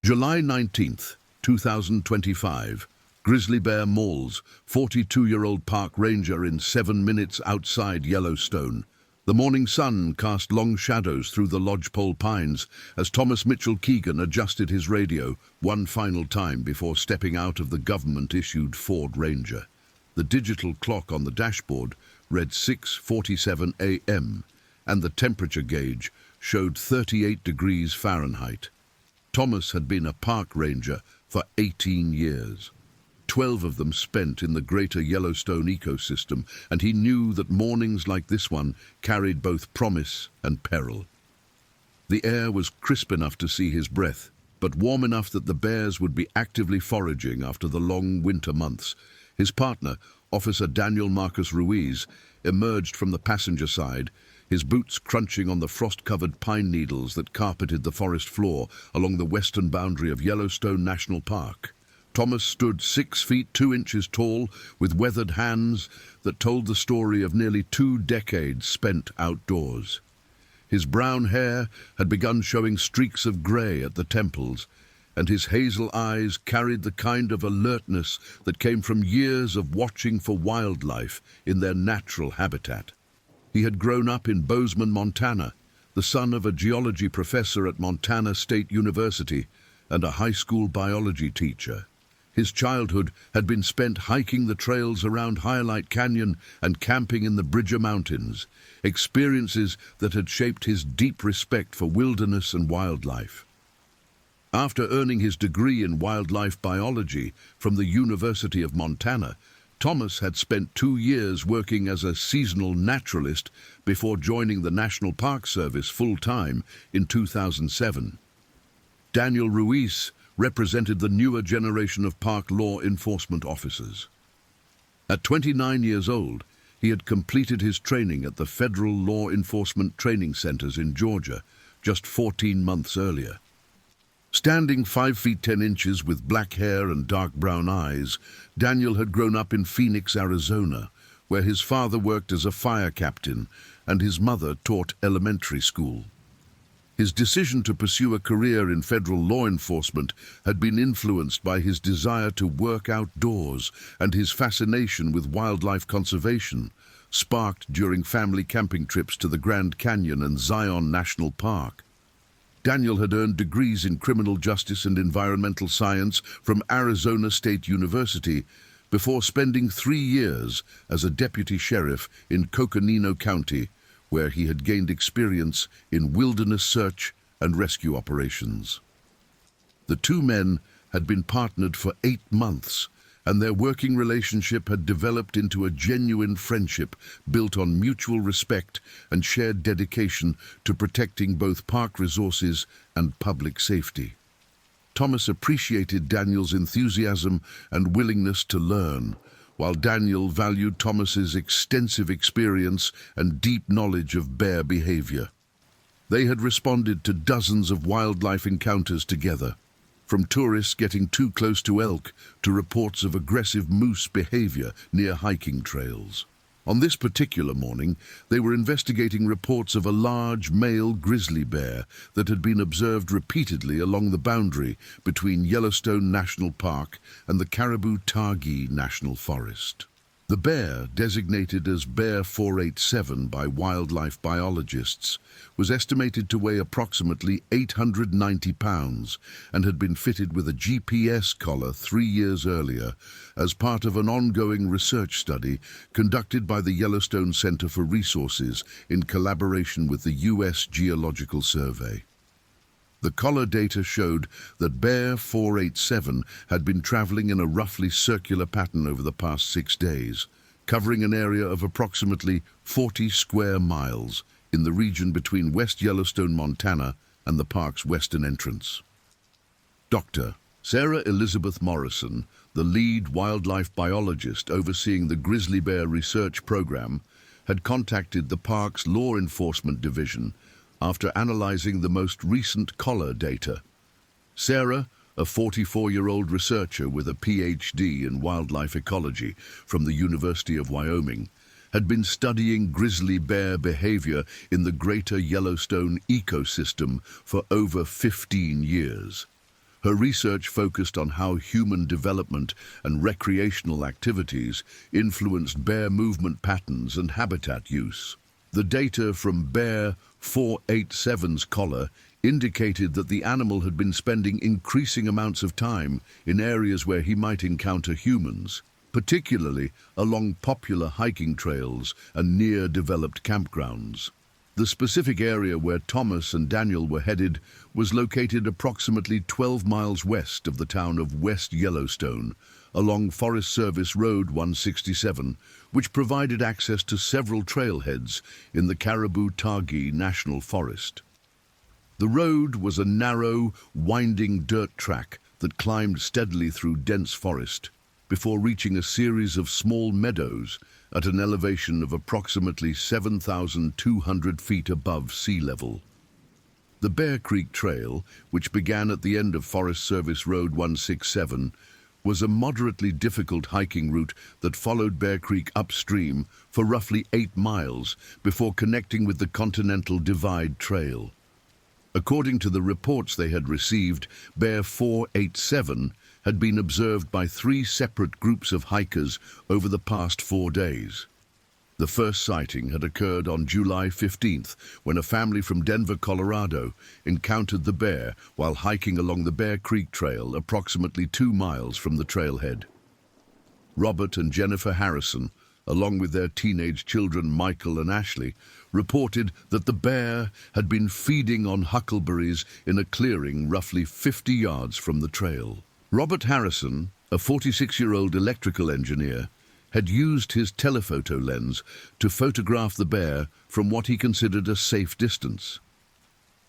July 19th, 2025. Grizzly bear mauls 42-year-old park ranger in 7 minutes outside Yellowstone. The morning sun cast long shadows through the lodgepole pines as Thomas Mitchell Keegan adjusted his radio one final time before stepping out of the government-issued Ford Ranger. The digital clock on the dashboard read 6:47 a.m. and the temperature gauge showed 38 degrees Fahrenheit. Thomas had been a park ranger for 18 years. 12 of them spent in the greater Yellowstone ecosystem, and he knew that mornings like this one carried both promise and peril. The air was crisp enough to see his breath, but warm enough that the bears would be actively foraging after the long winter months. His partner, Officer Daniel Marcus Ruiz, emerged from the passenger side, his boots crunching on the frost-covered pine needles that carpeted the forest floor along the western boundary of Yellowstone National Park. Thomas stood 6 feet 2 inches tall, with weathered hands that told the story of nearly 2 decades spent outdoors. His brown hair had begun showing streaks of grey at the temples, and his hazel eyes carried the kind of alertness that came from years of watching for wildlife in their natural habitat. He had grown up in Bozeman, Montana, the son of a geology professor at Montana State University and a high school biology teacher. His childhood had been spent hiking the trails around Highlight Canyon and camping in the Bridger Mountains, experiences that had shaped his deep respect for wilderness and wildlife. After earning his degree in wildlife biology from the University of Montana, Thomas had spent 2 years working as a seasonal naturalist before joining the National Park Service full-time in 2007. Daniel Ruiz represented the newer generation of park law enforcement officers. At 29 years old, he had completed his training at the Federal Law Enforcement Training Centers in Georgia just 14 months earlier. Standing 5 feet 10 inches with black hair and dark brown eyes, Daniel had grown up in Phoenix, Arizona, where his father worked as a fire captain and his mother taught elementary school. His decision to pursue a career in federal law enforcement had been influenced by his desire to work outdoors and his fascination with wildlife conservation, sparked during family camping trips to the Grand Canyon and Zion National Park. Daniel had earned degrees in criminal justice and environmental science from Arizona State University before spending 3 years as a deputy sheriff in Coconino County, where he had gained experience in wilderness search and rescue operations. The 2 men had been partnered for 8 months, and their working relationship had developed into a genuine friendship built on mutual respect and shared dedication to protecting both park resources and public safety. Thomas appreciated Daniel's enthusiasm and willingness to learn, while Daniel valued Thomas's extensive experience and deep knowledge of bear behavior. They had responded to dozens of wildlife encounters together, from tourists getting too close to elk to reports of aggressive moose behavior near hiking trails. On this particular morning, they were investigating reports of a large male grizzly bear that had been observed repeatedly along the boundary between Yellowstone National Park and the Caribou-Targhee National Forest. The bear, designated as Bear 487 by wildlife biologists, was estimated to weigh approximately 890 pounds and had been fitted with a GPS collar 3 years earlier as part of an ongoing research study conducted by the Yellowstone Center for Resources in collaboration with the U.S. Geological Survey. The collar data showed that Bear 487 had been traveling in a roughly circular pattern over the past 6 days, covering an area of approximately 40 square miles in the region between West Yellowstone, Montana, and the park's western entrance. Dr. Sarah Elizabeth Morrison, the lead wildlife biologist overseeing the grizzly bear research program, had contacted the park's law enforcement division after analyzing the most recent collar data. Sarah, a 44-year-old researcher with a PhD in wildlife ecology from the University of Wyoming, had been studying grizzly bear behavior in the greater Yellowstone ecosystem for over 15 years. Her research focused on how human development and recreational activities influenced bear movement patterns and habitat use. The data from Bear 487's collar indicated that the animal had been spending increasing amounts of time in areas where he might encounter humans, particularly along popular hiking trails and near developed campgrounds. The specific area where Thomas and Daniel were headed was located approximately 12 miles west of the town of West Yellowstone, along Forest Service Road 167, which provided access to several trailheads in the Caribou-Targhee National Forest. The road was a narrow, winding dirt track that climbed steadily through dense forest before reaching a series of small meadows at an elevation of approximately 7,200 feet above sea level. The Bear Creek Trail, which began at the end of Forest Service Road 167, was a moderately difficult hiking route that followed Bear Creek upstream for roughly 8 miles before connecting with the Continental Divide Trail. According to the reports they had received, Bear 487 had been observed by 3 separate groups of hikers over the past 4 days. The first sighting had occurred on July 15th, when a family from Denver, Colorado, encountered the bear while hiking along the Bear Creek Trail approximately 2 miles from the trailhead. Robert and Jennifer Harrison, along with their teenage children Michael and Ashley, reported that the bear had been feeding on huckleberries in a clearing roughly 50 yards from the trail. Robert Harrison, a 46-year-old electrical engineer, had used his telephoto lens to photograph the bear from what he considered a safe distance.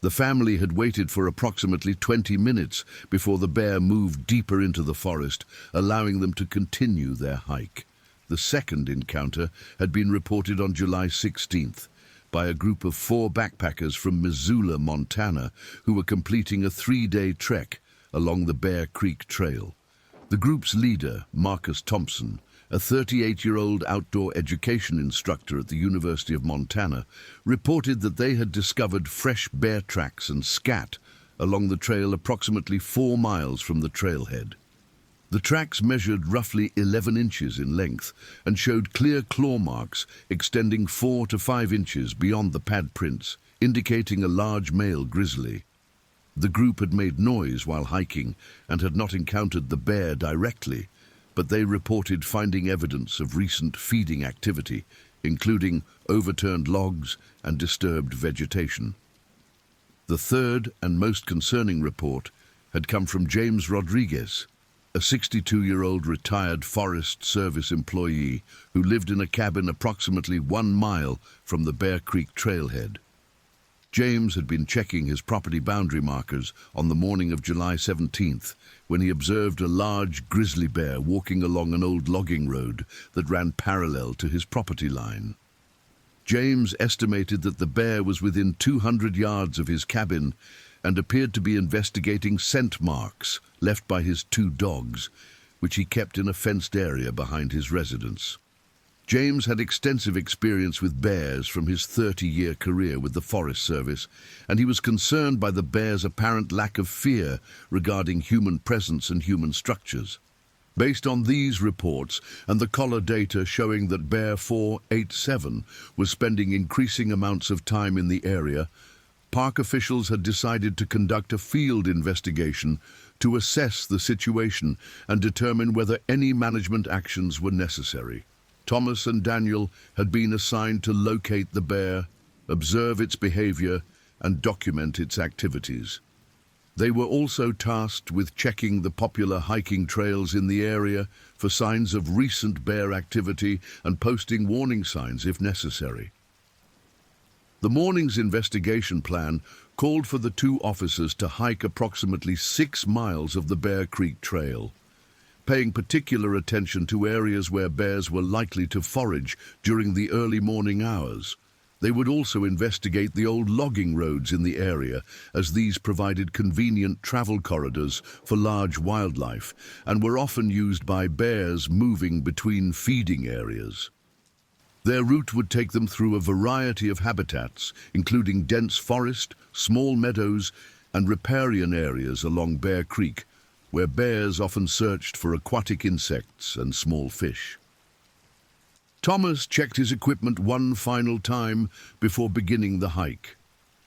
The family had waited for approximately 20 minutes before the bear moved deeper into the forest, allowing them to continue their hike. The second encounter had been reported on July 16th by a group of 4 backpackers from Missoula, Montana, who were completing a 3-day trek along the Bear Creek Trail. The group's leader, Marcus Thompson, a 38-year-old outdoor education instructor at the University of Montana, reported that they had discovered fresh bear tracks and scat along the trail approximately 4 miles from the trailhead. The tracks measured roughly 11 inches in length and showed clear claw marks extending 4 to 5 inches beyond the pad prints, indicating a large male grizzly. The group had made noise while hiking and had not encountered the bear directly, but they reported finding evidence of recent feeding activity, including overturned logs and disturbed vegetation. The third and most concerning report had come from James Rodriguez, a 62-year-old retired Forest Service employee who lived in a cabin approximately 1 mile from the Bear Creek trailhead. James had been checking his property boundary markers on the morning of July 17th when he observed a large grizzly bear walking along an old logging road that ran parallel to his property line. James estimated that the bear was within 200 yards of his cabin and appeared to be investigating scent marks left by his 2 dogs, which he kept in a fenced area behind his residence. James had extensive experience with bears from his 30-year career with the Forest Service, and he was concerned by the bear's apparent lack of fear regarding human presence and human structures. Based on these reports and the collar data showing that Bear 487 was spending increasing amounts of time in the area, park officials had decided to conduct a field investigation to assess the situation and determine whether any management actions were necessary. Thomas and Daniel had been assigned to locate the bear, observe its behavior, and document its activities. They were also tasked with checking the popular hiking trails in the area for signs of recent bear activity and posting warning signs if necessary. The morning's investigation plan called for the 2 officers to hike approximately 6 miles of the Bear Creek Trail, paying particular attention to areas where bears were likely to forage during the early morning hours. They would also investigate the old logging roads in the area, as these provided convenient travel corridors for large wildlife and were often used by bears moving between feeding areas. Their route would take them through a variety of habitats, including dense forest, small meadows, and riparian areas along Bear Creek, where bears often searched for aquatic insects and small fish. Thomas checked his equipment one final time before beginning the hike.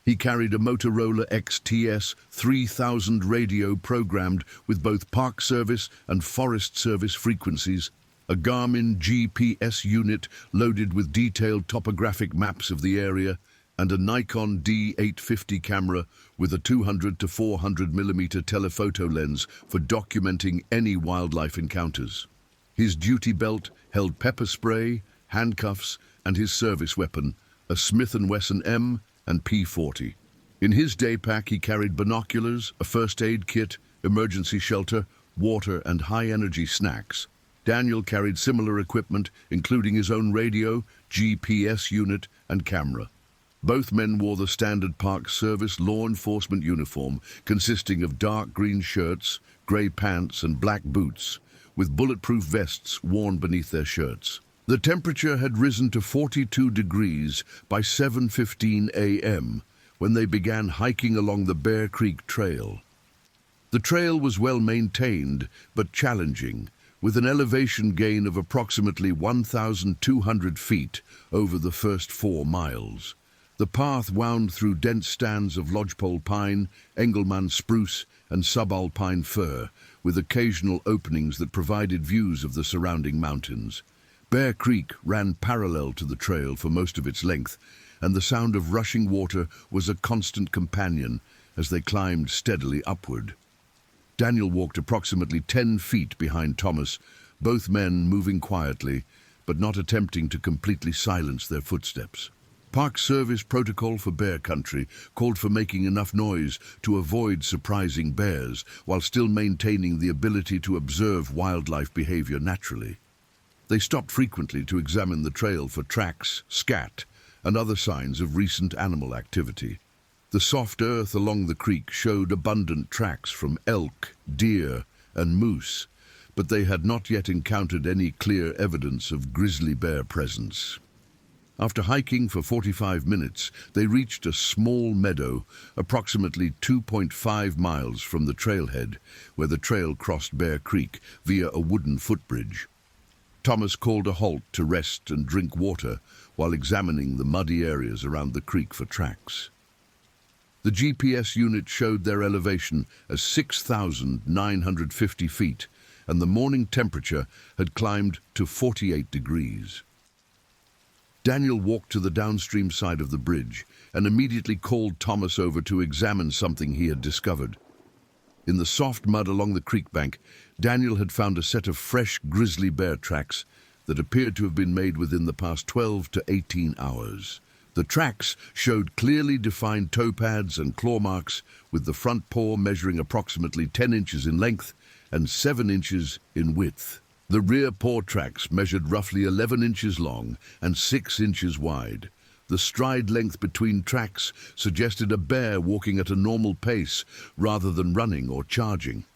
He carried a Motorola XTS 3000 radio programmed with both Park Service and Forest Service frequencies, a Garmin GPS unit loaded with detailed topographic maps of the area, and a Nikon D850 camera with a 200 to 400 mm telephoto lens for documenting any wildlife encounters. His duty belt held pepper spray, handcuffs, and his service weapon, a Smith & Wesson M and P40. In his day pack, he carried binoculars, a first aid kit, emergency shelter, water, and high-energy snacks. Daniel carried similar equipment, including his own radio, GPS unit, and camera. Both men wore the standard Park Service law enforcement uniform, consisting of dark green shirts, grey pants, and black boots, with bulletproof vests worn beneath their shirts. The temperature had risen to 42 degrees by 7:15 a.m. when they began hiking along the Bear Creek Trail. The trail was well maintained but challenging, with an elevation gain of approximately 1,200 feet over the first 4 miles. The path wound through dense stands of lodgepole pine, Engelmann spruce, and subalpine fir, with occasional openings that provided views of the surrounding mountains. Bear Creek ran parallel to the trail for most of its length, and the sound of rushing water was a constant companion as they climbed steadily upward. Daniel walked approximately 10 feet behind Thomas, both men moving quietly, but not attempting to completely silence their footsteps. Park Service protocol for bear country called for making enough noise to avoid surprising bears while still maintaining the ability to observe wildlife behavior naturally. They stopped frequently to examine the trail for tracks, scat, and other signs of recent animal activity. The soft earth along the creek showed abundant tracks from elk, deer, and moose, but they had not yet encountered any clear evidence of grizzly bear presence. After hiking for 45 minutes, they reached a small meadow approximately 2.5 miles from the trailhead, where the trail crossed Bear Creek via a wooden footbridge. Thomas called a halt to rest and drink water while examining the muddy areas around the creek for tracks. The GPS unit showed their elevation as 6,950 feet, and the morning temperature had climbed to 48 degrees. Daniel walked to the downstream side of the bridge and immediately called Thomas over to examine something he had discovered. In the soft mud along the creek bank, Daniel had found a set of fresh grizzly bear tracks that appeared to have been made within the past 12 to 18 hours. The tracks showed clearly defined toe pads and claw marks, with the front paw measuring approximately 10 inches in length and 7 inches in width. The rear paw tracks measured roughly 11 inches long and 6 inches wide. The stride length between tracks suggested a bear walking at a normal pace rather than running or charging.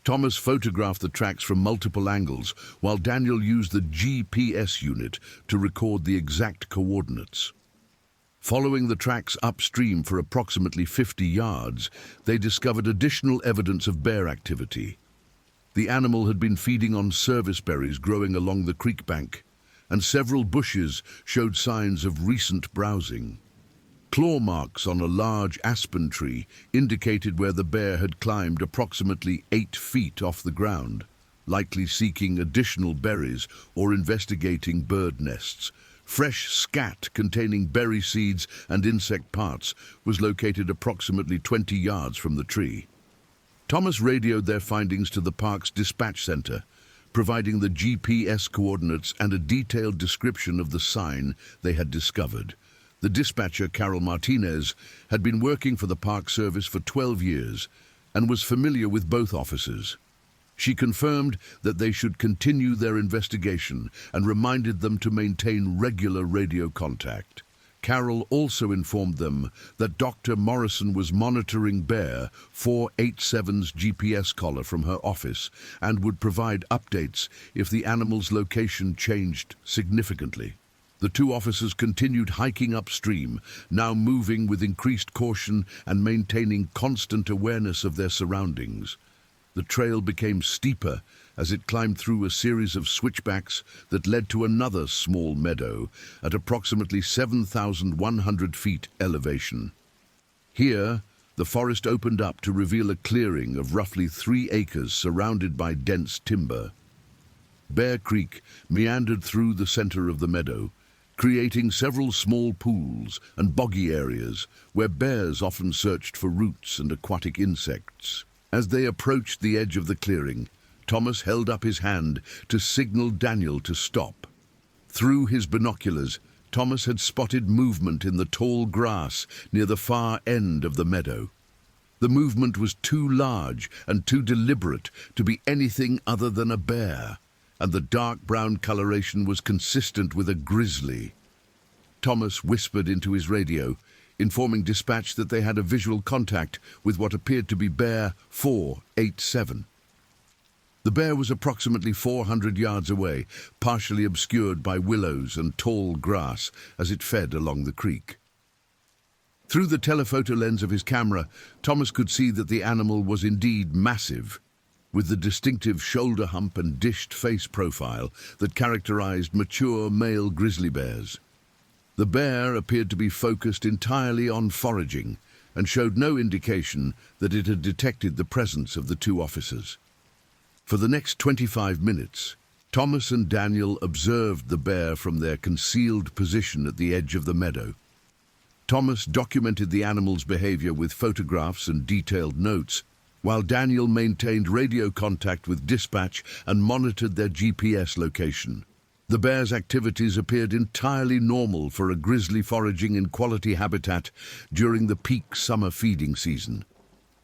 Thomas photographed the tracks from multiple angles, while Daniel used the GPS unit to record the exact coordinates. Following the tracks upstream for approximately 50 yards, they discovered additional evidence of bear activity. The animal had been feeding on service berries growing along the creek bank, and several bushes showed signs of recent browsing. Claw marks on a large aspen tree indicated where the bear had climbed approximately 8 feet off the ground, likely seeking additional berries or investigating bird nests. Fresh scat containing berry seeds and insect parts was located approximately 20 yards from the tree. Thomas radioed their findings to the park's dispatch center, providing the GPS coordinates and a detailed description of the sign they had discovered. The dispatcher, Carol Martinez, had been working for the Park Service for 12 years and was familiar with both officers. She confirmed that they should continue their investigation and reminded them to maintain regular radio contact. Carol also informed them that Dr. Morrison was monitoring Bear 487's GPS collar from her office and would provide updates if the animal's location changed significantly. The two officers continued hiking upstream, now moving with increased caution and maintaining constant awareness of their surroundings. The trail became steeper as it climbed through a series of switchbacks that led to another small meadow at approximately 7,100 feet elevation. Here, the forest opened up to reveal a clearing of roughly 3 acres surrounded by dense timber. Bear Creek meandered through the center of the meadow, creating several small pools and boggy areas where bears often searched for roots and aquatic insects. As they approached the edge of the clearing, Thomas held up his hand to signal Daniel to stop. Through his binoculars, Thomas had spotted movement in the tall grass near the far end of the meadow. The movement was too large and too deliberate to be anything other than a bear, and the dark brown coloration was consistent with a grizzly. Thomas whispered into his radio, informing dispatch that they had a visual contact with what appeared to be Bear 487. The bear was approximately 400 yards away, partially obscured by willows and tall grass as it fed along the creek. Through the telephoto lens of his camera, Thomas could see that the animal was indeed massive, with the distinctive shoulder hump and dished face profile that characterized mature male grizzly bears. The bear appeared to be focused entirely on foraging and showed no indication that it had detected the presence of the 2 officers. For the next 25 minutes, Thomas and Daniel observed the bear from their concealed position at the edge of the meadow. Thomas documented the animal's behavior with photographs and detailed notes, while Daniel maintained radio contact with dispatch and monitored their GPS location. The bear's activities appeared entirely normal for a grizzly foraging in quality habitat during the peak summer feeding season.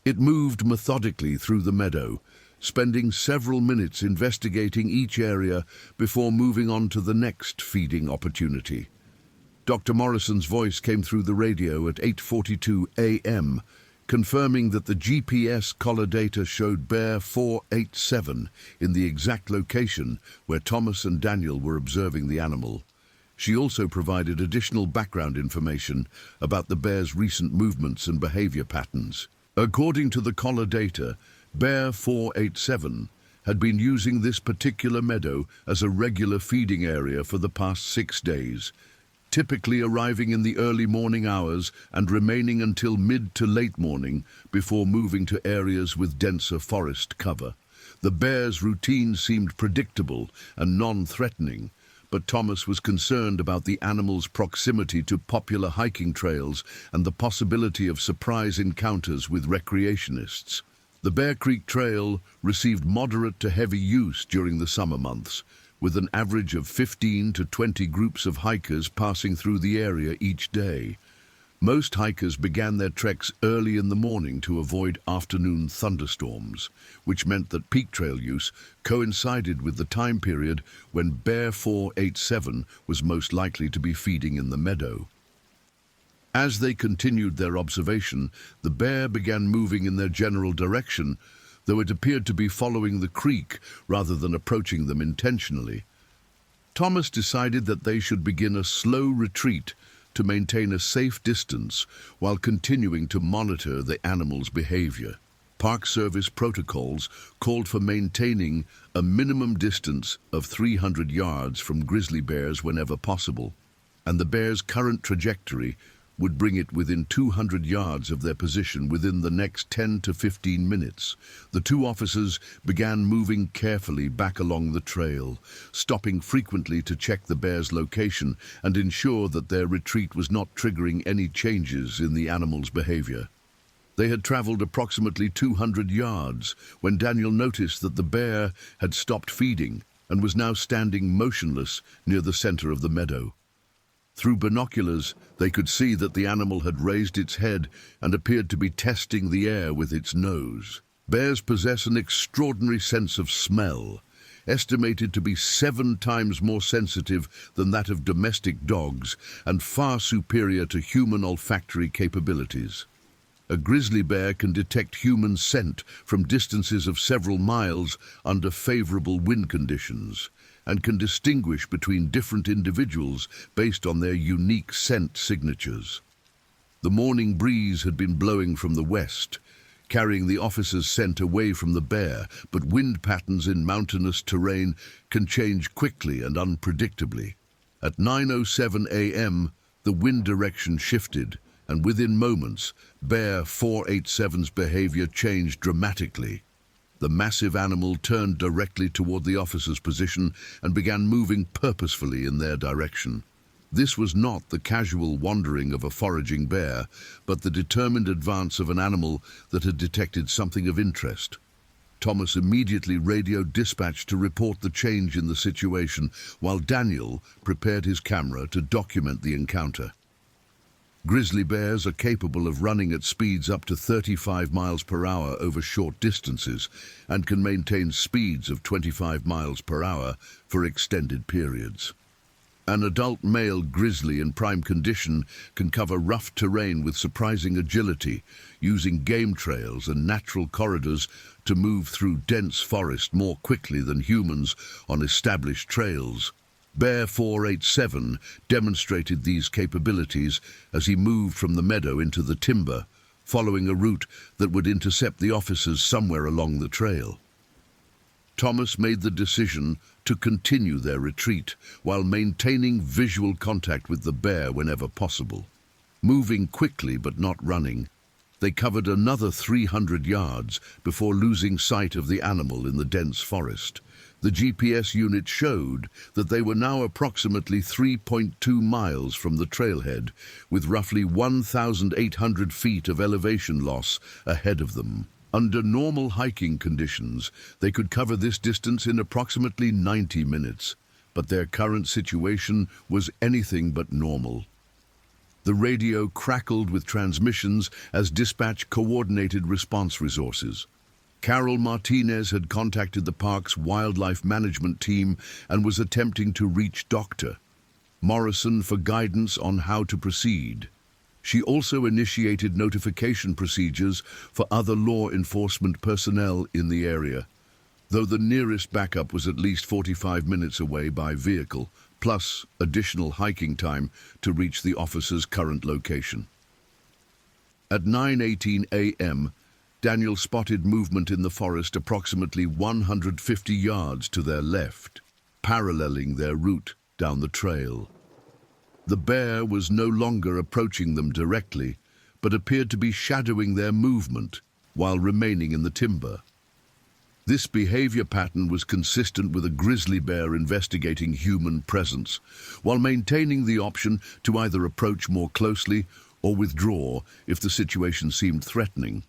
It moved methodically through the meadow, spending several minutes investigating each area before moving on to the next feeding opportunity. Dr. Morrison's voice came through the radio at 8:42 a.m., confirming that the GPS collar data showed Bear 487 in the exact location where Thomas and Daniel were observing the animal. She also provided additional background information about the bear's recent movements and behavior patterns. According to the collar data, Bear 487 had been using this particular meadow as a regular feeding area for the past 6 days, typically arriving in the early morning hours and remaining until mid to late morning before moving to areas with denser forest cover. The bear's routine seemed predictable and non-threatening, but Thomas was concerned about the animal's proximity to popular hiking trails and the possibility of surprise encounters with recreationists. The Bear Creek Trail received moderate to heavy use during the summer months, with an average of 15 to 20 groups of hikers passing through the area each day. Most hikers began their treks early in the morning to avoid afternoon thunderstorms, which meant that peak trail use coincided with the time period when Bear 487 was most likely to be feeding in the meadow. As they continued their observation, the bear began moving in their general direction, though it appeared to be following the creek rather than approaching them intentionally. Thomas decided that they should begin a slow retreat to maintain a safe distance while continuing to monitor the animal's behavior. Park Service protocols called for maintaining a minimum distance of 300 yards from grizzly bears whenever possible, and the bear's current trajectory would bring it within 200 yards of their position within the next 10 to 15 minutes. The 2 officers began moving carefully back along the trail, stopping frequently to check the bear's location and ensure that their retreat was not triggering any changes in the animal's behavior. They had traveled approximately 200 yards when Daniel noticed that the bear had stopped feeding and was now standing motionless near the center of the meadow. Through binoculars, they could see that the animal had raised its head and appeared to be testing the air with its nose. Bears possess an extraordinary sense of smell, estimated to be 7 times more sensitive than that of domestic dogs and far superior to human olfactory capabilities. A grizzly bear can detect human scent from distances of several miles under favorable wind conditions, and can distinguish between different individuals based on their unique scent signatures. The morning breeze had been blowing from the west, carrying the officer's scent away from the bear, but wind patterns in mountainous terrain can change quickly and unpredictably. At 9:07 a.m., the wind direction shifted, and within moments, Bear 487's behavior changed dramatically. The massive animal turned directly toward the officer's position and began moving purposefully in their direction. This was not the casual wandering of a foraging bear, but the determined advance of an animal that had detected something of interest. Thomas immediately radioed dispatch to report the change in the situation, while Daniel prepared his camera to document the encounter. Grizzly bears are capable of running at speeds up to 35 miles per hour over short distances and can maintain speeds of 25 miles per hour for extended periods. An adult male grizzly in prime condition can cover rough terrain with surprising agility, using game trails and natural corridors to move through dense forest more quickly than humans on established trails. Bear 487 demonstrated these capabilities as he moved from the meadow into the timber, following a route that would intercept the officers somewhere along the trail. Thomas made the decision to continue their retreat while maintaining visual contact with the bear whenever possible. Moving quickly but not running, they covered another 300 yards before losing sight of the animal in the dense forest. The GPS unit showed that they were now approximately 3.2 miles from the trailhead, with roughly 1,800 feet of elevation loss ahead of them. Under normal hiking conditions, they could cover this distance in approximately 90 minutes, but their current situation was anything but normal. The radio crackled with transmissions as dispatch coordinated response resources. Carol Martinez had contacted the park's wildlife management team and was attempting to reach Dr. Morrison for guidance on how to proceed. She also initiated notification procedures for other law enforcement personnel in the area, though the nearest backup was at least 45 minutes away by vehicle, plus additional hiking time to reach the officer's current location. At 9:18 a.m., Daniel spotted movement in the forest approximately 150 yards to their left, paralleling their route down the trail. The bear was no longer approaching them directly, but appeared to be shadowing their movement while remaining in the timber. This behavior pattern was consistent with a grizzly bear investigating human presence, while maintaining the option to either approach more closely or withdraw if the situation seemed threatening.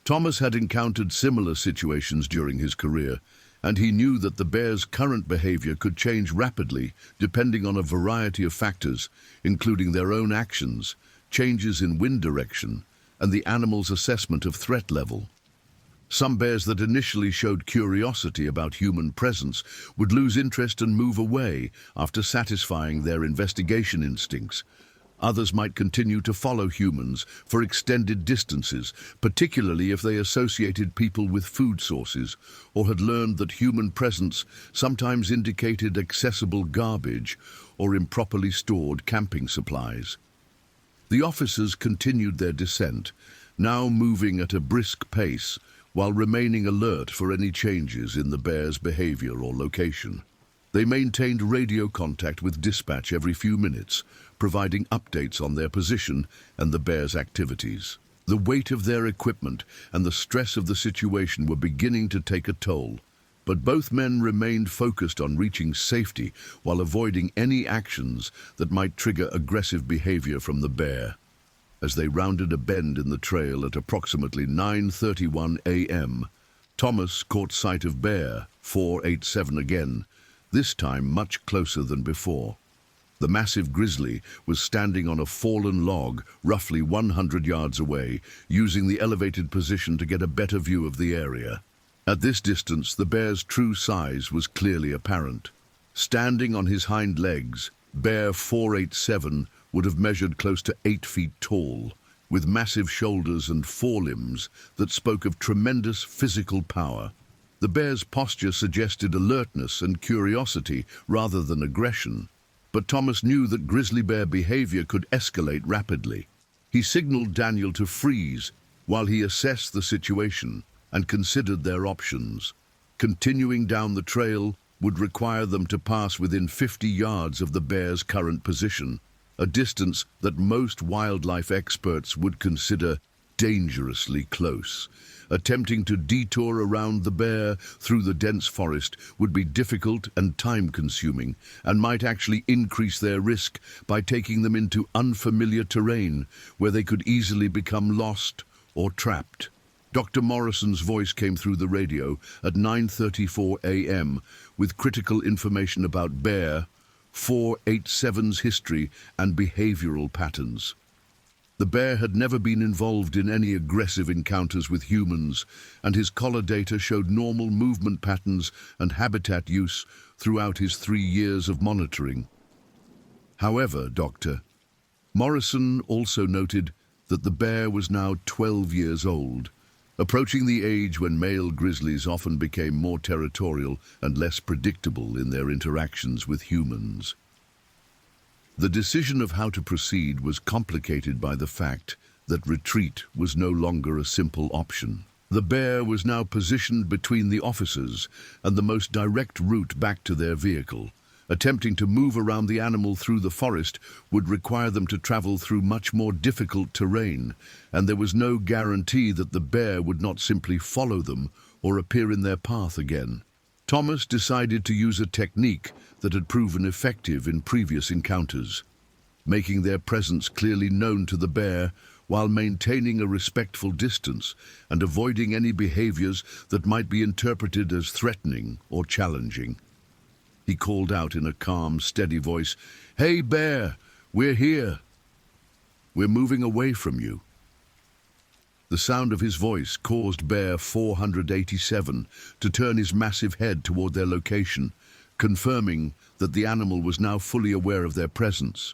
Thomas had encountered similar situations during his career, and he knew that the bear's current behavior could change rapidly depending on a variety of factors, including their own actions, changes in wind direction, and the animal's assessment of threat level. Some bears that initially showed curiosity about human presence would lose interest and move away after satisfying their investigation instincts. Others might continue to follow humans for extended distances, particularly if they associated people with food sources or had learned that human presence sometimes indicated accessible garbage or improperly stored camping supplies. The officers continued their descent, now moving at a brisk pace while remaining alert for any changes in the bear's behavior or location. They maintained radio contact with dispatch every few minutes, providing updates on their position and the bear's activities. The weight of their equipment and the stress of the situation were beginning to take a toll, but both men remained focused on reaching safety while avoiding any actions that might trigger aggressive behavior from the bear. As they rounded a bend in the trail at approximately 9:31 a.m., Thomas caught sight of Bear 487 again, this time much closer than before. The massive grizzly was standing on a fallen log roughly 100 yards away, using the elevated position to get a better view of the area. At this distance, the bear's true size was clearly apparent. Standing on his hind legs, Bear 487 would have measured close to 8 feet tall, with massive shoulders and forelimbs that spoke of tremendous physical power. The bear's posture suggested alertness and curiosity rather than aggression, but Thomas knew that grizzly bear behavior could escalate rapidly. He signaled Daniel to freeze, while he assessed the situation and considered their options. Continuing down the trail would require them to pass within 50 yards of the bear's current position, a distance that most wildlife experts would consider dangerously close. Attempting to detour around the bear through the dense forest would be difficult and time-consuming, and might actually increase their risk by taking them into unfamiliar terrain where they could easily become lost or trapped. Dr. Morrison's voice came through the radio at 9:34 a.m. with critical information about Bear 487's history and behavioral patterns. The bear had never been involved in any aggressive encounters with humans, and his collar data showed normal movement patterns and habitat use throughout his 3 years of monitoring. However, Dr. Morrison also noted that the bear was now 12 years old, approaching the age when male grizzlies often became more territorial and less predictable in their interactions with humans. The decision of how to proceed was complicated by the fact that retreat was no longer a simple option. The bear was now positioned between the officers and the most direct route back to their vehicle. Attempting to move around the animal through the forest would require them to travel through much more difficult terrain, and there was no guarantee that the bear would not simply follow them or appear in their path again. Thomas decided to use a technique that had proven effective in previous encounters, making their presence clearly known to the bear while maintaining a respectful distance and avoiding any behaviors that might be interpreted as threatening or challenging. He called out in a calm, steady voice, "Hey, bear, we're here. We're moving away from you." The sound of his voice caused Bear 487 to turn his massive head toward their location, confirming that the animal was now fully aware of their presence.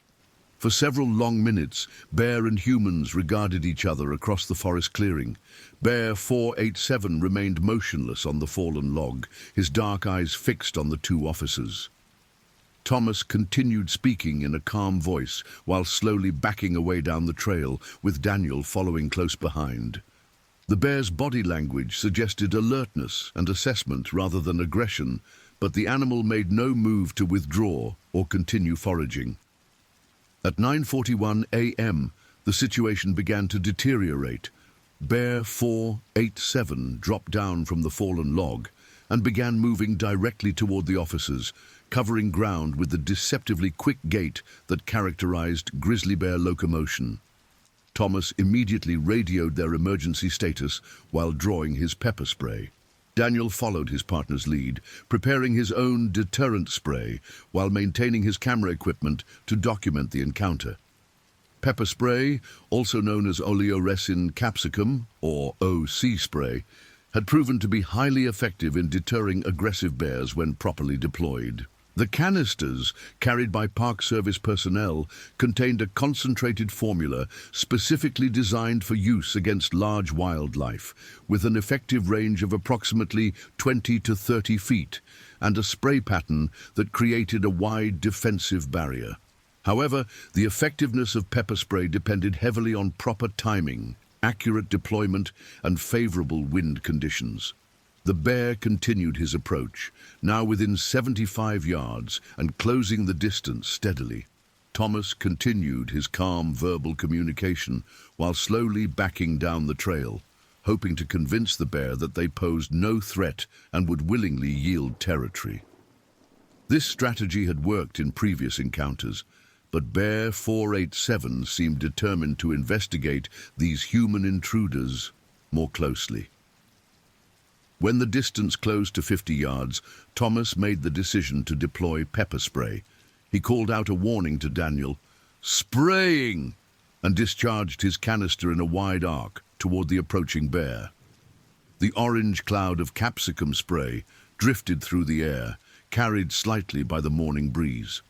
For several long minutes, Bear and humans regarded each other across the forest clearing. Bear 487 remained motionless on the fallen log, his dark eyes fixed on the two officers. Thomas continued speaking in a calm voice while slowly backing away down the trail, with Daniel following close behind. The bear's body language suggested alertness and assessment rather than aggression, but the animal made no move to withdraw or continue foraging. At 9:41 a.m., the situation began to deteriorate. Bear 487 dropped down from the fallen log and began moving directly toward the officers, covering ground with the deceptively quick gait that characterized grizzly bear locomotion. Thomas immediately radioed their emergency status while drawing his pepper spray. Daniel followed his partner's lead, preparing his own deterrent spray while maintaining his camera equipment to document the encounter. Pepper spray, also known as oleoresin capsicum, or OC spray, had proven to be highly effective in deterring aggressive bears when properly deployed. The canisters, carried by Park Service personnel, contained a concentrated formula specifically designed for use against large wildlife, with an effective range of approximately 20 to 30 feet, and a spray pattern that created a wide defensive barrier. However, the effectiveness of pepper spray depended heavily on proper timing, accurate deployment, and favorable wind conditions. The bear continued his approach, now within 75 yards and closing the distance steadily. Thomas continued his calm verbal communication while slowly backing down the trail, hoping to convince the bear that they posed no threat and would willingly yield territory. This strategy had worked in previous encounters, but Bear 487 seemed determined to investigate these human intruders more closely. When the distance closed to 50 yards, Thomas made the decision to deploy pepper spray. He called out a warning to Daniel, "Spraying!" and discharged his canister in a wide arc toward the approaching bear. The orange cloud of capsicum spray drifted through the air, carried slightly by the morning breeze.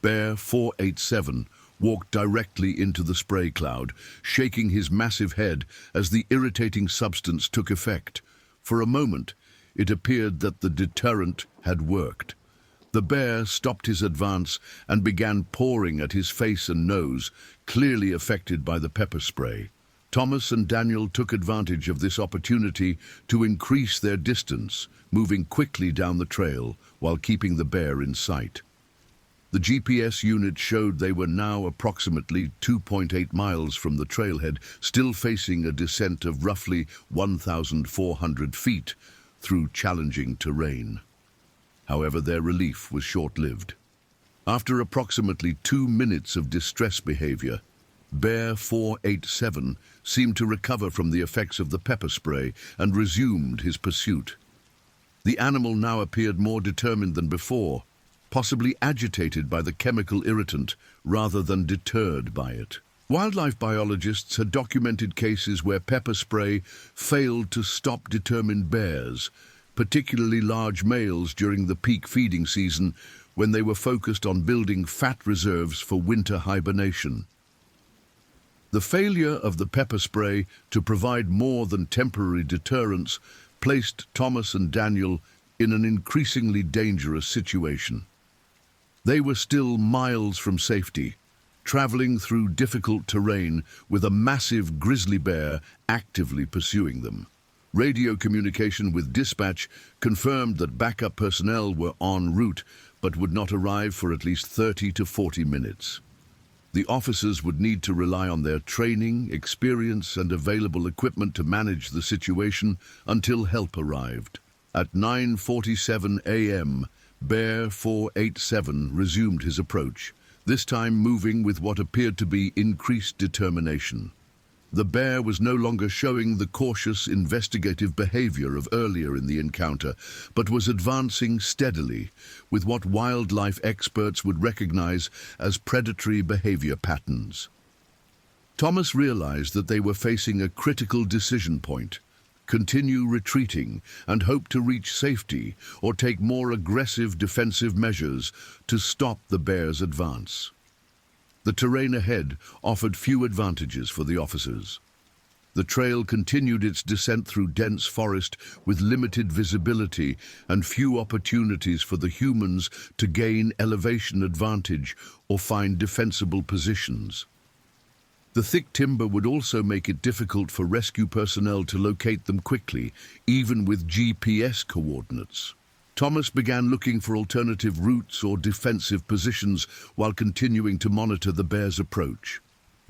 Bear 487 walked directly into the spray cloud, shaking his massive head as the irritating substance took effect. For a moment, it appeared that the deterrent had worked. The bear stopped his advance and began pawing at his face and nose, clearly affected by the pepper spray. Thomas and Daniel took advantage of this opportunity to increase their distance, moving quickly down the trail while keeping the bear in sight. The GPS unit showed they were now approximately 2.8 miles from the trailhead, still facing a descent of roughly 1,400 feet through challenging terrain. However, their relief was short-lived. After approximately 2 minutes of distress behavior, Bear 487 seemed to recover from the effects of the pepper spray and resumed his pursuit. The animal now appeared more determined than before, possibly agitated by the chemical irritant rather than deterred by it. Wildlife biologists had documented cases where pepper spray failed to stop determined bears, particularly large males during the peak feeding season when they were focused on building fat reserves for winter hibernation. The failure of the pepper spray to provide more than temporary deterrence placed Thomas and Daniel in an increasingly dangerous situation. They were still miles from safety, traveling through difficult terrain with a massive grizzly bear actively pursuing them. Radio communication with dispatch confirmed that backup personnel were en route but would not arrive for at least 30 to 40 minutes. The officers would need to rely on their training, experience, and available equipment to manage the situation until help arrived. At 9:47 a.m., Bear 487 resumed his approach, this time moving with what appeared to be increased determination. The bear was no longer showing the cautious, investigative behavior of earlier in the encounter, but was advancing steadily with what wildlife experts would recognize as predatory behavior patterns. Thomas realized that they were facing a critical decision point: continue retreating and hope to reach safety, or take more aggressive defensive measures to stop the bear's advance. The terrain ahead offered few advantages for the officers. The trail continued its descent through dense forest with limited visibility and few opportunities for the humans to gain elevation advantage or find defensible positions. The thick timber would also make it difficult for rescue personnel to locate them quickly, even with GPS coordinates. Thomas began looking for alternative routes or defensive positions while continuing to monitor the bear's approach.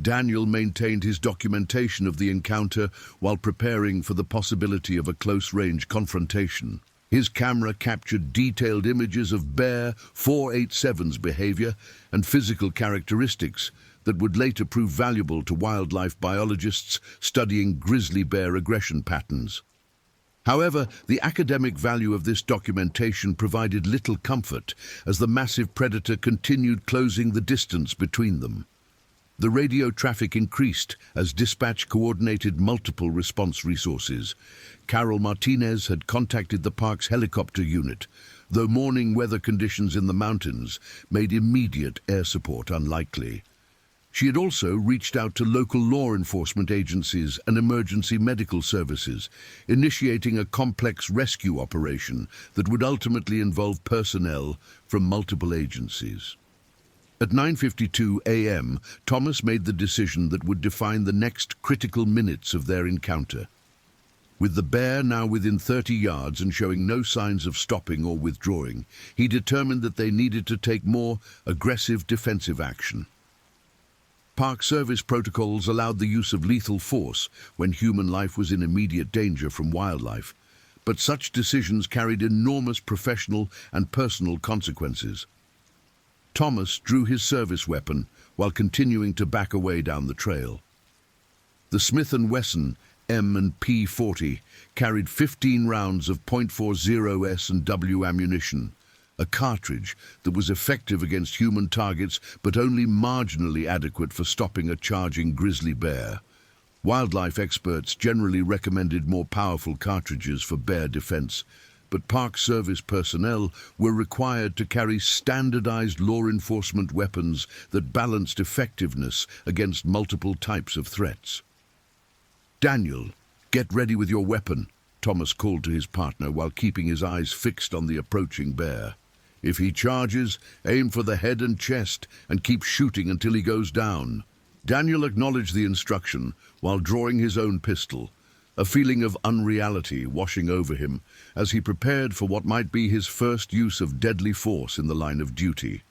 Daniel maintained his documentation of the encounter while preparing for the possibility of a close-range confrontation. His camera captured detailed images of Bear 487's behavior and physical characteristics that would later prove valuable to wildlife biologists studying grizzly bear aggression patterns. However, the academic value of this documentation provided little comfort as the massive predator continued closing the distance between them. The radio traffic increased as dispatch coordinated multiple response resources. Carol Martinez had contacted the park's helicopter unit, though morning weather conditions in the mountains made immediate air support unlikely. She had also reached out to local law enforcement agencies and emergency medical services, initiating a complex rescue operation that would ultimately involve personnel from multiple agencies. At 9:52 a.m., Thomas made the decision that would define the next critical minutes of their encounter. With the bear now within 30 yards and showing no signs of stopping or withdrawing, he determined that they needed to take more aggressive defensive action. Park Service protocols allowed the use of lethal force when human life was in immediate danger from wildlife, but such decisions carried enormous professional and personal consequences. Thomas drew his service weapon while continuing to back away down the trail. The Smith & Wesson M&P 40 carried 15 rounds of .40 S&W ammunition, a cartridge that was effective against human targets but only marginally adequate for stopping a charging grizzly bear. Wildlife experts generally recommended more powerful cartridges for bear defense, but Park Service personnel were required to carry standardized law enforcement weapons that balanced effectiveness against multiple types of threats. "Daniel, get ready with your weapon," Thomas called to his partner while keeping his eyes fixed on the approaching bear. "If he charges, aim for the head and chest and keep shooting until he goes down." Daniel acknowledged the instruction while drawing his own pistol, a feeling of unreality washing over him as he prepared for what might be his first use of deadly force in the line of duty.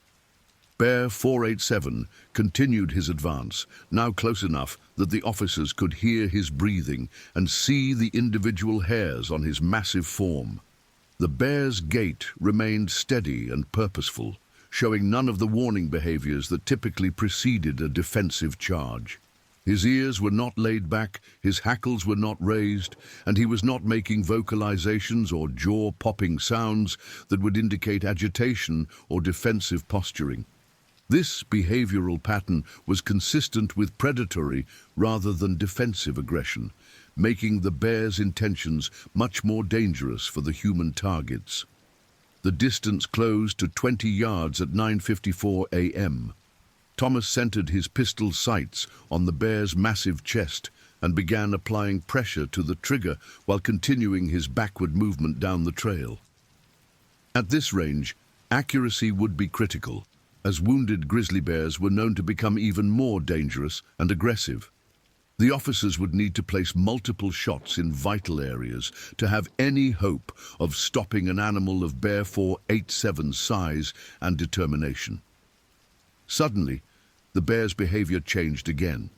Bear 487 continued his advance, now close enough that the officers could hear his breathing and see the individual hairs on his massive form. The bear's gait remained steady and purposeful, showing none of the warning behaviors that typically preceded a defensive charge. His ears were not laid back, his hackles were not raised, and he was not making vocalizations or jaw-popping sounds that would indicate agitation or defensive posturing. This behavioral pattern was consistent with predatory rather than defensive aggression, making the bear's intentions much more dangerous for the human targets. The distance closed to 20 yards at 9:54 a.m. Thomas centered his pistol sights on the bear's massive chest and began applying pressure to the trigger while continuing his backward movement down the trail. At this range, accuracy would be critical, as wounded grizzly bears were known to become even more dangerous and aggressive. The officers would need to place multiple shots in vital areas to have any hope of stopping an animal of Bear 487's size and determination. Suddenly, the bear's behavior changed again.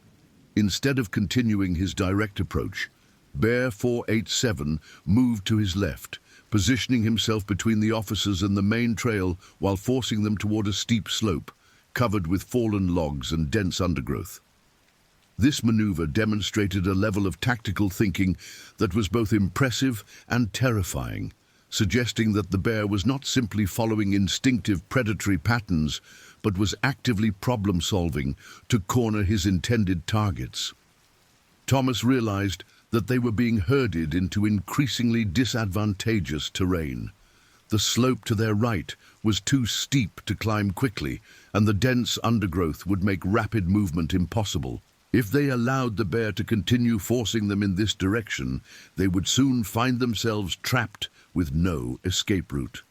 Instead of continuing his direct approach, Bear 487 moved to his left, positioning himself between the officers and the main trail while forcing them toward a steep slope, covered with fallen logs and dense undergrowth. This maneuver demonstrated a level of tactical thinking that was both impressive and terrifying, suggesting that the bear was not simply following instinctive predatory patterns, but was actively problem-solving to corner his intended targets. Thomas realized that they were being herded into increasingly disadvantageous terrain. The slope to their right was too steep to climb quickly, and the dense undergrowth would make rapid movement impossible. If they allowed the bear to continue forcing them in this direction, they would soon find themselves trapped with no escape route.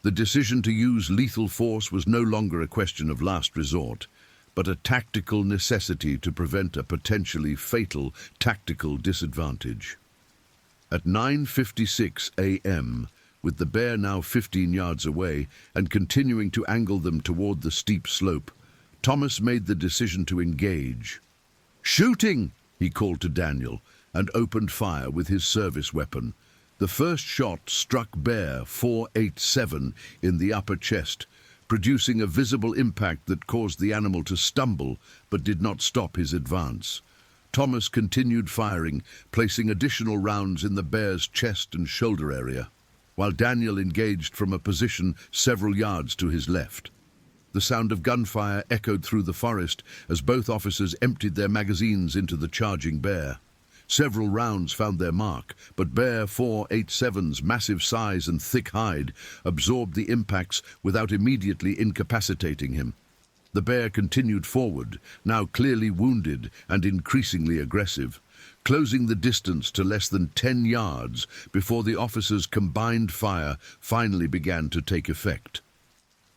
The decision to use lethal force was no longer a question of last resort, but a tactical necessity to prevent a potentially fatal tactical disadvantage. At 9:56 a.m., with the bear now 15 yards away and continuing to angle them toward the steep slope, Thomas made the decision to engage. "Shooting!" he called to Daniel, and opened fire with his service weapon. The first shot struck Bear 487 in the upper chest, producing a visible impact that caused the animal to stumble but did not stop his advance. Thomas continued firing, placing additional rounds in the bear's chest and shoulder area, while Daniel engaged from a position several yards to his left. The sound of gunfire echoed through the forest as both officers emptied their magazines into the charging bear. Several rounds found their mark, but Bear 487's massive size and thick hide absorbed the impacts without immediately incapacitating him. The bear continued forward, now clearly wounded and increasingly aggressive, closing the distance to less than 10 yards before the officers' combined fire finally began to take effect.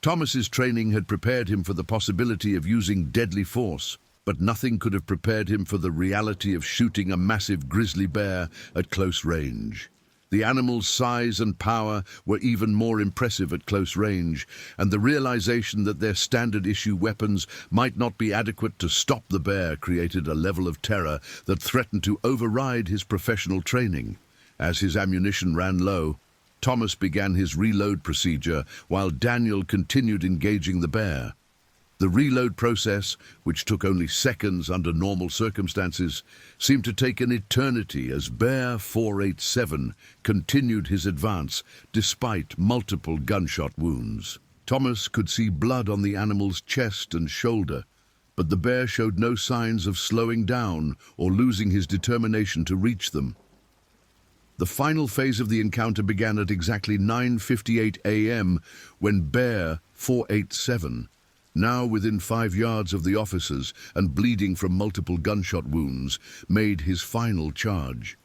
Thomas's training had prepared him for the possibility of using deadly force, but nothing could have prepared him for the reality of shooting a massive grizzly bear at close range. The animal's size and power were even more impressive at close range, and the realization that their standard-issue weapons might not be adequate to stop the bear created a level of terror that threatened to override his professional training. As his ammunition ran low, Thomas began his reload procedure while Daniel continued engaging the bear. The reload process, which took only seconds under normal circumstances, seemed to take an eternity as Bear 487 continued his advance despite multiple gunshot wounds. Thomas could see blood on the animal's chest and shoulder, but the bear showed no signs of slowing down or losing his determination to reach them. The final phase of the encounter began at exactly 9:58 a.m. when Bear 487, now within 5 yards of the officers and bleeding from multiple gunshot wounds, made his final charge.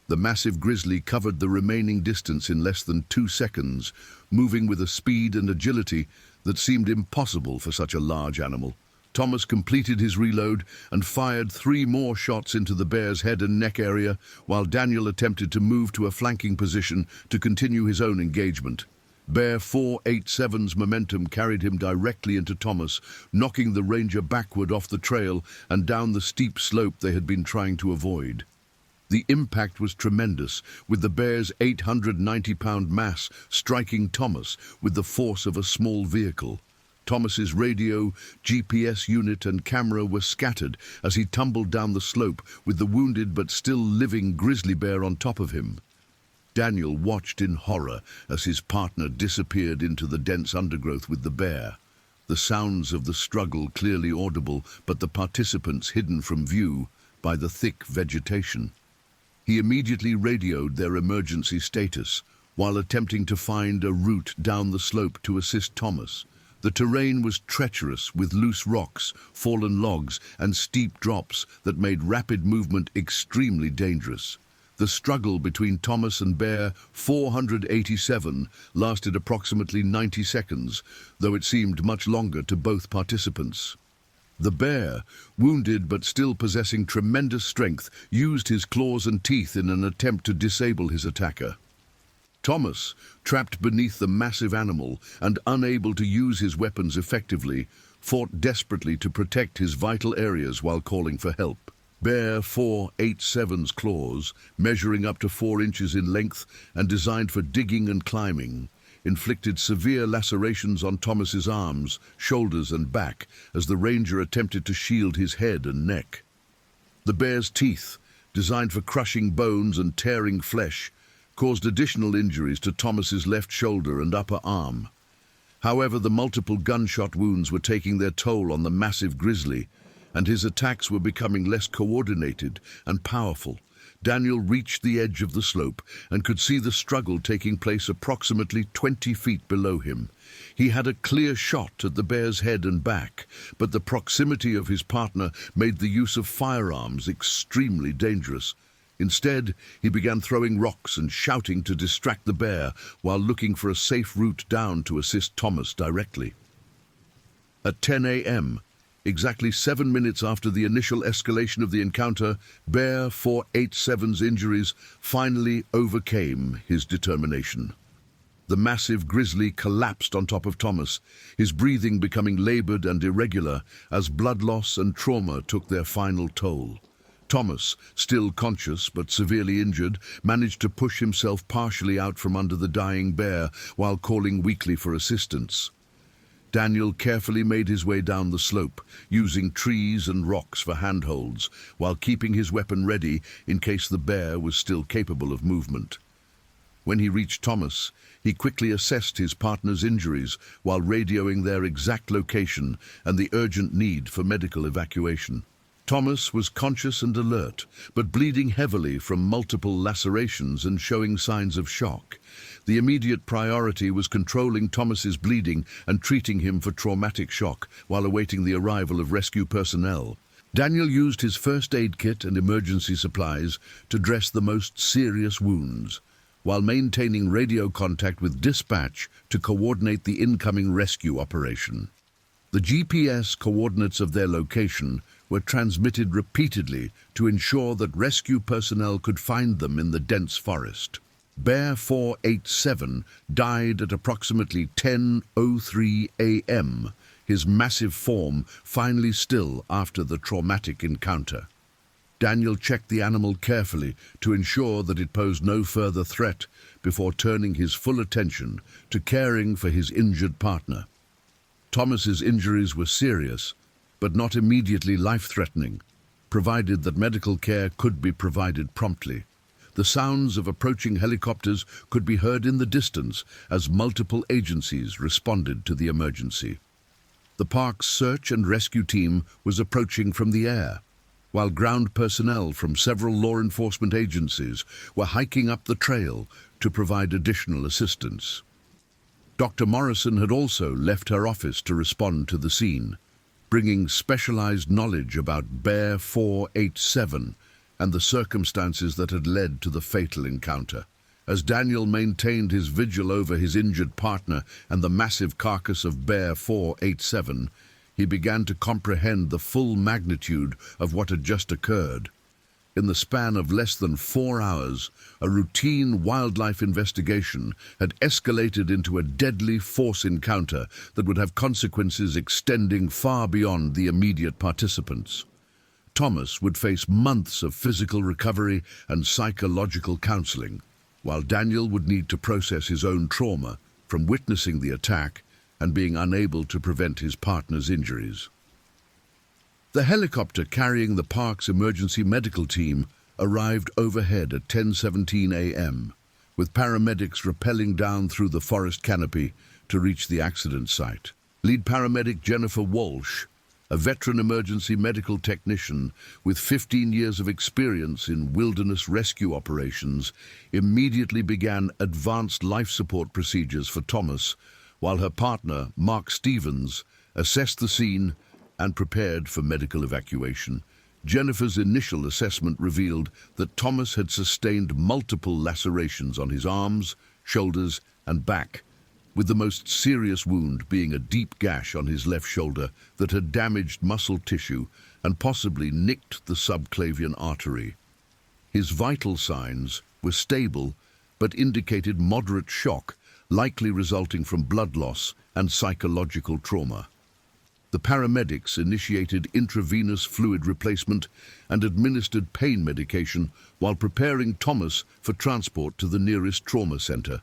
The massive grizzly covered the remaining distance in less than 2 seconds, moving with a speed and agility that seemed impossible for such a large animal. Thomas completed his reload and fired 3 more shots into the bear's head and neck area, while Daniel attempted to move to a flanking position to continue his own engagement. Bear 487's momentum carried him directly into Thomas, knocking the ranger backward off the trail and down the steep slope they had been trying to avoid. The impact was tremendous, with the bear's 890-pound mass striking Thomas with the force of a small vehicle. Thomas's radio, GPS unit and camera were scattered as he tumbled down the slope with the wounded but still living grizzly bear on top of him. Daniel watched in horror as his partner disappeared into the dense undergrowth with the bear. The sounds of the struggle clearly audible, but the participants hidden from view by the thick vegetation. He immediately radioed their emergency status while attempting to find a route down the slope to assist Thomas. The terrain was treacherous with loose rocks, fallen logs, and steep drops that made rapid movement extremely dangerous. The struggle between Thomas and Bear 487 lasted approximately 90 seconds, though it seemed much longer to both participants. The bear, wounded but still possessing tremendous strength, used his claws and teeth in an attempt to disable his attacker. Thomas, trapped beneath the massive animal and unable to use his weapons effectively, fought desperately to protect his vital areas while calling for help. Bear 487's claws, measuring up to 4 inches in length and designed for digging and climbing, inflicted severe lacerations on Thomas's arms, shoulders and back as the ranger attempted to shield his head and neck. The bear's teeth, designed for crushing bones and tearing flesh, caused additional injuries to Thomas's left shoulder and upper arm. However, the multiple gunshot wounds were taking their toll on the massive grizzly, and his attacks were becoming less coordinated and powerful. Daniel reached the edge of the slope and could see the struggle taking place approximately 20 feet below him. He had a clear shot at the bear's head and back, but the proximity of his partner made the use of firearms extremely dangerous. Instead, he began throwing rocks and shouting to distract the bear while looking for a safe route down to assist Thomas directly. At 10 a.m., exactly 7 minutes after the initial escalation of the encounter, Bear 487's injuries finally overcame his determination. The massive grizzly collapsed on top of Thomas, his breathing becoming labored and irregular as blood loss and trauma took their final toll. Thomas, still conscious but severely injured, managed to push himself partially out from under the dying bear while calling weakly for assistance. Daniel carefully made his way down the slope, using trees and rocks for handholds, while keeping his weapon ready in case the bear was still capable of movement. When he reached Thomas, he quickly assessed his partner's injuries while radioing their exact location and the urgent need for medical evacuation. Thomas was conscious and alert, but bleeding heavily from multiple lacerations and showing signs of shock. The immediate priority was controlling Thomas's bleeding and treating him for traumatic shock while awaiting the arrival of rescue personnel. Daniel used his first aid kit and emergency supplies to dress the most serious wounds, while maintaining radio contact with dispatch to coordinate the incoming rescue operation. The GPS coordinates of their location were transmitted repeatedly to ensure that rescue personnel could find them in the dense forest. Bear 487 died at approximately 10:03 a.m., his massive form finally still after the traumatic encounter. Daniel checked the animal carefully to ensure that it posed no further threat before turning his full attention to caring for his injured partner. Thomas's injuries were serious, but not immediately life-threatening, provided that medical care could be provided promptly. The sounds of approaching helicopters could be heard in the distance as multiple agencies responded to the emergency. The park's search and rescue team was approaching from the air, while ground personnel from several law enforcement agencies were hiking up the trail to provide additional assistance. Dr. Morrison had also left her office to respond to the scene, bringing specialized knowledge about Bear 487 and the circumstances that had led to the fatal encounter. As Daniel maintained his vigil over his injured partner and the massive carcass of Bear 487, he began to comprehend the full magnitude of what had just occurred. In the span of less than 4 hours, a routine wildlife investigation had escalated into a deadly force encounter that would have consequences extending far beyond the immediate participants. Thomas would face months of physical recovery and psychological counseling, while Daniel would need to process his own trauma from witnessing the attack and being unable to prevent his partner's injuries. The helicopter carrying the park's emergency medical team arrived overhead at 10:17 a.m., with paramedics rappelling down through the forest canopy to reach the accident site. Lead paramedic Jennifer Walsh, a veteran emergency medical technician with 15 years of experience in wilderness rescue operations, immediately began advanced life support procedures for Thomas, while her partner, Mark Stevens, assessed the scene and prepared for medical evacuation. Jennifer's initial assessment revealed that Thomas had sustained multiple lacerations on his arms, shoulders, and back, with the most serious wound being a deep gash on his left shoulder that had damaged muscle tissue and possibly nicked the subclavian artery. His vital signs were stable but indicated moderate shock, likely resulting from blood loss and psychological trauma. The paramedics initiated intravenous fluid replacement and administered pain medication while preparing Thomas for transport to the nearest trauma center.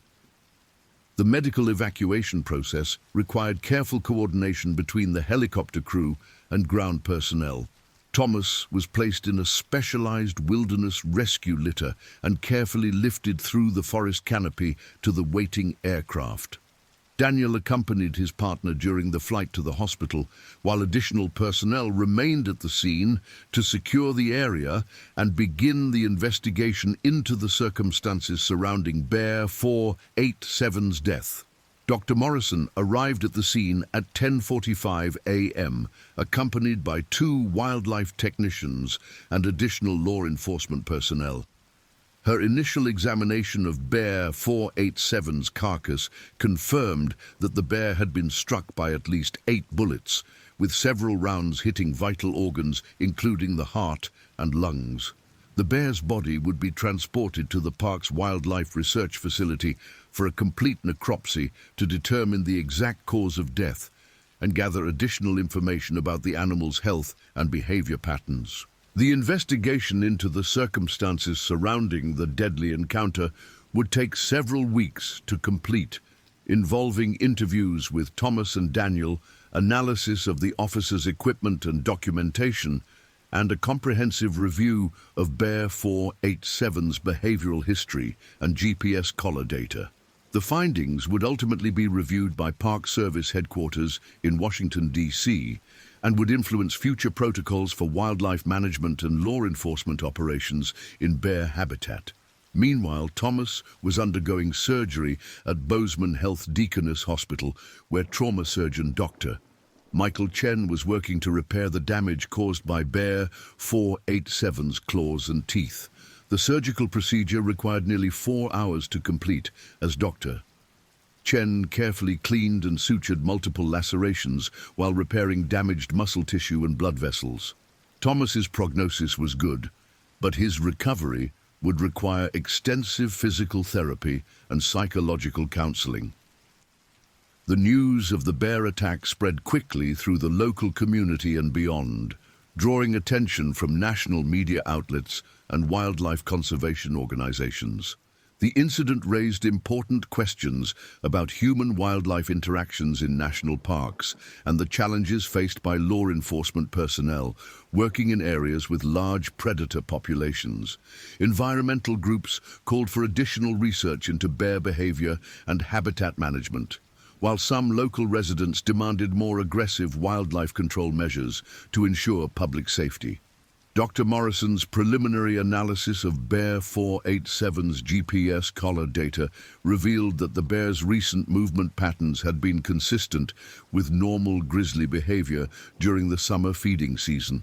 The medical evacuation process required careful coordination between the helicopter crew and ground personnel. Thomas was placed in a specialized wilderness rescue litter and carefully lifted through the forest canopy to the waiting aircraft. Daniel accompanied his partner during the flight to the hospital, while additional personnel remained at the scene to secure the area and begin the investigation into the circumstances surrounding Bear 487's death. Dr. Morrison arrived at the scene at 10:45 a.m., accompanied by 2 wildlife technicians and additional law enforcement personnel. Her initial examination of Bear 487's carcass confirmed that the bear had been struck by at least 8 bullets, with several rounds hitting vital organs, including the heart and lungs. The bear's body would be transported to the park's wildlife research facility for a complete necropsy to determine the exact cause of death and gather additional information about the animal's health and behavior patterns. The investigation into the circumstances surrounding the deadly encounter would take several weeks to complete, involving interviews with Thomas and Daniel, analysis of the officers' equipment and documentation, and a comprehensive review of Bear 487's behavioral history and GPS collar data. The findings would ultimately be reviewed by Park Service headquarters in Washington, D.C., and would influence future protocols for wildlife management and law enforcement operations in bear habitat. Meanwhile, Thomas was undergoing surgery at Bozeman Health Deaconess Hospital, where trauma surgeon Dr. Michael Chen was working to repair the damage caused by Bear 487's claws and teeth. The surgical procedure required nearly 4 hours to complete, as Dr. Chen carefully cleaned and sutured multiple lacerations while repairing damaged muscle tissue and blood vessels. Thomas's prognosis was good, but his recovery would require extensive physical therapy and psychological counseling. The news of the bear attack spread quickly through the local community and beyond, drawing attention from national media outlets and wildlife conservation organizations. The incident raised important questions about human-wildlife interactions in national parks and the challenges faced by law enforcement personnel working in areas with large predator populations. Environmental groups called for additional research into bear behavior and habitat management, while some local residents demanded more aggressive wildlife control measures to ensure public safety. Dr. Morrison's preliminary analysis of Bear 487's GPS collar data revealed that the bear's recent movement patterns had been consistent with normal grizzly behavior during the summer feeding season.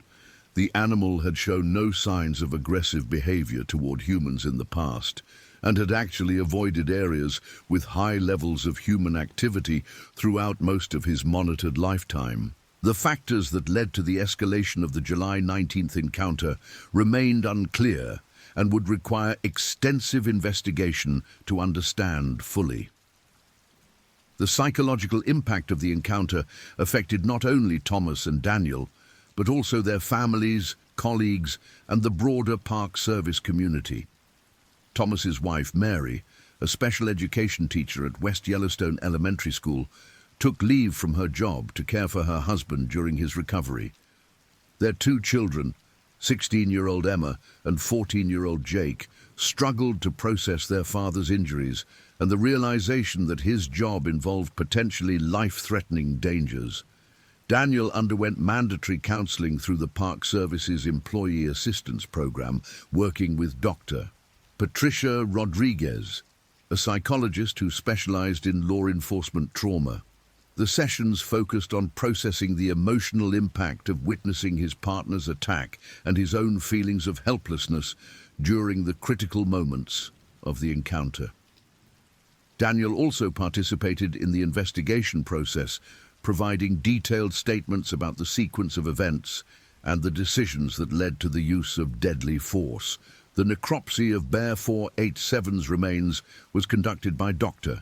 The animal had shown no signs of aggressive behavior toward humans in the past, and had actually avoided areas with high levels of human activity throughout most of his monitored lifetime. The factors that led to the escalation of the July 19th encounter remained unclear and would require extensive investigation to understand fully. The psychological impact of the encounter affected not only Thomas and Daniel, but also their families, colleagues, and the broader Park Service community. Thomas's wife, Mary, a special education teacher at West Yellowstone Elementary School, took leave from her job to care for her husband during his recovery. Their two children, 16-year-old Emma and 14-year-old Jake, struggled to process their father's injuries and the realization that his job involved potentially life-threatening dangers. Daniel underwent mandatory counseling through the Park Service's Employee Assistance Program, working with Dr. Patricia Rodriguez, a psychologist who specialized in law enforcement trauma. The sessions focused on processing the emotional impact of witnessing his partner's attack and his own feelings of helplessness during the critical moments of the encounter. Daniel also participated in the investigation process, providing detailed statements about the sequence of events and the decisions that led to the use of deadly force. The necropsy of Bear 487's remains was conducted by Dr.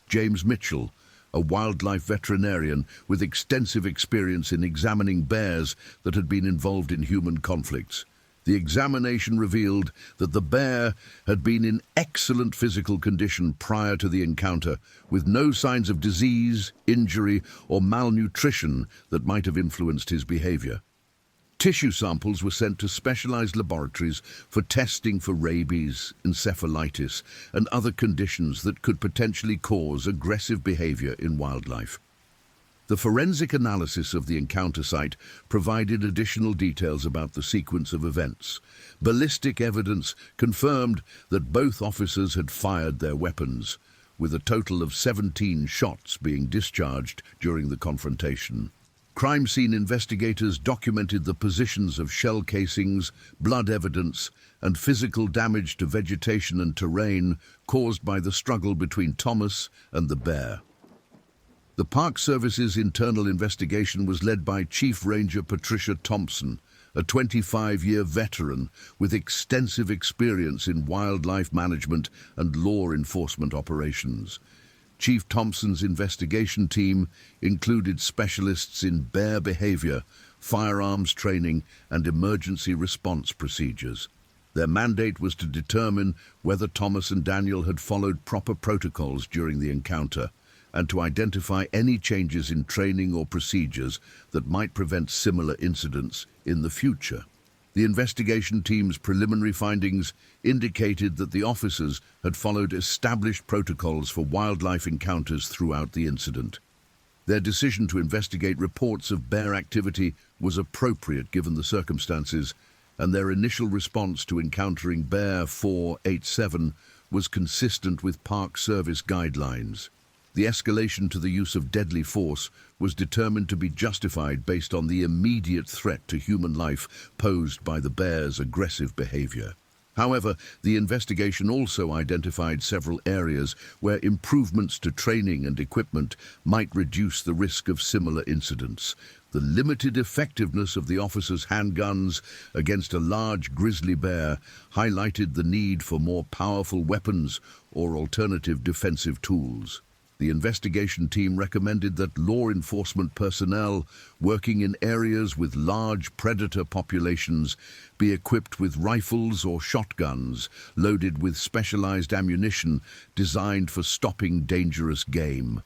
James Mitchell, a wildlife veterinarian with extensive experience in examining bears that had been involved in human conflicts. The examination revealed that the bear had been in excellent physical condition prior to the encounter, with no signs of disease, injury, or malnutrition that might have influenced his behavior. Tissue samples were sent to specialized laboratories for testing for rabies, encephalitis, and other conditions that could potentially cause aggressive behavior in wildlife. The forensic analysis of the encounter site provided additional details about the sequence of events. Ballistic evidence confirmed that both officers had fired their weapons, with a total of 17 shots being discharged during the confrontation. Crime scene investigators documented the positions of shell casings, blood evidence, and physical damage to vegetation and terrain caused by the struggle between Thomas and the bear. The Park Service's internal investigation was led by Chief Ranger Patricia Thompson, a 25-year veteran with extensive experience in wildlife management and law enforcement operations. Chief Thompson's investigation team included specialists in bear behavior, firearms training, and emergency response procedures. Their mandate was to determine whether Thomas and Daniel had followed proper protocols during the encounter, and to identify any changes in training or procedures that might prevent similar incidents in the future. The investigation team's preliminary findings indicated that the officers had followed established protocols for wildlife encounters throughout the incident. Their decision to investigate reports of bear activity was appropriate given the circumstances, and their initial response to encountering Bear 487 was consistent with Park Service guidelines. The escalation to the use of deadly force was determined to be justified based on the immediate threat to human life posed by the bear's aggressive behavior. However, the investigation also identified several areas where improvements to training and equipment might reduce the risk of similar incidents. The limited effectiveness of the officers' handguns against a large grizzly bear highlighted the need for more powerful weapons or alternative defensive tools. The investigation team recommended that law enforcement personnel working in areas with large predator populations be equipped with rifles or shotguns loaded with specialized ammunition designed for stopping dangerous game.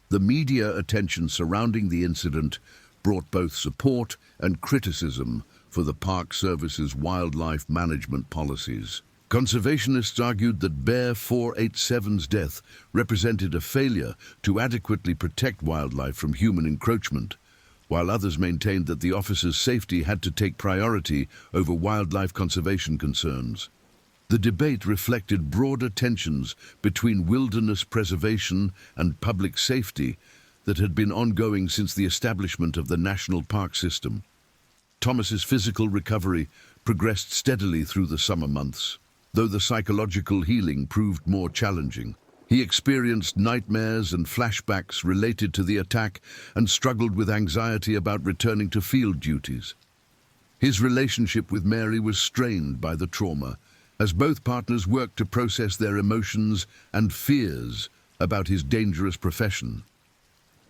The media attention surrounding the incident brought both support and criticism for the Park Service's wildlife management policies. Conservationists argued that Bear 487's death represented a failure to adequately protect wildlife from human encroachment, while others maintained that the officer's safety had to take priority over wildlife conservation concerns. The debate reflected broader tensions between wilderness preservation and public safety that had been ongoing since the establishment of the national park system. Thomas's physical recovery progressed steadily through the summer months, though the psychological healing proved more challenging. He experienced nightmares and flashbacks related to the attack and struggled with anxiety about returning to field duties. His relationship with Mary was strained by the trauma, as both partners worked to process their emotions and fears about his dangerous profession.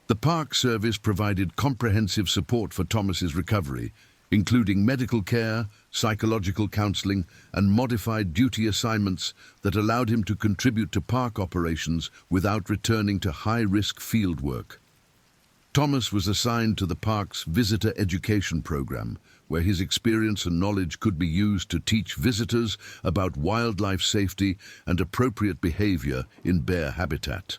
The Park Service provided comprehensive support for Thomas's recovery, including medical care, psychological counseling, and modified duty assignments that allowed him to contribute to park operations without returning to high-risk field work. Thomas was assigned to the park's visitor education program, where his experience and knowledge could be used to teach visitors about wildlife safety and appropriate behavior in bear habitat.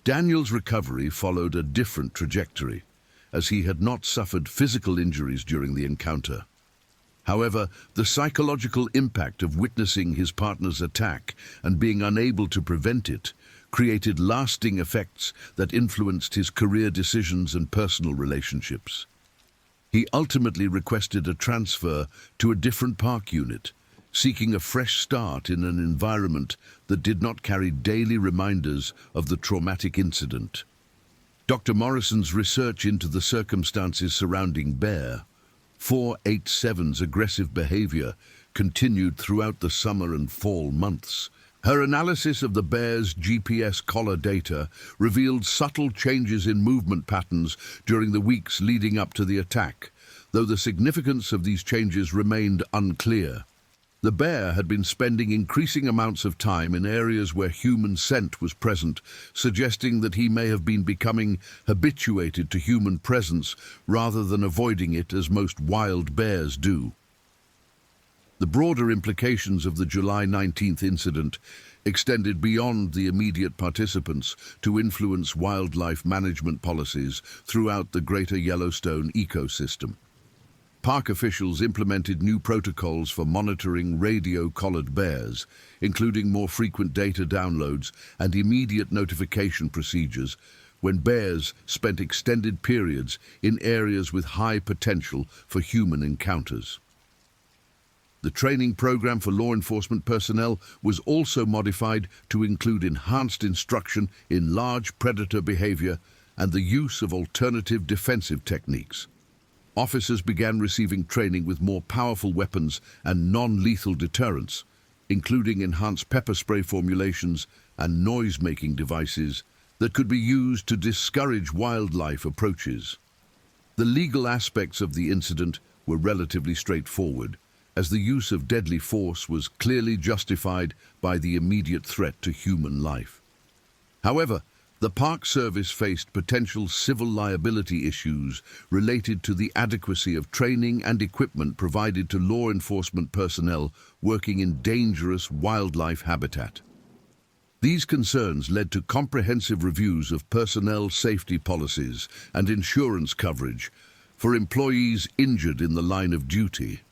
Daniel's recovery followed a different trajectory, as he had not suffered physical injuries during the encounter. However, the psychological impact of witnessing his partner's attack and being unable to prevent it created lasting effects that influenced his career decisions and personal relationships. He ultimately requested a transfer to a different park unit, seeking a fresh start in an environment that did not carry daily reminders of the traumatic incident. Dr. Morrison's research into the circumstances surrounding Bear 487's aggressive behavior continued throughout the summer and fall months. Her analysis of the bear's GPS collar data revealed subtle changes in movement patterns during the weeks leading up to the attack, though the significance of these changes remained unclear. The bear had been spending increasing amounts of time in areas where human scent was present, suggesting that he may have been becoming habituated to human presence rather than avoiding it as most wild bears do. The broader implications of the July 19th incident extended beyond the immediate participants to influence wildlife management policies throughout the greater Yellowstone ecosystem. Park officials implemented new protocols for monitoring radio-collared bears, including more frequent data downloads and immediate notification procedures when bears spent extended periods in areas with high potential for human encounters. The training program for law enforcement personnel was also modified to include enhanced instruction in large predator behavior and the use of alternative defensive techniques. Officers began receiving training with more powerful weapons and non-lethal deterrents, including enhanced pepper spray formulations and noise-making devices that could be used to discourage wildlife approaches. The legal aspects of the incident were relatively straightforward, as the use of deadly force was clearly justified by the immediate threat to human life. However, the Park Service faced potential civil liability issues related to the adequacy of training and equipment provided to law enforcement personnel working in dangerous wildlife habitat. These concerns led to comprehensive reviews of personnel safety policies and insurance coverage for employees injured in the line of duty.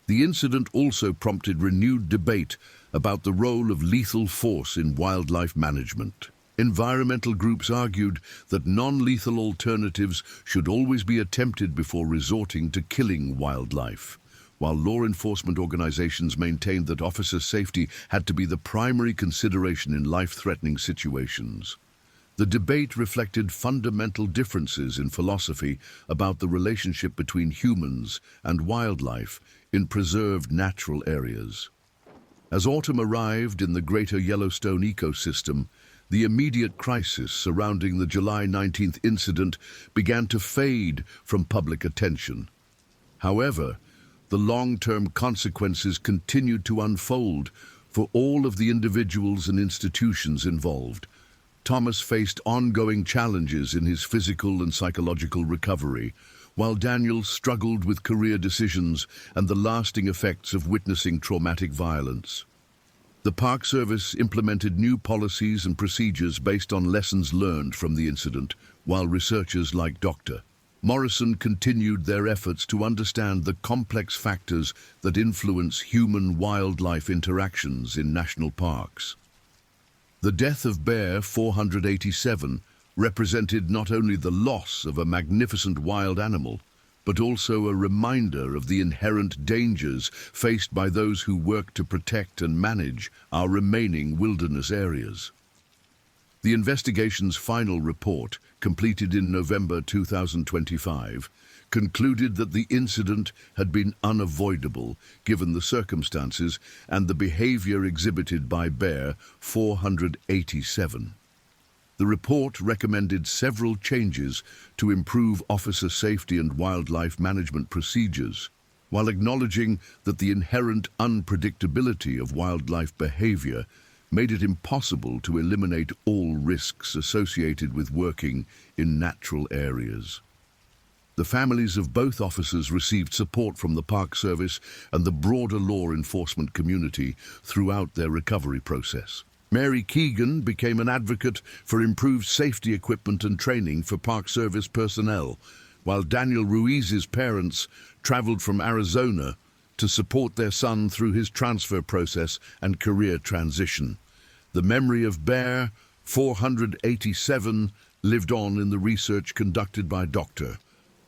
The incident also prompted renewed debate about the role of lethal force in wildlife management. Environmental groups argued that non-lethal alternatives should always be attempted before resorting to killing wildlife, while law enforcement organizations maintained that officer safety had to be the primary consideration in life-threatening situations. The debate reflected fundamental differences in philosophy about the relationship between humans and wildlife in preserved natural areas. As autumn arrived in the greater Yellowstone ecosystem, the immediate crisis surrounding the July 19th incident began to fade from public attention. However, the long-term consequences continued to unfold for all of the individuals and institutions involved. Thomas faced ongoing challenges in his physical and psychological recovery, while Daniel struggled with career decisions and the lasting effects of witnessing traumatic violence. The Park Service implemented new policies and procedures based on lessons learned from the incident, while researchers like Dr. Morrison continued their efforts to understand the complex factors that influence human-wildlife interactions in national parks. The death of Bear 487 represented not only the loss of a magnificent wild animal, but also a reminder of the inherent dangers faced by those who work to protect and manage our remaining wilderness areas. The investigation's final report, completed in November 2025, concluded that the incident had been unavoidable given the circumstances and the behavior exhibited by Bear 487. The report recommended several changes to improve officer safety and wildlife management procedures, while acknowledging that the inherent unpredictability of wildlife behavior made it impossible to eliminate all risks associated with working in natural areas. The families of both officers received support from the Park Service and the broader law enforcement community throughout their recovery process. Mary Keegan became an advocate for improved safety equipment and training for Park Service personnel, while Daniel Ruiz's parents traveled from Arizona to support their son through his transfer process and career transition. The memory of Bear 487 lived on in the research conducted by Dr.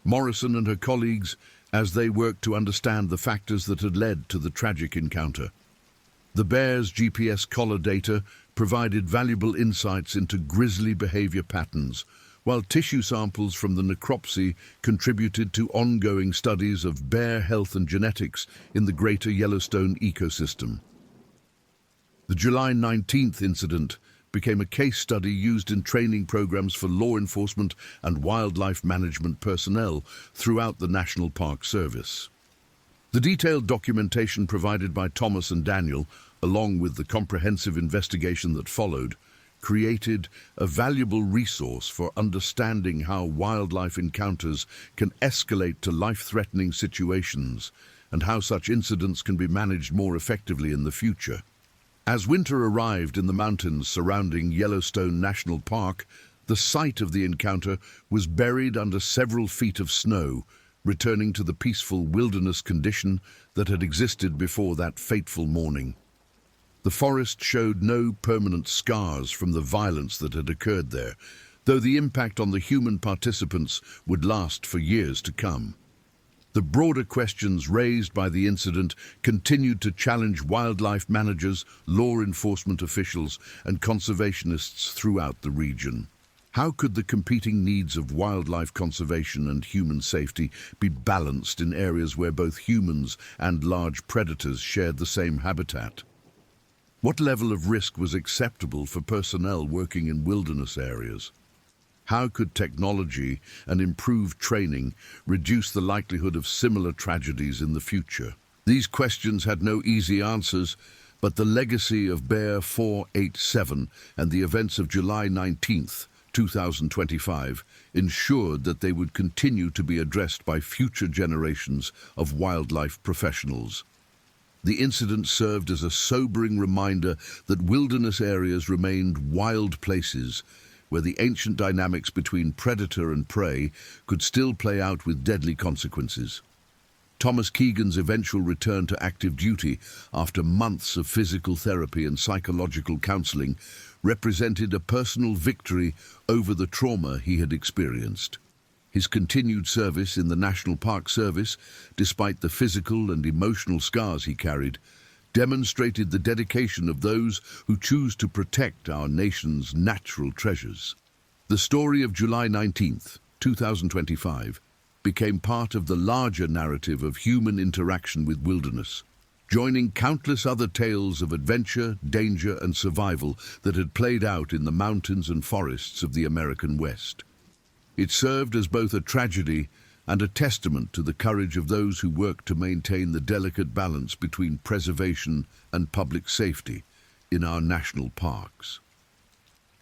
Morrison and her colleagues as they worked to understand the factors that had led to the tragic encounter. The Bear's GPS collar data provided valuable insights into grizzly behavior patterns, while tissue samples from the necropsy contributed to ongoing studies of bear health and genetics in the greater Yellowstone ecosystem. The July 19th incident became a case study used in training programs for law enforcement and wildlife management personnel throughout the National Park Service. The detailed documentation provided by Thomas and Daniel, along with the comprehensive investigation that followed, created a valuable resource for understanding how wildlife encounters can escalate to life-threatening situations and how such incidents can be managed more effectively in the future. As winter arrived in the mountains surrounding Yellowstone National Park, the site of the encounter was buried under several feet of snow, returning to the peaceful wilderness condition that had existed before that fateful morning. The forest showed no permanent scars from the violence that had occurred there, though the impact on the human participants would last for years to come. The broader questions raised by the incident continued to challenge wildlife managers, law enforcement officials, and conservationists throughout the region. How could the competing needs of wildlife conservation and human safety be balanced in areas where both humans and large predators shared the same habitat? What level of risk was acceptable for personnel working in wilderness areas? How could technology and improved training reduce the likelihood of similar tragedies in the future? These questions had no easy answers, but the legacy of Bear 487 and the events of July 19th, 2025 ensured that they would continue to be addressed by future generations of wildlife professionals. The incident served as a sobering reminder that wilderness areas remained wild places where the ancient dynamics between predator and prey could still play out with deadly consequences. Thomas Keegan's eventual return to active duty after months of physical therapy and psychological counseling represented a personal victory over the trauma he had experienced. His continued service in the National Park Service, despite the physical and emotional scars he carried, demonstrated the dedication of those who choose to protect our nation's natural treasures. The story of July 19th, 2025, became part of the larger narrative of human interaction with wilderness, joining countless other tales of adventure, danger, and survival that had played out in the mountains and forests of the American West. It served as both a tragedy and a testament to the courage of those who work to maintain the delicate balance between preservation and public safety in our national parks.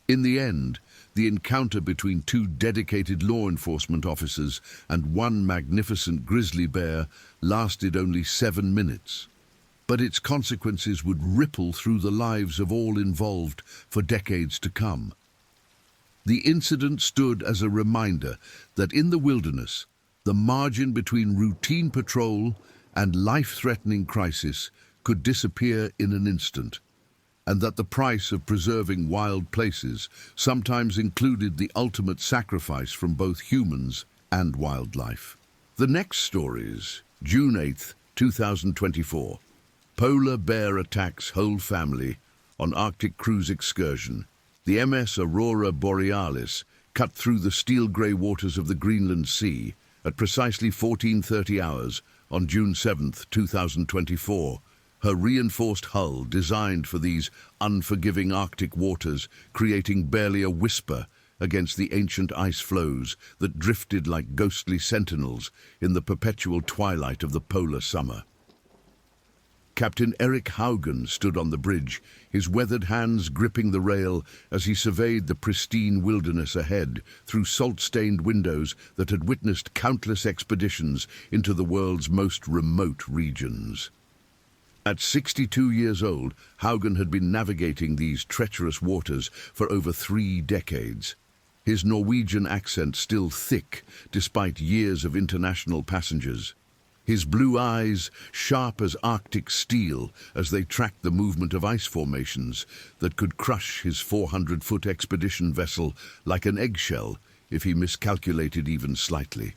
In the end, the encounter between two dedicated law enforcement officers and one magnificent grizzly bear lasted only 7 minutes, but its consequences would ripple through the lives of all involved for decades to come. The incident stood as a reminder that in the wilderness, the margin between routine patrol and life-threatening crisis could disappear in an instant, and that the price of preserving wild places sometimes included the ultimate sacrifice from both humans and wildlife. The next stories, June 8th, 2024. Polar bear attacks whole family on Arctic cruise excursion. The MS Aurora Borealis cut through the steel-grey waters of the Greenland Sea at precisely 14:30 hours on June 7th, 2024. Her reinforced hull, designed for these unforgiving Arctic waters, creating barely a whisper against the ancient ice floes that drifted like ghostly sentinels in the perpetual twilight of the polar summer. Captain Eric Haugen stood on the bridge, his weathered hands gripping the rail as he surveyed the pristine wilderness ahead through salt-stained windows that had witnessed countless expeditions into the world's most remote regions. At 62 years old, Haugen had been navigating these treacherous waters for over 3 decades. His Norwegian accent still thick despite years of international passengers. His blue eyes sharp as Arctic steel as they tracked the movement of ice formations that could crush his 400-foot expedition vessel like an eggshell if he miscalculated even slightly.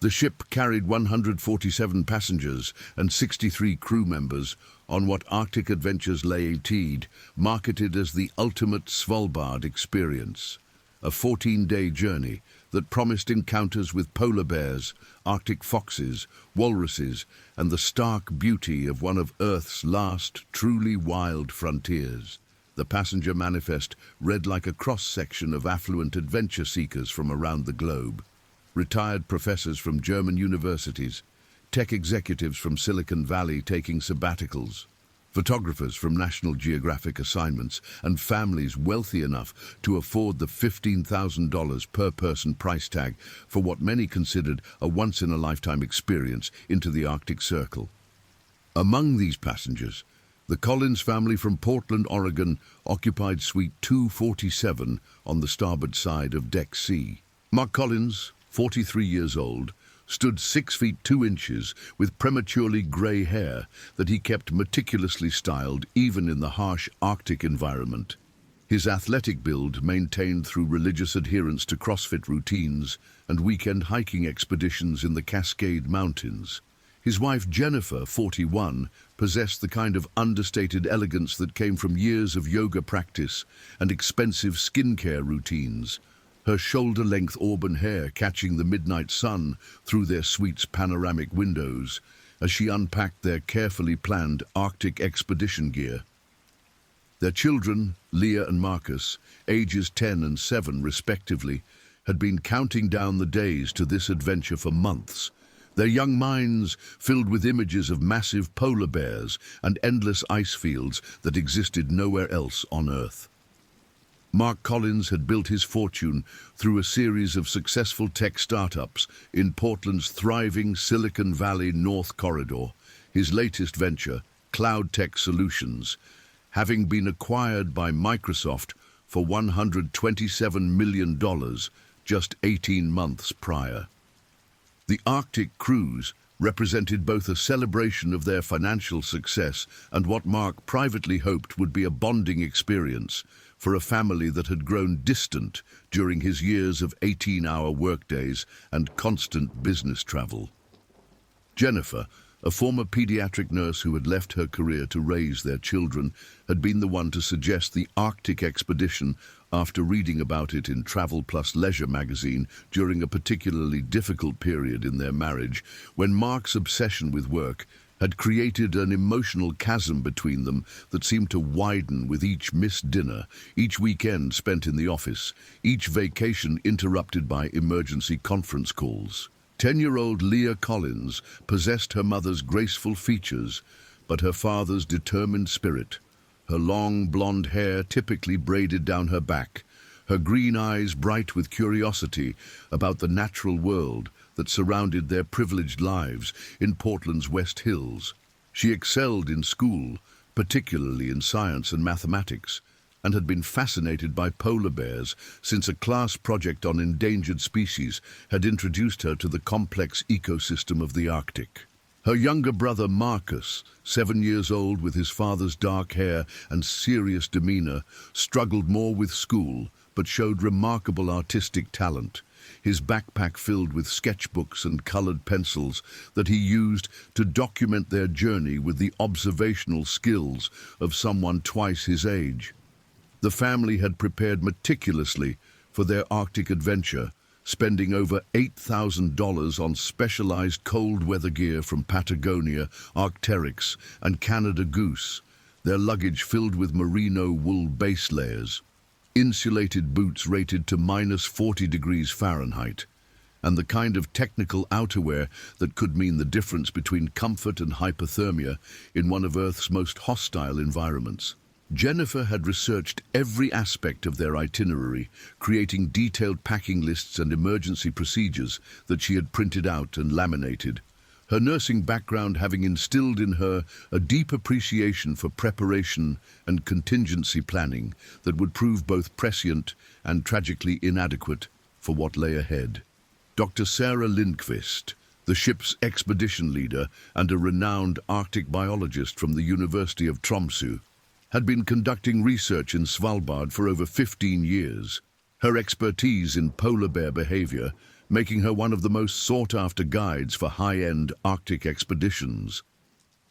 The ship carried 147 passengers and 63 crew members on what Arctic Adventures Ltd. Marketed as the ultimate Svalbard experience, a 14-day journey that promised encounters with polar bears, Arctic foxes, walruses, and the stark beauty of one of Earth's last truly wild frontiers. The passenger manifest read like a cross-section of affluent adventure seekers from around the globe. Retired professors from German universities, tech executives from Silicon Valley taking sabbaticals, photographers from National Geographic assignments, and families wealthy enough to afford the $15,000 per person price tag for what many considered a once-in-a-lifetime experience into the Arctic Circle. Among these passengers, the Collins family from Portland, Oregon, occupied Suite 247 on the starboard side of Deck C. Mark Collins, 43 years old, stood 6 feet 2 inches with prematurely grey hair that he kept meticulously styled even in the harsh Arctic environment. His athletic build maintained through religious adherence to CrossFit routines and weekend hiking expeditions in the Cascade Mountains. His wife Jennifer, 41, possessed the kind of understated elegance that came from years of yoga practice and expensive skincare routines, her shoulder-length auburn hair catching the midnight sun through their suite's panoramic windows as she unpacked their carefully planned Arctic expedition gear. Their children, Leah and Marcus, ages 10 and 7 respectively, had been counting down the days to this adventure for months, their young minds filled with images of massive polar bears and endless ice fields that existed nowhere else on Earth. Mark Collins had built his fortune through a series of successful tech startups in Portland's thriving Silicon Valley North Corridor, his latest venture, Cloud Tech Solutions, having been acquired by Microsoft for $127 million just 18 months prior. The Arctic cruise represented both a celebration of their financial success and what Mark privately hoped would be a bonding experience for a family that had grown distant during his years of 18-hour workdays and constant business travel. Jennifer, a former pediatric nurse who had left her career to raise their children, had been the one to suggest the Arctic expedition after reading about it in Travel Plus Leisure magazine during a particularly difficult period in their marriage when Mark's obsession with work had created an emotional chasm between them that seemed to widen with each missed dinner, each weekend spent in the office, each vacation interrupted by emergency conference calls. 10-year-old Leah Collins possessed her mother's graceful features, but her father's determined spirit. Her long blonde hair typically braided down her back, her green eyes bright with curiosity about the natural world that surrounded their privileged lives in Portland's West Hills. She excelled in school, particularly in science and mathematics, and had been fascinated by polar bears since a class project on endangered species had introduced her to the complex ecosystem of the Arctic. Her younger brother Marcus, 7 years old with his father's dark hair and serious demeanor, struggled more with school but showed remarkable artistic talent. his backpack filled with sketchbooks and colored pencils that he used to document their journey with the observational skills of someone twice his age. The family had prepared meticulously for their Arctic adventure, spending over $8,000 on specialized cold weather gear from Patagonia, Arc'teryx, and Canada Goose, their luggage filled with merino wool base layers, insulated boots rated to -40 degrees Fahrenheit, and the kind of technical outerwear that could mean the difference between comfort and hypothermia in one of Earth's most hostile environments. Jennifer had researched every aspect of their itinerary, creating detailed packing lists and emergency procedures that she had printed out and laminated, her nursing background having instilled in her a deep appreciation for preparation and contingency planning that would prove both prescient and tragically inadequate for what lay ahead. Dr. Sarah Lindqvist, the ship's expedition leader and a renowned Arctic biologist from the University of Tromsø, had been conducting research in Svalbard for over 15 years, her expertise in polar bear behavior making her one of the most sought-after guides for high-end Arctic expeditions.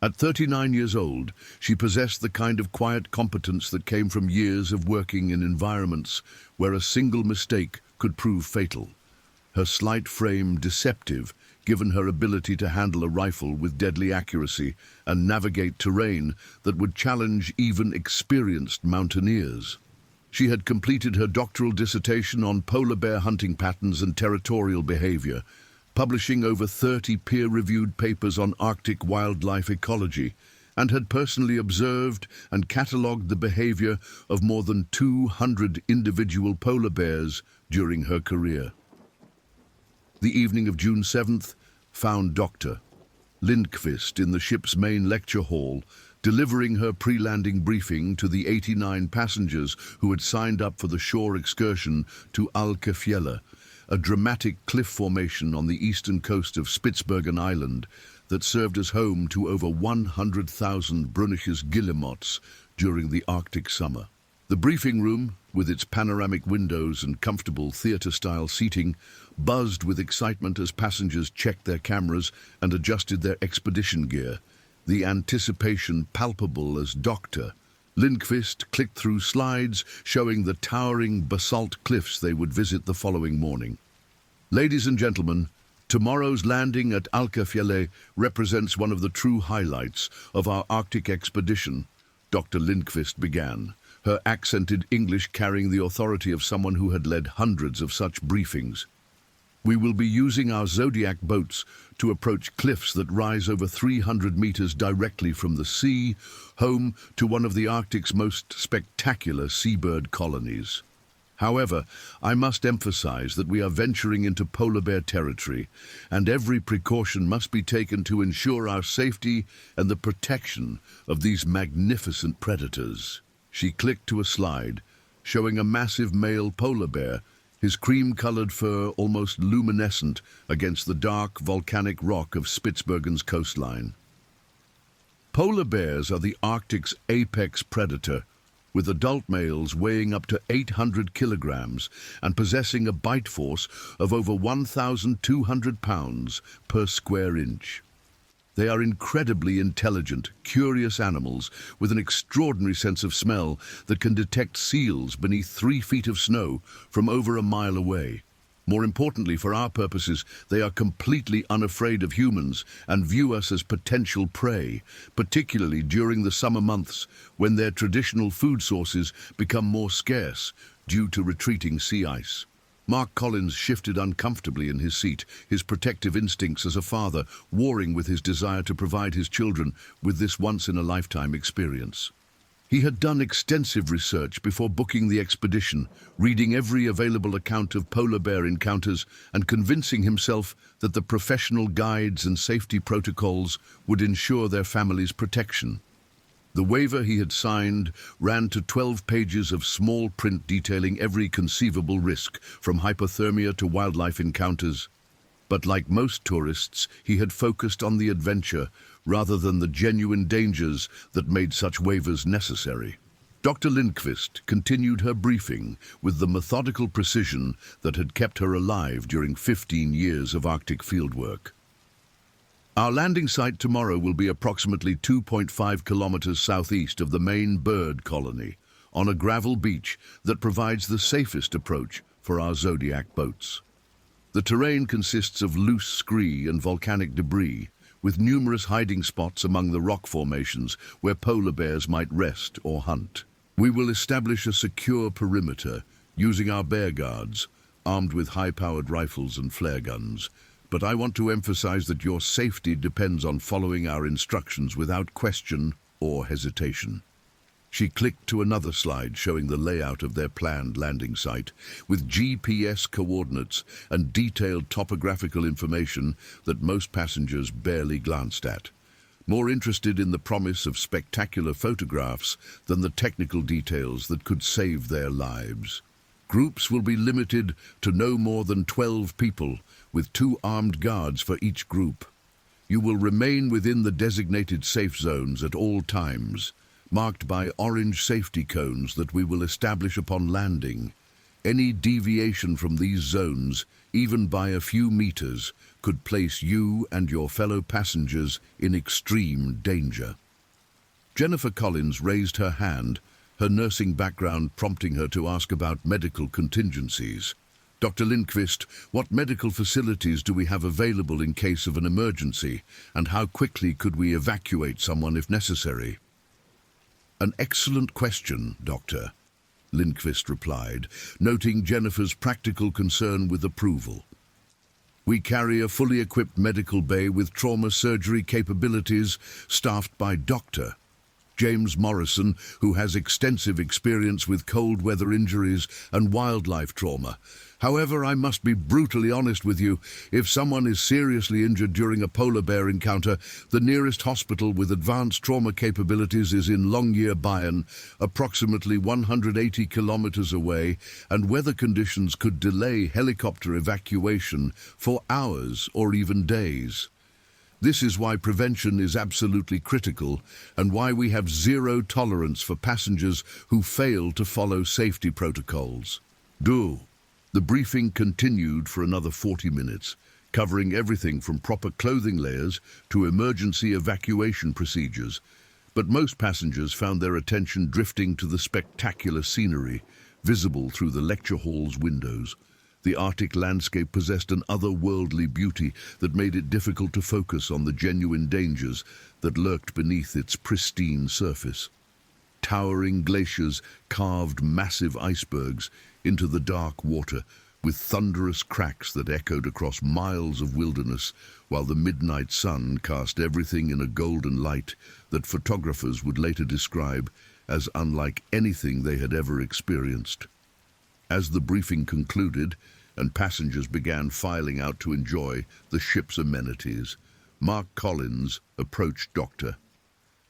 At 39 years old, she possessed the kind of quiet competence that came from years of working in environments where a single mistake could prove fatal. Her slight frame deceptive, given her ability to handle a rifle with deadly accuracy and navigate terrain that would challenge even experienced mountaineers. She had completed her doctoral dissertation on polar bear hunting patterns and territorial behavior, publishing over 30 peer-reviewed papers on Arctic wildlife ecology, and had personally observed and catalogued the behavior of more than 200 individual polar bears during her career. The evening of June 7th found Dr. Lindqvist in the ship's main lecture hall, delivering her pre-landing briefing to the 89 passengers who had signed up for the shore excursion to Alkafjella, a dramatic cliff formation on the eastern coast of Spitsbergen Island that served as home to over 100,000 Brunnisches guillemots during the Arctic summer. The briefing room, with its panoramic windows and comfortable theater-style seating, buzzed with excitement as passengers checked their cameras and adjusted their expedition gear, the anticipation palpable as Dr. Lindqvist clicked through slides showing the towering basalt cliffs they would visit the following morning. Ladies and gentlemen, tomorrow's landing at Alkafjella represents one of the true highlights of our Arctic expedition, Dr. Lindqvist began, her accented English carrying the authority of someone who had led hundreds of such briefings. We will be using our Zodiac boats to approach cliffs that rise over 300 meters directly from the sea, home to one of the Arctic's most spectacular seabird colonies. However, I must emphasize that we are venturing into polar bear territory, and every precaution must be taken to ensure our safety and the protection of these magnificent predators. She clicked to a slide, showing a massive male polar bear, his cream-colored fur almost luminescent against the dark volcanic rock of Spitsbergen's coastline. Polar bears are the Arctic's apex predator, with adult males weighing up to 800 kilograms and possessing a bite force of over 1,200 pounds per square inch. They are incredibly intelligent, curious animals with an extraordinary sense of smell that can detect seals beneath 3 feet of snow from over a mile away. More importantly, for our purposes, they are completely unafraid of humans and view us as potential prey, particularly during the summer months when their traditional food sources become more scarce due to retreating sea ice. Mark Collins shifted uncomfortably in his seat, his protective instincts as a father warring with his desire to provide his children with this once-in-a-lifetime experience. He had done extensive research before booking the expedition, reading every available account of polar bear encounters and convincing himself that the professional guides and safety protocols would ensure their family's protection. The waiver he had signed ran to 12 pages of small print detailing every conceivable risk, from hypothermia to wildlife encounters. But like most tourists, he had focused on the adventure rather than the genuine dangers that made such waivers necessary. Dr. Lindqvist continued her briefing with the methodical precision that had kept her alive during 15 years of Arctic fieldwork. Our landing site tomorrow will be approximately 2.5 kilometers southeast of the main bird colony, on a gravel beach that provides the safest approach for our Zodiac boats. The terrain consists of loose scree and volcanic debris, with numerous hiding spots among the rock formations where polar bears might rest or hunt. We will establish a secure perimeter using our bear guards, armed with high-powered rifles and flare guns. But I want to emphasize that your safety depends on following our instructions without question or hesitation. She clicked to another slide showing the layout of their planned landing site, with GPS coordinates and detailed topographical information that most passengers barely glanced at, more interested in the promise of spectacular photographs than the technical details that could save their lives. Groups will be limited to no more than 12 people, with 2 armed guards for each group. You will remain within the designated safe zones at all times, marked by orange safety cones that we will establish upon landing. Any deviation from these zones, even by a few meters, could place you and your fellow passengers in extreme danger. Jennifer Collins raised her hand, her nursing background prompting her to ask about medical contingencies. Dr. Lindqvist, what medical facilities do we have available in case of an emergency, and how quickly could we evacuate someone if necessary? An excellent question, Doctor, Lindqvist replied, noting Jennifer's practical concern with approval. We carry a fully equipped medical bay with trauma surgery capabilities, staffed by Dr. James Morrison, who has extensive experience with cold weather injuries and wildlife trauma. However, I must be brutally honest with you. If someone is seriously injured during a polar bear encounter, the nearest hospital with advanced trauma capabilities is in Longyearbyen, approximately 180 kilometers away, and weather conditions could delay helicopter evacuation for hours or even days. This is why prevention is absolutely critical, and why we have zero tolerance for passengers who fail to follow safety protocols. The briefing continued for another 40 minutes, covering everything from proper clothing layers to emergency evacuation procedures. But most passengers found their attention drifting to the spectacular scenery visible through the lecture hall's windows. The Arctic landscape possessed an otherworldly beauty that made it difficult to focus on the genuine dangers that lurked beneath its pristine surface. Towering glaciers carved massive icebergs into the dark water, with thunderous cracks that echoed across miles of wilderness, while the midnight sun cast everything in a golden light that photographers would later describe as unlike anything they had ever experienced. As the briefing concluded, and passengers began filing out to enjoy the ship's amenities, Mark Collins approached Dr.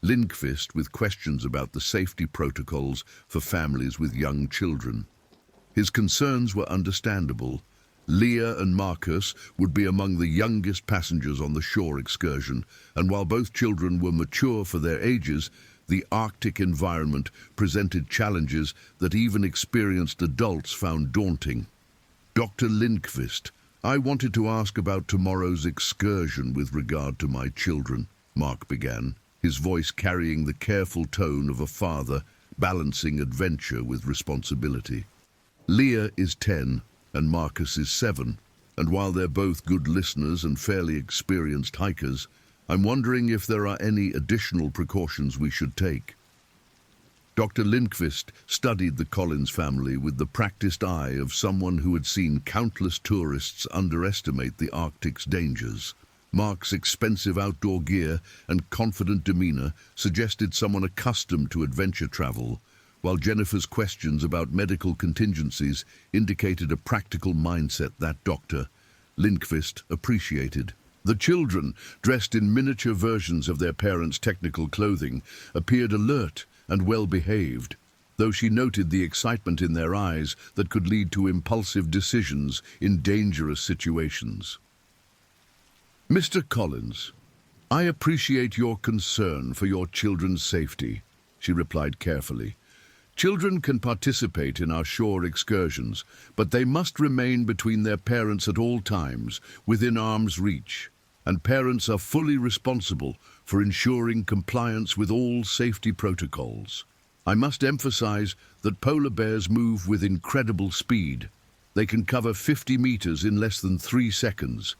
Lindqvist with questions about the safety protocols for families with young children. His concerns were understandable. Leah and Marcus would be among the youngest passengers on the shore excursion, and while both children were mature for their ages, the Arctic environment presented challenges that even experienced adults found daunting. Dr. Lindqvist, I wanted to ask about tomorrow's excursion with regard to my children, Mark began, his voice carrying the careful tone of a father balancing adventure with responsibility. Leah is 10 and Marcus is 7, and while they're both good listeners and fairly experienced hikers, I'm wondering if there are any additional precautions we should take. Dr. Lindqvist studied the Collins family with the practiced eye of someone who had seen countless tourists underestimate the Arctic's dangers. Mark's expensive outdoor gear and confident demeanor suggested someone accustomed to adventure travel, while Jennifer's questions about medical contingencies indicated a practical mindset that Dr. Lindqvist appreciated. The children, dressed in miniature versions of their parents' technical clothing, appeared alert and well-behaved, though she noted the excitement in their eyes that could lead to impulsive decisions in dangerous situations. Mr. Collins, I appreciate your concern for your children's safety, she replied carefully. Children can participate in our shore excursions, but they must remain between their parents at all times, within arm's reach, and parents are fully responsible for ensuring compliance with all safety protocols. I must emphasize that polar bears move with incredible speed. They can cover 50 meters in less than 3 seconds.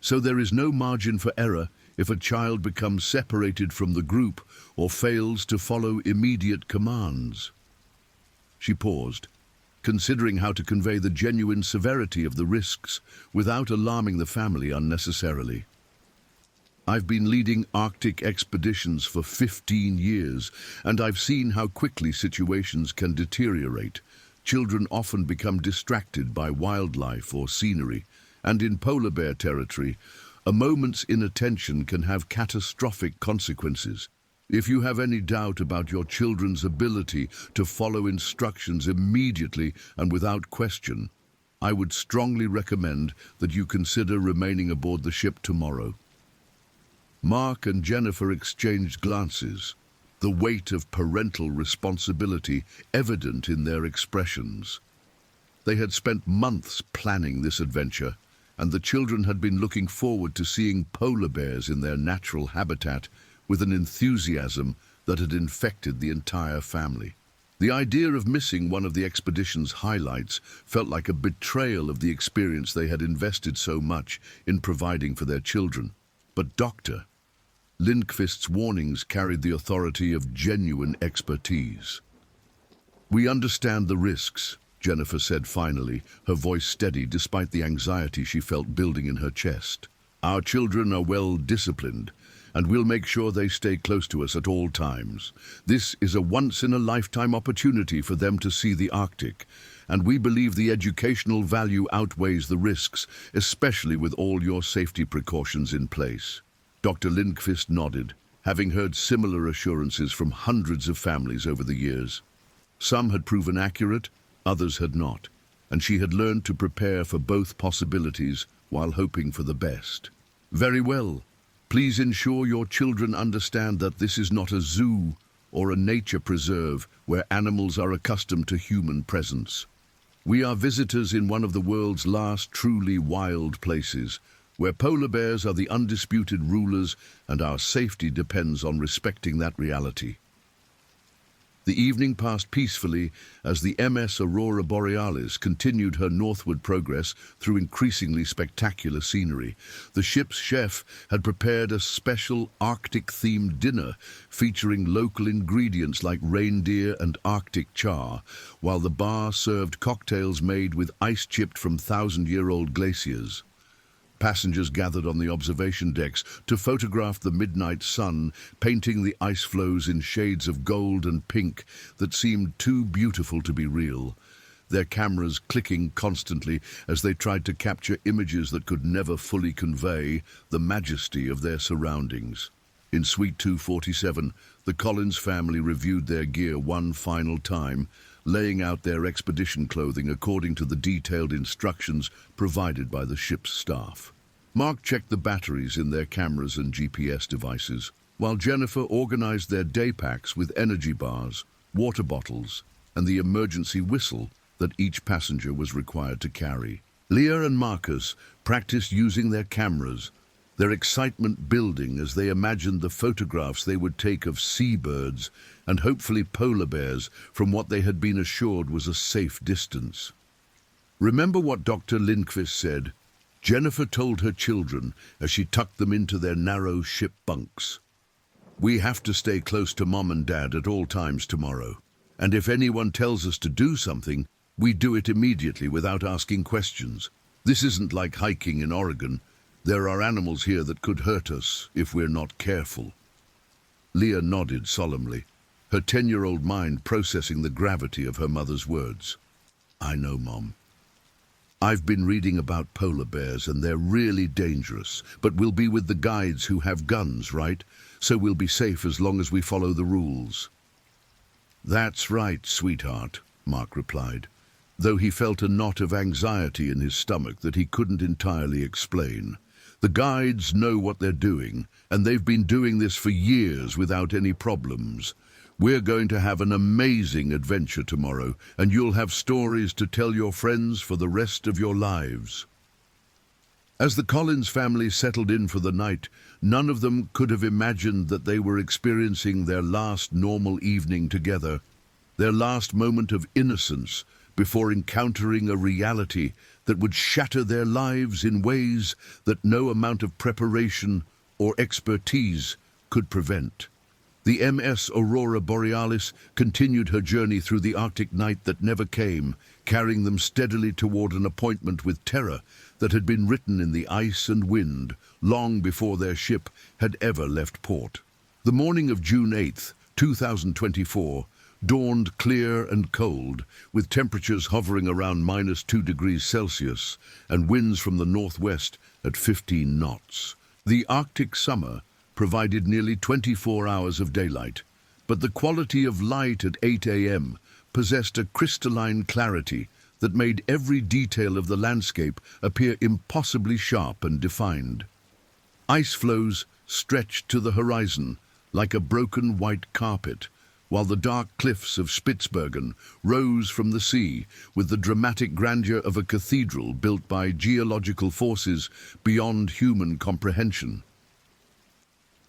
So there is no margin for error if a child becomes separated from the group or fails to follow immediate commands. She paused, considering how to convey the genuine severity of the risks without alarming the family unnecessarily. I've been leading Arctic expeditions for 15 years, and I've seen how quickly situations can deteriorate. Children often become distracted by wildlife or scenery, and in polar bear territory, a moment's inattention can have catastrophic consequences. If you have any doubt about your children's ability to follow instructions immediately and without question, I would strongly recommend that you consider remaining aboard the ship tomorrow. Mark and Jennifer exchanged glances, the weight of parental responsibility evident in their expressions. They had spent months planning this adventure, and the children had been looking forward to seeing polar bears in their natural habitat with an enthusiasm that had infected the entire family. The idea of missing one of the expedition's highlights felt like a betrayal of the experience they had invested so much in providing for their children. But Dr. Lindqvist's warnings carried the authority of genuine expertise. "We understand the risks," Jennifer said finally, her voice steady despite the anxiety she felt building in her chest. "Our children are well disciplined, and we'll make sure they stay close to us at all times. This is a once-in-a-lifetime opportunity for them to see the Arctic, and we believe the educational value outweighs the risks, especially with all your safety precautions in place." Dr. Lindqvist nodded, having heard similar assurances from hundreds of families over the years. Some had proven accurate, others had not, and she had learned to prepare for both possibilities while hoping for the best. "Very well. Please ensure your children understand that this is not a zoo or a nature preserve where animals are accustomed to human presence. We are visitors in one of the world's last truly wild places, where polar bears are the undisputed rulers, and our safety depends on respecting that reality." The evening passed peacefully as the MS Aurora Borealis continued her northward progress through increasingly spectacular scenery. The ship's chef had prepared a special Arctic-themed dinner featuring local ingredients like reindeer and Arctic char, while the bar served cocktails made with ice chipped from thousand-year-old glaciers. Passengers gathered on the observation decks to photograph the midnight sun, painting the ice floes in shades of gold and pink that seemed too beautiful to be real, their cameras clicking constantly as they tried to capture images that could never fully convey the majesty of their surroundings. In Suite 247, the Collins family reviewed their gear one final time, laying out their expedition clothing according to the detailed instructions provided by the ship's staff. Mark checked the batteries in their cameras and GPS devices, while Jennifer organized their day packs with energy bars, water bottles, and the emergency whistle that each passenger was required to carry. Leah and Marcus practiced using their cameras, their excitement building as they imagined the photographs they would take of seabirds and hopefully polar bears from what they had been assured was a safe distance. Remember what Dr. Lindqvist said? Jennifer told her children as she tucked them into their narrow ship bunks. "We have to stay close to Mom and Dad at all times tomorrow, and if anyone tells us to do something, we do it immediately without asking questions. This isn't like hiking in Oregon. There are animals here that could hurt us if we're not careful." Leah nodded solemnly, her 10-year-old mind processing the gravity of her mother's words. "I know, Mom. I've been reading about polar bears and they're really dangerous, but we'll be with the guides who have guns, right? So we'll be safe as long as we follow the rules." "That's right, sweetheart," Mark replied, though he felt a knot of anxiety in his stomach that he couldn't entirely explain. "The guides know what they're doing, and they've been doing this for years without any problems. We're going to have an amazing adventure tomorrow, and you'll have stories to tell your friends for the rest of your lives." As the Collins family settled in for the night, none of them could have imagined that they were experiencing their last normal evening together, their last moment of innocence before encountering a reality that would shatter their lives in ways that no amount of preparation or expertise could prevent. The MS Aurora Borealis continued her journey through the Arctic night that never came, carrying them steadily toward an appointment with terror that had been written in the ice and wind long before their ship had ever left port. The morning of June 8, 2024, dawned clear and cold, with temperatures hovering around -2 degrees Celsius and winds from the northwest at 15 knots. The Arctic summer provided nearly 24 hours of daylight, but the quality of light at 8 a.m. possessed a crystalline clarity that made every detail of the landscape appear impossibly sharp and defined. Ice floes stretched to the horizon like a broken white carpet, while the dark cliffs of Spitsbergen rose from the sea with the dramatic grandeur of a cathedral built by geological forces beyond human comprehension.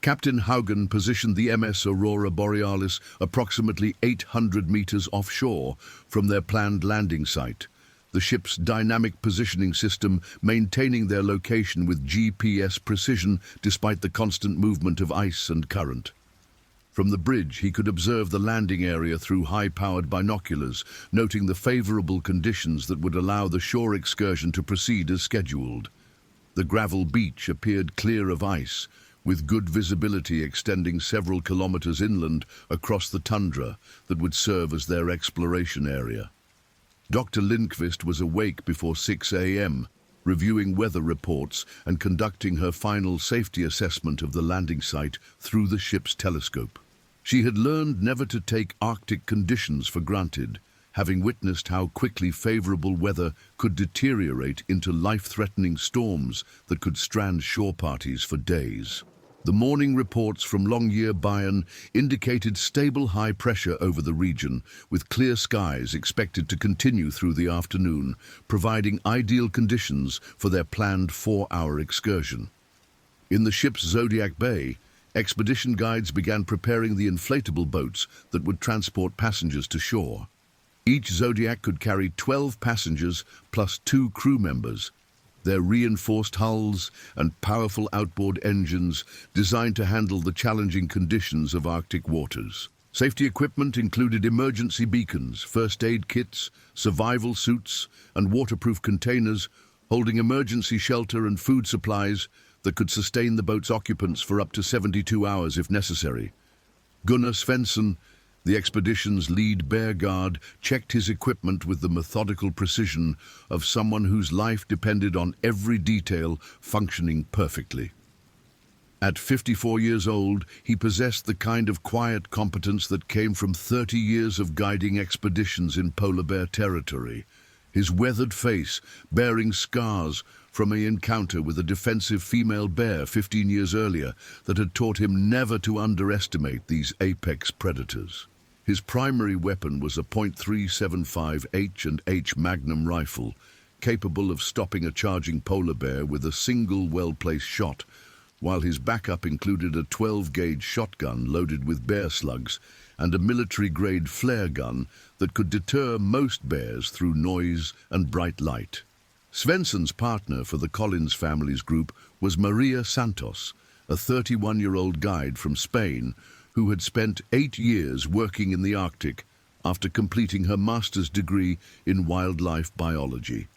Captain Haugen positioned the MS Aurora Borealis approximately 800 meters offshore from their planned landing site, the ship's dynamic positioning system maintaining their location with GPS precision despite the constant movement of ice and current. From the bridge, he could observe the landing area through high-powered binoculars, noting the favorable conditions that would allow the shore excursion to proceed as scheduled. The gravel beach appeared clear of ice, with good visibility extending several kilometers inland across the tundra that would serve as their exploration area. Dr. Lindqvist was awake before 6 a.m., reviewing weather reports and conducting her final safety assessment of the landing site through the ship's telescope. She had learned never to take Arctic conditions for granted, having witnessed how quickly favorable weather could deteriorate into life-threatening storms that could strand shore parties for days. The morning reports from Longyearbyen indicated stable high pressure over the region, with clear skies expected to continue through the afternoon, providing ideal conditions for their planned 4-hour excursion. In the ship's Zodiac Bay, expedition guides began preparing the inflatable boats that would transport passengers to shore. Each Zodiac could carry 12 passengers plus 2 crew members, their reinforced hulls and powerful outboard engines designed to handle the challenging conditions of Arctic waters. Safety equipment included emergency beacons, first aid kits, survival suits, and waterproof containers holding emergency shelter and food supplies that could sustain the boat's occupants for up to 72 hours if necessary. Gunnar Svensson, the expedition's lead bear guard, checked his equipment with the methodical precision of someone whose life depended on every detail functioning perfectly. At 54 years old, he possessed the kind of quiet competence that came from 30 years of guiding expeditions in polar bear territory, his weathered face bearing scars from an encounter with a defensive female bear 15 years earlier that had taught him never to underestimate these apex predators. His primary weapon was a .375 H&H Magnum rifle, capable of stopping a charging polar bear with a single well-placed shot, while his backup included a 12-gauge shotgun loaded with bear slugs and a military-grade flare gun that could deter most bears through noise and bright light. Svensson's partner for the Collins family's group was Maria Santos, a 31-year-old guide from Spain who had spent 8 years working in the Arctic after completing her master's degree in wildlife biology.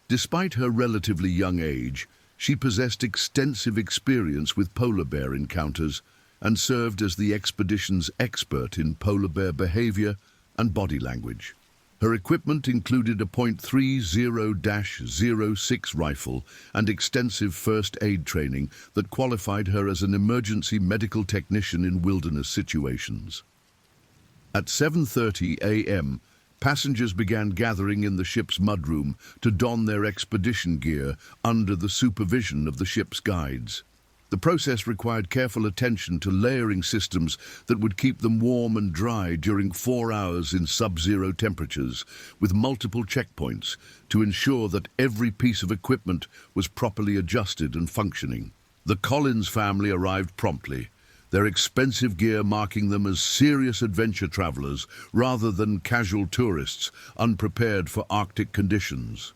Despite her relatively young age, she possessed extensive experience with polar bear encounters and served as the expedition's expert in polar bear behavior and body language. Her equipment included a .30-06 rifle and extensive first aid training that qualified her as an emergency medical technician in wilderness situations. At 7:30 a.m., passengers began gathering in the ship's mudroom to don their expedition gear under the supervision of the ship's guides. The process required careful attention to layering systems that would keep them warm and dry during 4 hours in sub-zero temperatures, with multiple checkpoints to ensure that every piece of equipment was properly adjusted and functioning. The Collins family arrived promptly, their expensive gear marking them as serious adventure travelers rather than casual tourists unprepared for Arctic conditions.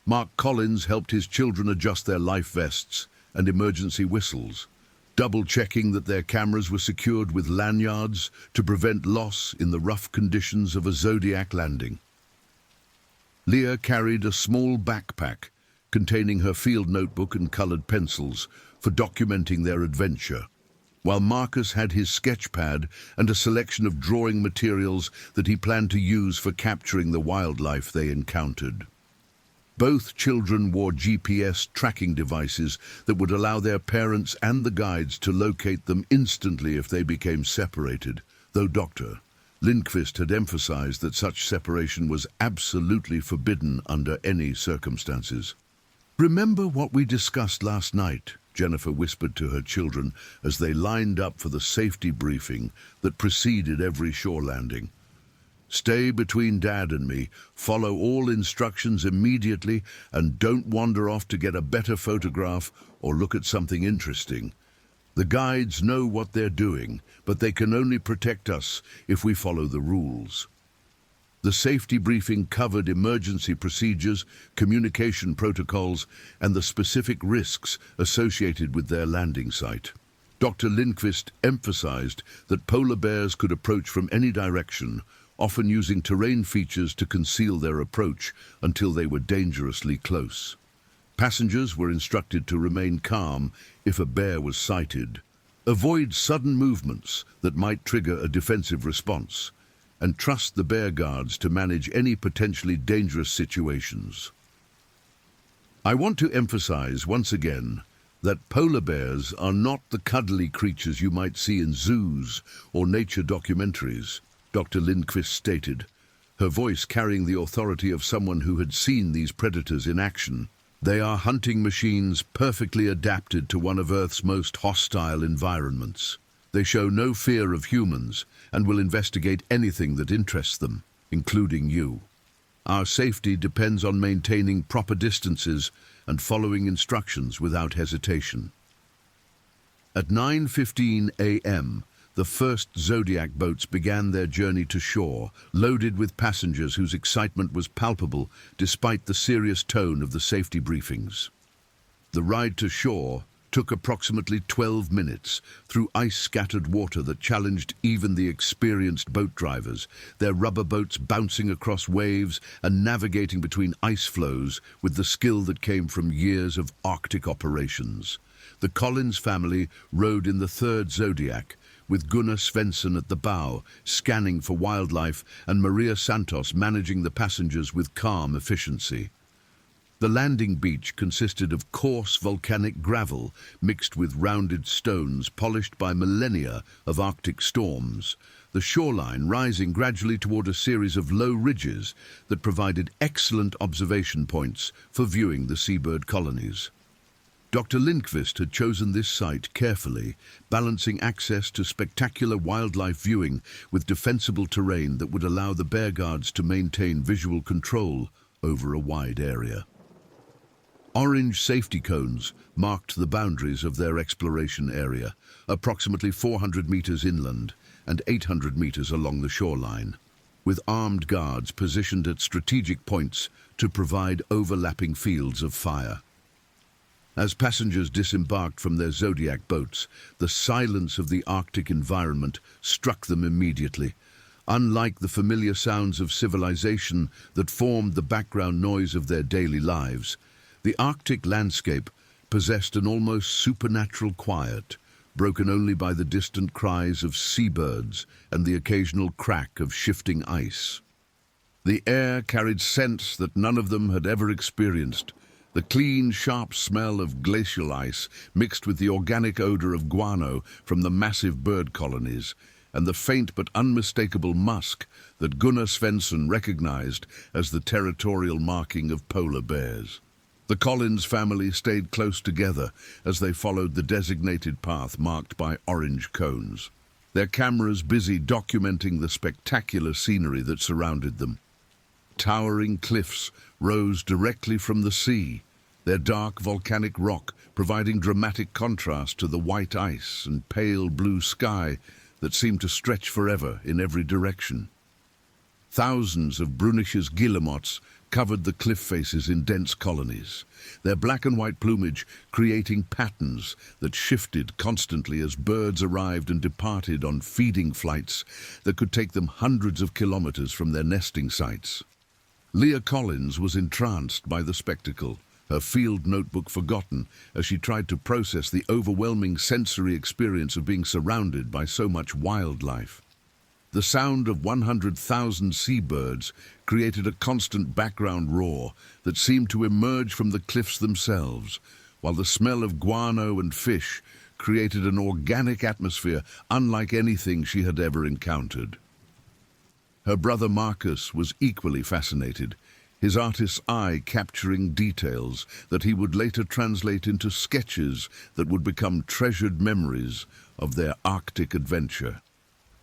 Mark Collins helped his children adjust their life vests and emergency whistles, double-checking that their cameras were secured with lanyards to prevent loss in the rough conditions of a Zodiac landing. Leah carried a small backpack containing her field notebook and colored pencils for documenting their adventure, while Marcus had his sketch pad and a selection of drawing materials that he planned to use for capturing the wildlife they encountered. Both children wore GPS tracking devices that would allow their parents and the guides to locate them instantly if they became separated, though Dr. Lindqvist had emphasized that such separation was absolutely forbidden under any circumstances. "Remember what we discussed last night?" Jennifer whispered to her children as they lined up for the safety briefing that preceded every shore landing. "Stay between Dad and me, follow all instructions immediately, and don't wander off to get a better photograph or look at something interesting. The guides know what they're doing, but they can only protect us if we follow the rules." The safety briefing covered emergency procedures, communication protocols, and the specific risks associated with their landing site. Dr. Lindqvist emphasized that polar bears could approach from any direction, often using terrain features to conceal their approach until they were dangerously close. Passengers were instructed to remain calm if a bear was sighted, avoid sudden movements that might trigger a defensive response, and trust the bear guards to manage any potentially dangerous situations. I want to emphasize once again that polar bears are not the cuddly creatures you might see in zoos or nature documentaries, Dr. Lindqvist stated, her voice carrying the authority of someone who had seen these predators in action. "They are hunting machines perfectly adapted to one of Earth's most hostile environments. They show no fear of humans and will investigate anything that interests them, including you. Our safety depends on maintaining proper distances and following instructions without hesitation." At 9:15 a.m., the first Zodiac boats began their journey to shore, loaded with passengers whose excitement was palpable despite the serious tone of the safety briefings. The ride to shore took approximately 12 minutes through ice-scattered water that challenged even the experienced boat drivers, their rubber boats bouncing across waves and navigating between ice flows with the skill that came from years of Arctic operations. The Collins family rode in the third Zodiac, with Gunnar Svensson at the bow, scanning for wildlife, and Maria Santos managing the passengers with calm efficiency. The landing beach consisted of coarse volcanic gravel mixed with rounded stones polished by millennia of Arctic storms, the shoreline rising gradually toward a series of low ridges that provided excellent observation points for viewing the seabird colonies. Dr. Lindqvist had chosen this site carefully, balancing access to spectacular wildlife viewing with defensible terrain that would allow the bear guards to maintain visual control over a wide area. Orange safety cones marked the boundaries of their exploration area, approximately 400 meters inland and 800 meters along the shoreline, with armed guards positioned at strategic points to provide overlapping fields of fire. As passengers disembarked from their Zodiac boats, the silence of the Arctic environment struck them immediately. Unlike the familiar sounds of civilization that formed the background noise of their daily lives, the Arctic landscape possessed an almost supernatural quiet, broken only by the distant cries of seabirds and the occasional crack of shifting ice. The air carried scents that none of them had ever experienced. The clean, sharp smell of glacial ice mixed with the organic odor of guano from the massive bird colonies, and the faint but unmistakable musk that Gunnar Svensson recognized as the territorial marking of polar bears. The Collins family stayed close together as they followed the designated path marked by orange cones, their cameras busy documenting the spectacular scenery that surrounded them. Towering cliffs rose directly from the sea, their dark volcanic rock providing dramatic contrast to the white ice and pale blue sky that seemed to stretch forever in every direction. Thousands of Brunish's guillemots covered the cliff faces in dense colonies, their black and white plumage creating patterns that shifted constantly as birds arrived and departed on feeding flights that could take them hundreds of kilometers from their nesting sites. Leah Collins was entranced by the spectacle, her field notebook forgotten as she tried to process the overwhelming sensory experience of being surrounded by so much wildlife. The sound of 100,000 seabirds created a constant background roar that seemed to emerge from the cliffs themselves, while the smell of guano and fish created an organic atmosphere unlike anything she had ever encountered. Her brother Marcus was equally fascinated, his artist's eye capturing details that he would later translate into sketches that would become treasured memories of their Arctic adventure.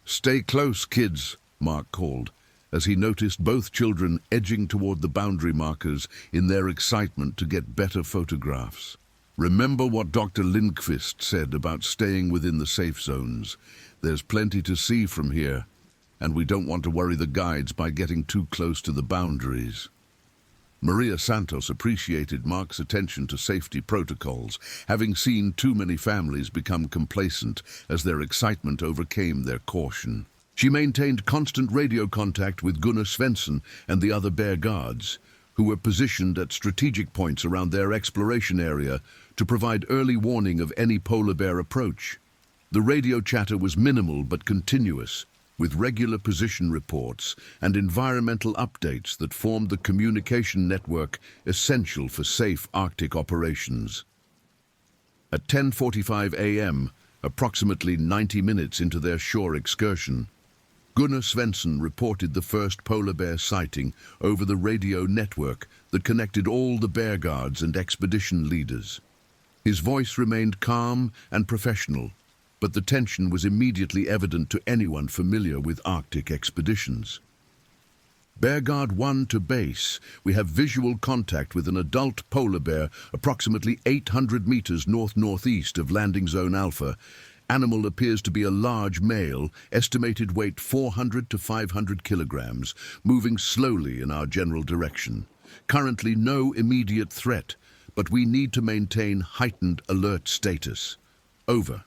"Stay close, kids," Mark called, as he noticed both children edging toward the boundary markers in their excitement to get better photographs. "Remember what Dr. Lindqvist said about staying within the safe zones. There's plenty to see from here, and we don't want to worry the guides by getting too close to the boundaries." Maria Santos appreciated Mark's attention to safety protocols, having seen too many families become complacent as their excitement overcame their caution. She maintained constant radio contact with Gunnar Svensson and the other bear guards, who were positioned at strategic points around their exploration area to provide early warning of any polar bear approach. The radio chatter was minimal but continuous, with regular position reports and environmental updates that formed the communication network essential for safe Arctic operations. At 10:45 a.m., approximately 90 minutes into their shore excursion, Gunnar Svensson reported the first polar bear sighting over the radio network that connected all the bear guards and expedition leaders. His voice remained calm and professional, but the tension was immediately evident to anyone familiar with Arctic expeditions. "Bear Guard 1 to base. We have visual contact with an adult polar bear approximately 800 meters north-northeast of landing zone Alpha. Animal appears to be a large male, estimated weight 400 to 500 kilograms, moving slowly in our general direction. Currently no immediate threat, but we need to maintain heightened alert status. Over."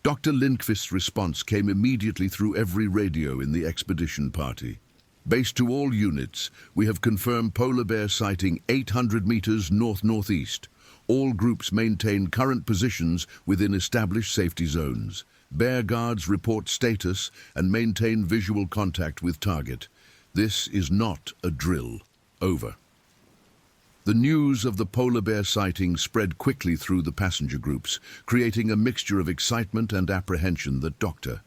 Dr. Lindqvist's response came immediately through every radio in the expedition party. "Base to all units, we have confirmed polar bear sighting 800 meters north-northeast. All groups maintain current positions within established safety zones. Bear guards report status and maintain visual contact with target. This is not a drill. Over." The news of the polar bear sighting spread quickly through the passenger groups, creating a mixture of excitement and apprehension that Dr.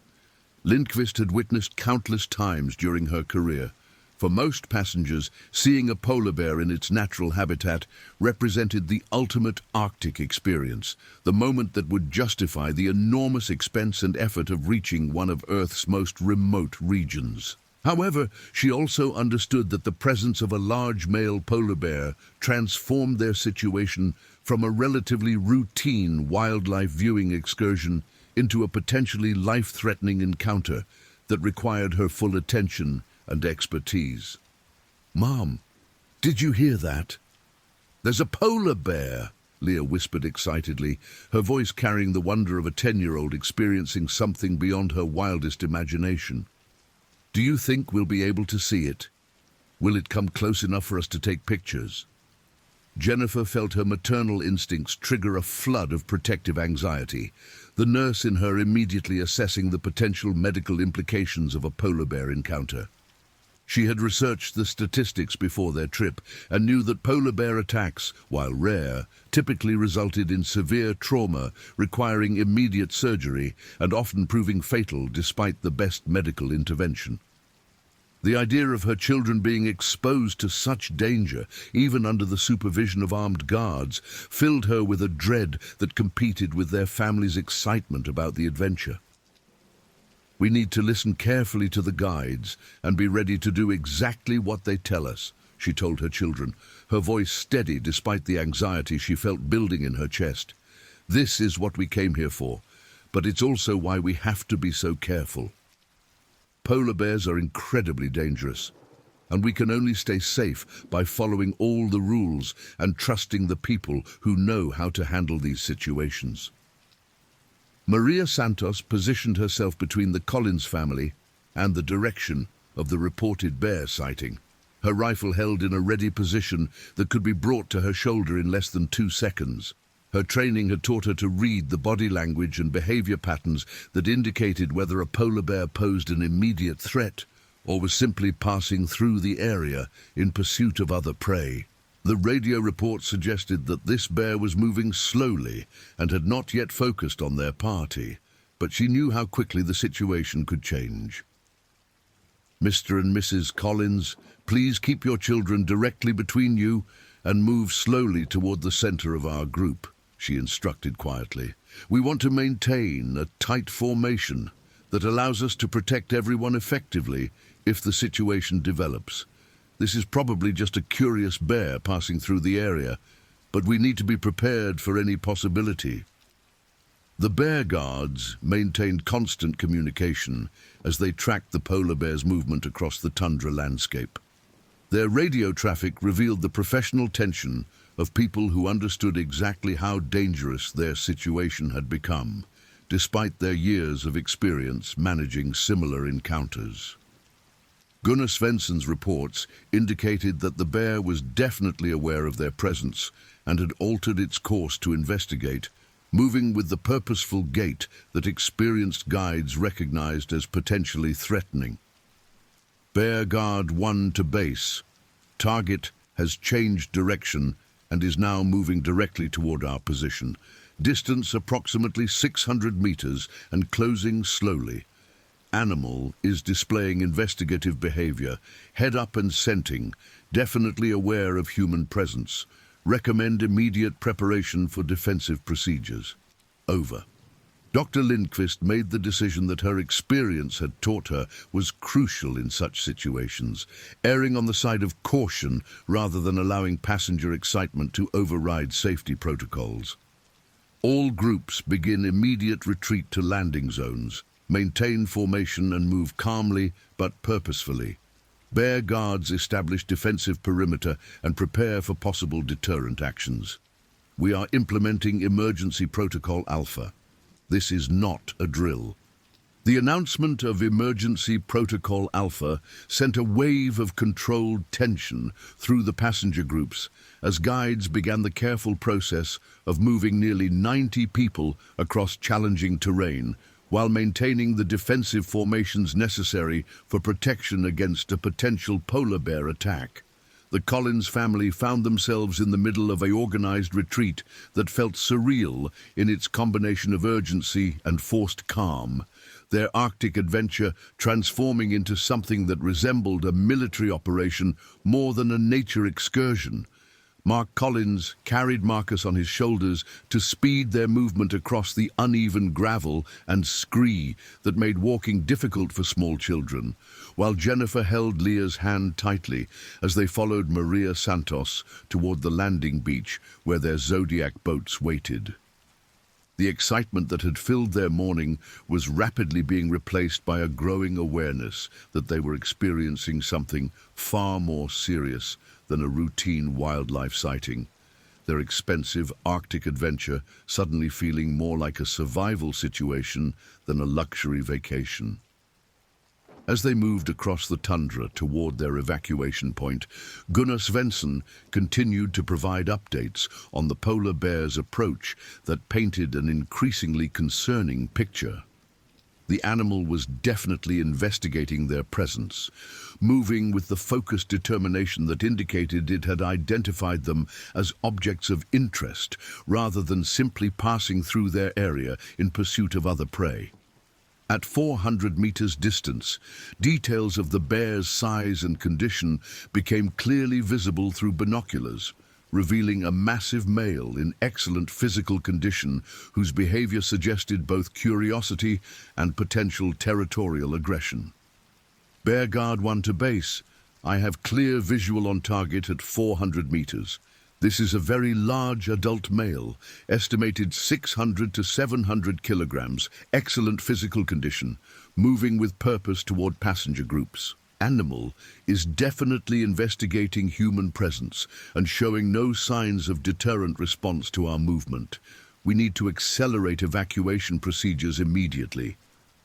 Lindqvist had witnessed countless times during her career. For most passengers, seeing a polar bear in its natural habitat represented the ultimate Arctic experience, the moment that would justify the enormous expense and effort of reaching one of Earth's most remote regions. However, she also understood that the presence of a large male polar bear transformed their situation from a relatively routine wildlife viewing excursion into a potentially life-threatening encounter that required her full attention and expertise. "Mom, did you hear that? There's a polar bear," Leah whispered excitedly, her voice carrying the wonder of a 10-year-old experiencing something beyond her wildest imagination. "Do you think we'll be able to see it? Will it come close enough for us to take pictures?" Jennifer felt her maternal instincts trigger a flood of protective anxiety, the nurse in her immediately assessing the potential medical implications of a polar bear encounter. She had researched the statistics before their trip and knew that polar bear attacks, while rare, typically resulted in severe trauma requiring immediate surgery and often proving fatal despite the best medical intervention. The idea of her children being exposed to such danger, even under the supervision of armed guards, filled her with a dread that competed with their family's excitement about the adventure. We need to listen carefully to the guides and be ready to do exactly what they tell us, she told her children, her voice steady despite the anxiety she felt building in her chest. This is what we came here for, but it's also why we have to be so careful. Polar bears are incredibly dangerous, and we can only stay safe by following all the rules and trusting the people who know how to handle these situations. Maria Santos positioned herself between the Collins family and the direction of the reported bear sighting, her rifle held in a ready position that could be brought to her shoulder in less than 2 seconds. Her training had taught her to read the body language and behavior patterns that indicated whether a polar bear posed an immediate threat or was simply passing through the area in pursuit of other prey. The radio report suggested that this bear was moving slowly and had not yet focused on their party, but she knew how quickly the situation could change. Mr. and Mrs. Collins, please keep your children directly between you and move slowly toward the center of our group, she instructed quietly. We want to maintain a tight formation that allows us to protect everyone effectively if the situation develops. This is probably just a curious bear passing through the area, but we need to be prepared for any possibility. The bear guards maintained constant communication as they tracked the polar bear's movement across the tundra landscape. Their radio traffic revealed the professional tension of people who understood exactly how dangerous their situation had become, despite their years of experience managing similar encounters. Gunnar Svensson's reports indicated that the bear was definitely aware of their presence and had altered its course to investigate, moving with the purposeful gait that experienced guides recognized as potentially threatening. Bear Guard 1 to base. Target has changed direction and is now moving directly toward our position. Distance approximately 600 meters and closing slowly. Animal is displaying investigative behavior, head up and scenting, definitely aware of human presence. Recommend immediate preparation for defensive procedures. Over. Dr. Lindqvist made the decision that her experience had taught her was crucial in such situations, erring on the side of caution rather than allowing passenger excitement to override safety protocols. All groups begin immediate retreat to landing zones, maintain formation and move calmly but purposefully. Bear guards establish defensive perimeter and prepare for possible deterrent actions. We are implementing Emergency Protocol Alpha. This is not a drill. The announcement of Emergency Protocol Alpha sent a wave of controlled tension through the passenger groups as guides began the careful process of moving nearly 90 people across challenging terrain while maintaining the defensive formations necessary for protection against a potential polar bear attack. The Collins family found themselves in the middle of an organized retreat that felt surreal in its combination of urgency and forced calm, their Arctic adventure transforming into something that resembled a military operation more than a nature excursion. Mark Collins carried Marcus on his shoulders to speed their movement across the uneven gravel and scree that made walking difficult for small children, while Jennifer held Leah's hand tightly as they followed Maria Santos toward the landing beach where their Zodiac boats waited. The excitement that had filled their morning was rapidly being replaced by a growing awareness that they were experiencing something far more serious than a routine wildlife sighting, their expensive Arctic adventure suddenly feeling more like a survival situation than a luxury vacation. As they moved across the tundra toward their evacuation point, Gunnar Svensson continued to provide updates on the polar bear's approach that painted an increasingly concerning picture. The animal was definitely investigating their presence, moving with the focused determination that indicated it had identified them as objects of interest rather than simply passing through their area in pursuit of other prey. At 400 meters distance, details of the bear's size and condition became clearly visible through binoculars, revealing a massive male in excellent physical condition whose behavior suggested both curiosity and potential territorial aggression. Bear Guard 1 to base. I have clear visual on target at 400 meters. This is a very large adult male, estimated 600 to 700 kilograms, excellent physical condition, moving with purpose toward passenger groups. Animal is definitely investigating human presence and showing no signs of deterrent response to our movement. We need to accelerate evacuation procedures immediately.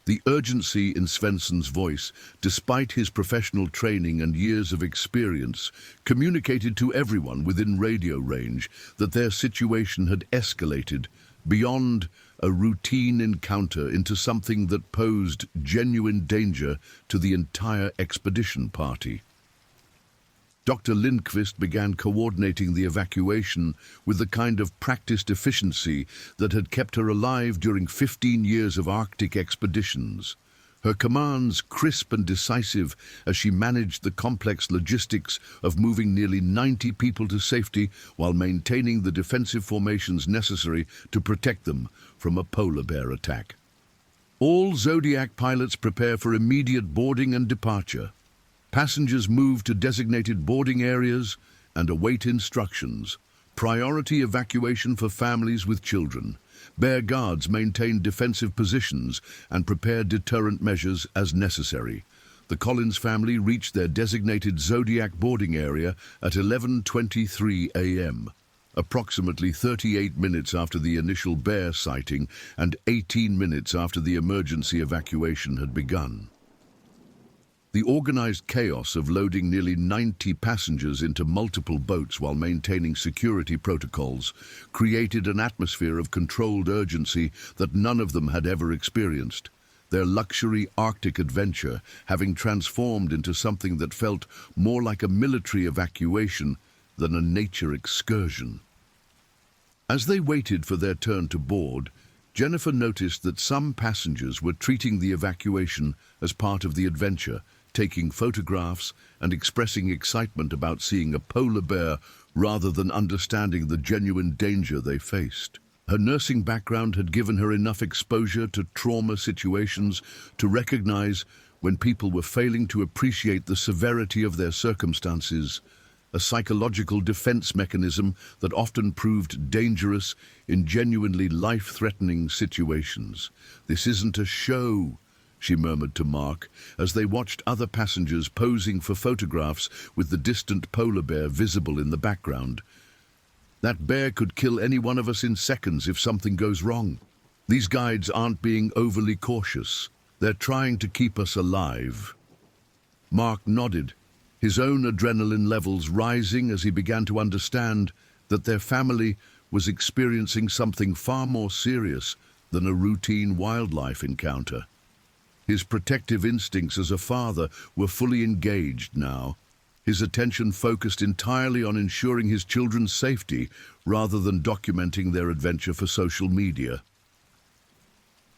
The urgency in Svensson's voice, despite his professional training and years of experience, communicated to everyone within radio range that their situation had escalated beyond a routine encounter into something that posed genuine danger to the entire expedition party. Dr. Lindqvist began coordinating the evacuation with the kind of practiced efficiency that had kept her alive during 15 years of Arctic expeditions. Her commands crisp and decisive as she managed the complex logistics of moving nearly 90 people to safety while maintaining the defensive formations necessary to protect them from a polar bear attack. All Zodiac pilots prepare for immediate boarding and departure. Passengers move to designated boarding areas and await instructions. Priority evacuation for families with children. Bear Guards maintain defensive positions and prepare deterrent measures as necessary. The Collins family reached their designated Zodiac boarding area at 11:23 a.m., approximately 38 minutes after the initial bear sighting and 18 minutes after the emergency evacuation had begun. The organized chaos of loading nearly 90 passengers into multiple boats while maintaining security protocols created an atmosphere of controlled urgency that none of them had ever experienced, their luxury Arctic adventure having transformed into something that felt more like a military evacuation than a nature excursion. As they waited for their turn to board, Jennifer noticed that some passengers were treating the evacuation as part of the adventure, taking photographs and expressing excitement about seeing a polar bear rather than understanding the genuine danger they faced. Her nursing background had given her enough exposure to trauma situations to recognize when people were failing to appreciate the severity of their circumstances, a psychological defense mechanism that often proved dangerous in genuinely life-threatening situations. "This isn't a show," she murmured to Mark as they watched other passengers posing for photographs with the distant polar bear visible in the background. "That bear could kill any one of us in seconds if something goes wrong. These guides aren't being overly cautious. They're trying to keep us alive." Mark nodded, his own adrenaline levels rising as he began to understand that their family was experiencing something far more serious than a routine wildlife encounter. His protective instincts as a father were fully engaged now, his attention focused entirely on ensuring his children's safety rather than documenting their adventure for social media.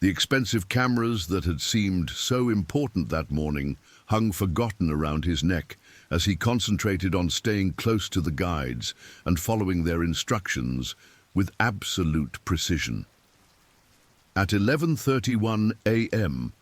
The expensive cameras that had seemed so important that morning hung forgotten around his neck as he concentrated on staying close to the guides and following their instructions with absolute precision. At 11:31 a.m.,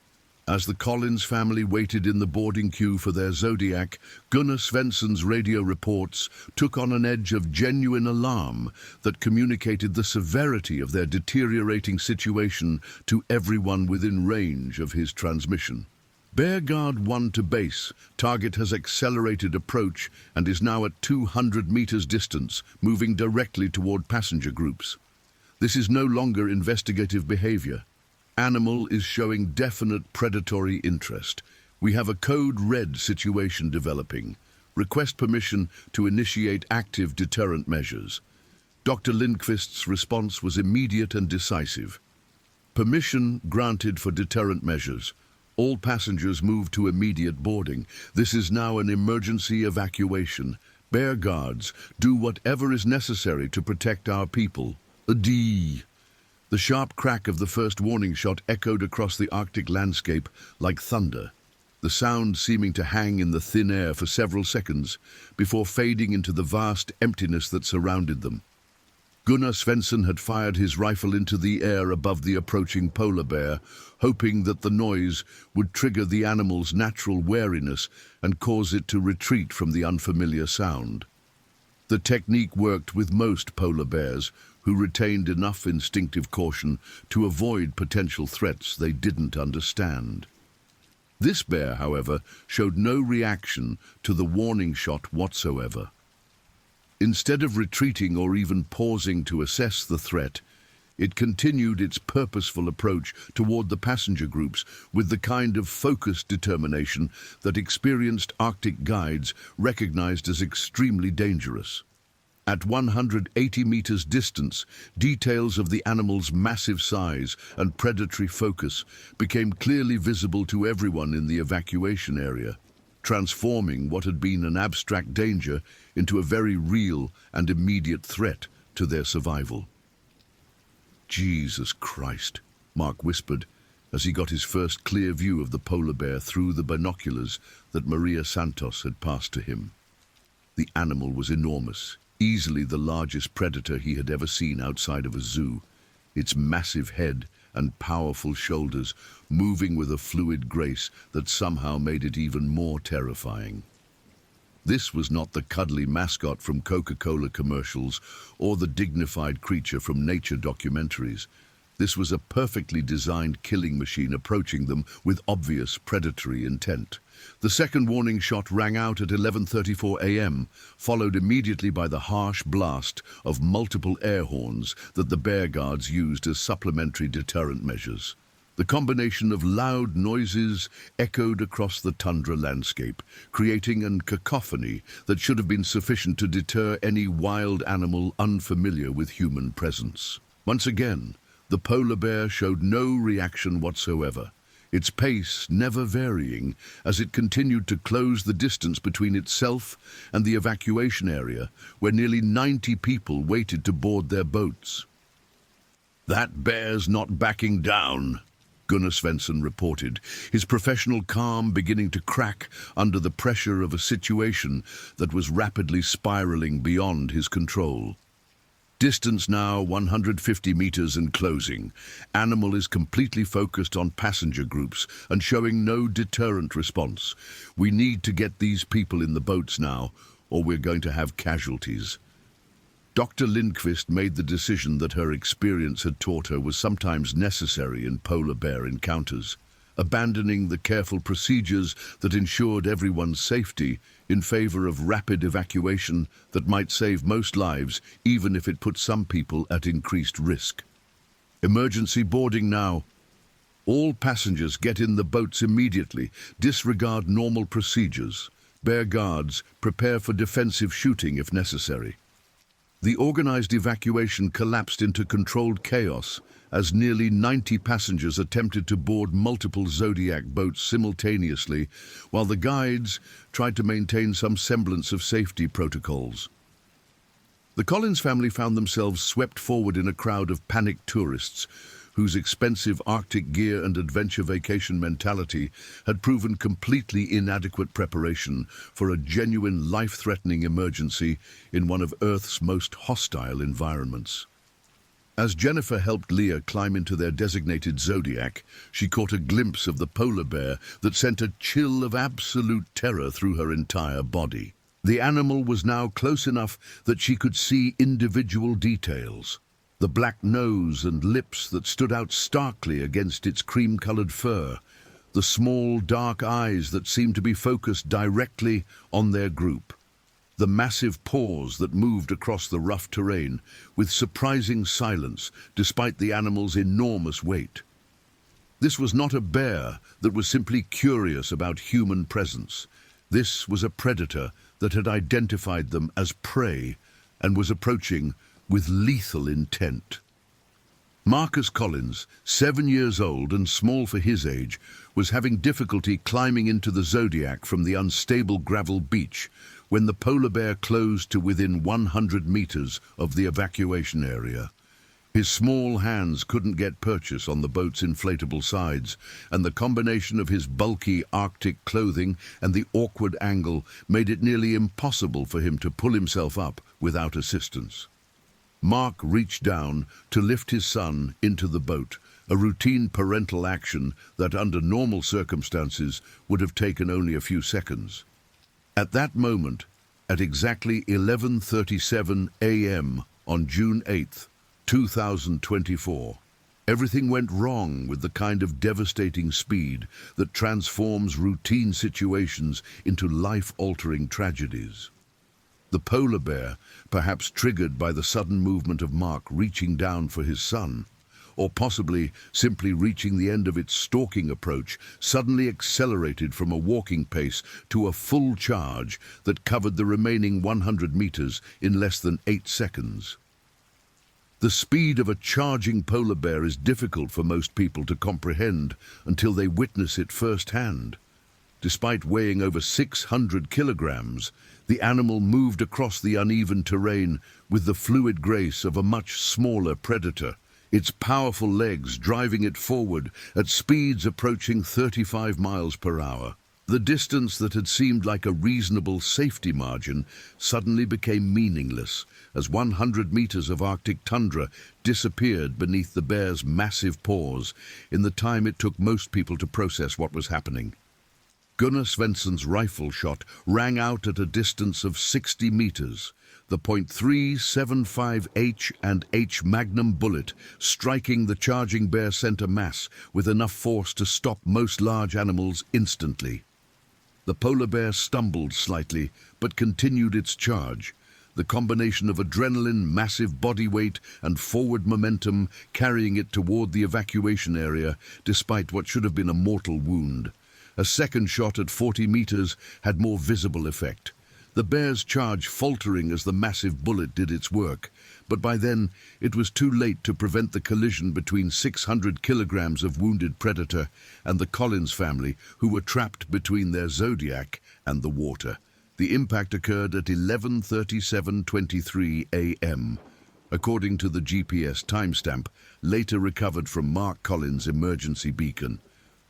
as the Collins family waited in the boarding queue for their Zodiac, Gunnar Svensson's radio reports took on an edge of genuine alarm that communicated the severity of their deteriorating situation to everyone within range of his transmission. Bear Guard 1 to base. Target has accelerated approach and is now at 200 meters distance, moving directly toward passenger groups. This is no longer investigative behavior. Animal is showing definite predatory interest. We have a code red situation developing. Request permission to initiate active deterrent measures. Dr. Lindqvist's response was immediate and decisive. Permission granted for deterrent measures. All passengers move to immediate boarding. This is now an emergency evacuation. Bear Guards, do whatever is necessary to protect our people. D. The sharp crack of the first warning shot echoed across the Arctic landscape like thunder, the sound seeming to hang in the thin air for several seconds before fading into the vast emptiness that surrounded them. Gunnar Svensson had fired his rifle into the air above the approaching polar bear, hoping that the noise would trigger the animal's natural wariness and cause it to retreat from the unfamiliar sound. The technique worked with most polar bears, who retained enough instinctive caution to avoid potential threats they didn't understand. This bear, however, showed no reaction to the warning shot whatsoever. Instead of retreating or even pausing to assess the threat, it continued its purposeful approach toward the passenger groups with the kind of focused determination that experienced Arctic guides recognized as extremely dangerous. At 180 meters distance, details of the animal's massive size and predatory focus became clearly visible to everyone in the evacuation area, transforming what had been an abstract danger into a very real and immediate threat to their survival. "Jesus Christ," Mark whispered as he got his first clear view of the polar bear through the binoculars that Maria Santos had passed to him. The animal was enormous, easily the largest predator he had ever seen outside of a zoo, its massive head and powerful shoulders moving with a fluid grace that somehow made it even more terrifying. This was not the cuddly mascot from Coca-Cola commercials or the dignified creature from nature documentaries. This was a perfectly designed killing machine approaching them with obvious predatory intent. The second warning shot rang out at 11:34 a.m., followed immediately by the harsh blast of multiple air horns that the bear guards used as supplementary deterrent measures. The combination of loud noises echoed across the tundra landscape, creating a cacophony that should have been sufficient to deter any wild animal unfamiliar with human presence. Once again, the polar bear showed no reaction whatsoever, its pace never varying as it continued to close the distance between itself and the evacuation area, where nearly 90 people waited to board their boats. "That bear's not backing down," Gunnar Svensson reported, his professional calm beginning to crack under the pressure of a situation that was rapidly spiraling beyond his control. Distance now 150 meters and closing. Animal is completely focused on passenger groups and showing no deterrent response. "We need to get these people in the boats now, or we're going to have casualties." Dr. Lindqvist made the decision that her experience had taught her was sometimes necessary in polar bear encounters, abandoning the careful procedures that ensured everyone's safety in favor of rapid evacuation that might save most lives, even if it put some people at increased risk. Emergency boarding now. All passengers get in the boats immediately, disregard normal procedures. Bear guards prepare for defensive shooting if necessary. The organized evacuation collapsed into controlled chaos as nearly 90 passengers attempted to board multiple Zodiac boats simultaneously, while the guides tried to maintain some semblance of safety protocols. The Collins family found themselves swept forward in a crowd of panicked tourists whose expensive Arctic gear and adventure vacation mentality had proven completely inadequate preparation for a genuine life-threatening emergency in one of Earth's most hostile environments. As Jennifer helped Leah climb into their designated Zodiac, she caught a glimpse of the polar bear that sent a chill of absolute terror through her entire body. The animal was now close enough that she could see individual details. The black nose and lips that stood out starkly against its cream-colored fur, the small, dark eyes that seemed to be focused directly on their group, the massive paws that moved across the rough terrain with surprising silence despite the animal's enormous weight. This was not a bear that was simply curious about human presence. This was a predator that had identified them as prey and was approaching with lethal intent. Marcus Collins, 7 years old and small for his age, was having difficulty climbing into the Zodiac from the unstable gravel beach when the polar bear closed to within 100 meters of the evacuation area. His small hands couldn't get purchase on the boat's inflatable sides, and the combination of his bulky Arctic clothing and the awkward angle made it nearly impossible for him to pull himself up without assistance. Mark reached down to lift his son into the boat, a routine parental action that under normal circumstances would have taken only a few seconds. At that moment, at exactly 11:37 a.m. on June 8th, 2024, everything went wrong with the kind of devastating speed that transforms routine situations into life-altering tragedies. The polar bear, perhaps triggered by the sudden movement of Mark reaching down for his son, or possibly simply reaching the end of its stalking approach, suddenly accelerated from a walking pace to a full charge that covered the remaining 100 meters in less than 8 seconds. The speed of a charging polar bear is difficult for most people to comprehend until they witness it firsthand. Despite weighing over 600 kilograms, the animal moved across the uneven terrain with the fluid grace of a much smaller predator, its powerful legs driving it forward at speeds approaching 35 miles per hour. The distance that had seemed like a reasonable safety margin suddenly became meaningless as 100 meters of Arctic tundra disappeared beneath the bear's massive paws in the time it took most people to process what was happening. Gunnar Svensson's rifle shot rang out at a distance of 60 meters, the .375 H and H Magnum bullet striking the charging bear center mass with enough force to stop most large animals instantly. The polar bear stumbled slightly, but continued its charge, the combination of adrenaline, massive body weight, and forward momentum carrying it toward the evacuation area, despite what should have been a mortal wound. A second shot at 40 meters had more visible effect, the bear's charge faltering as the massive bullet did its work, but by then it was too late to prevent the collision between 600 kilograms of wounded predator and the Collins family, who were trapped between their Zodiac and the water. The impact occurred at 11:37:23 a.m., according to the GPS timestamp, later recovered from Mark Collins' emergency beacon.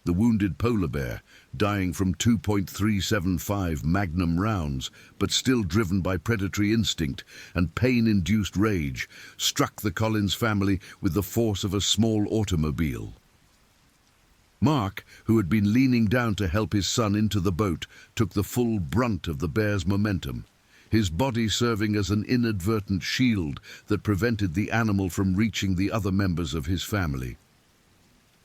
The wounded polar bear, dying from 2.375 Magnum rounds, but still driven by predatory instinct and pain-induced rage, struck the Collins family with the force of a small automobile. Mark, who had been leaning down to help his son into the boat, took the full brunt of the bear's momentum, his body serving as an inadvertent shield that prevented the animal from reaching the other members of his family.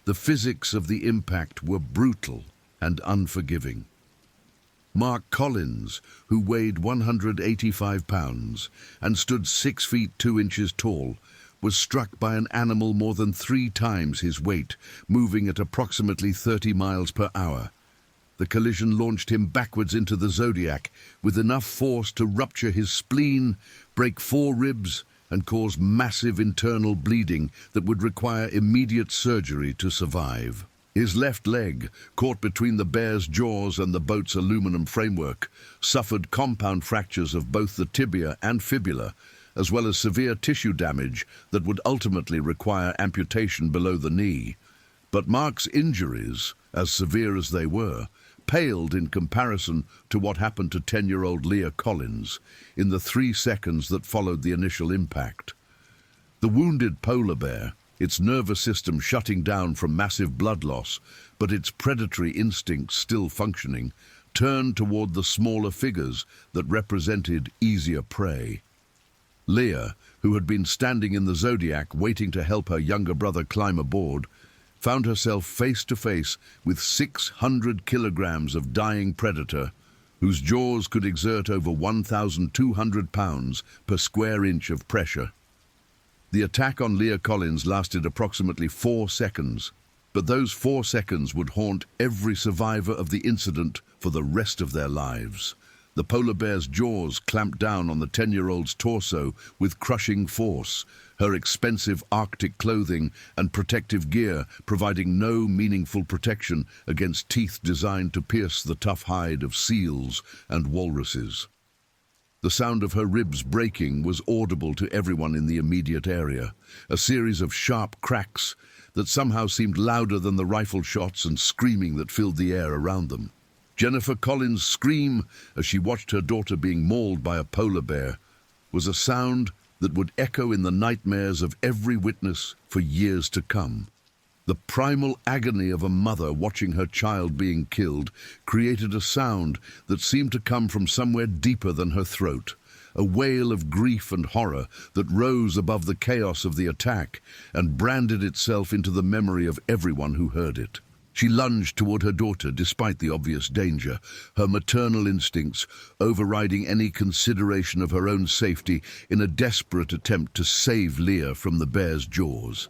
The physics of the impact were brutal and unforgiving. Mark Collins, who weighed 185 pounds and stood 6 feet 2 inches tall, was struck by an animal more than 3 times his weight, moving at approximately 30 miles per hour. The collision launched him backwards into the Zodiac with enough force to rupture his spleen, break 4 ribs, and cause massive internal bleeding that would require immediate surgery to survive. His left leg, caught between the bear's jaws and the boat's aluminum framework, suffered compound fractures of both the tibia and fibula, as well as severe tissue damage that would ultimately require amputation below the knee. But Mark's injuries, as severe as they were, paled in comparison to what happened to 10-year-old Leah Collins in the 3 seconds that followed the initial impact. The wounded polar bear, its nervous system shutting down from massive blood loss, but its predatory instincts still functioning, turned toward the smaller figures that represented easier prey. Leah, who had been standing in the Zodiac waiting to help her younger brother climb aboard, found herself face to face with 600 kilograms of dying predator, whose jaws could exert over 1,200 pounds per square inch of pressure. The attack on Leah Collins lasted approximately 4 seconds, but those 4 seconds would haunt every survivor of the incident for the rest of their lives. The polar bear's jaws clamped down on the 10-year-old's torso with crushing force, her expensive Arctic clothing and protective gear providing no meaningful protection against teeth designed to pierce the tough hide of seals and walruses. The sound of her ribs breaking was audible to everyone in the immediate area, a series of sharp cracks that somehow seemed louder than the rifle shots and screaming that filled the air around them. Jennifer Collins' scream as she watched her daughter being mauled by a polar bear was a sound that would echo in the nightmares of every witness for years to come. The primal agony of a mother watching her child being killed created a sound that seemed to come from somewhere deeper than her throat, a wail of grief and horror that rose above the chaos of the attack and branded itself into the memory of everyone who heard it. She lunged toward her daughter despite the obvious danger, her maternal instincts overriding any consideration of her own safety in a desperate attempt to save Leah from the bear's jaws.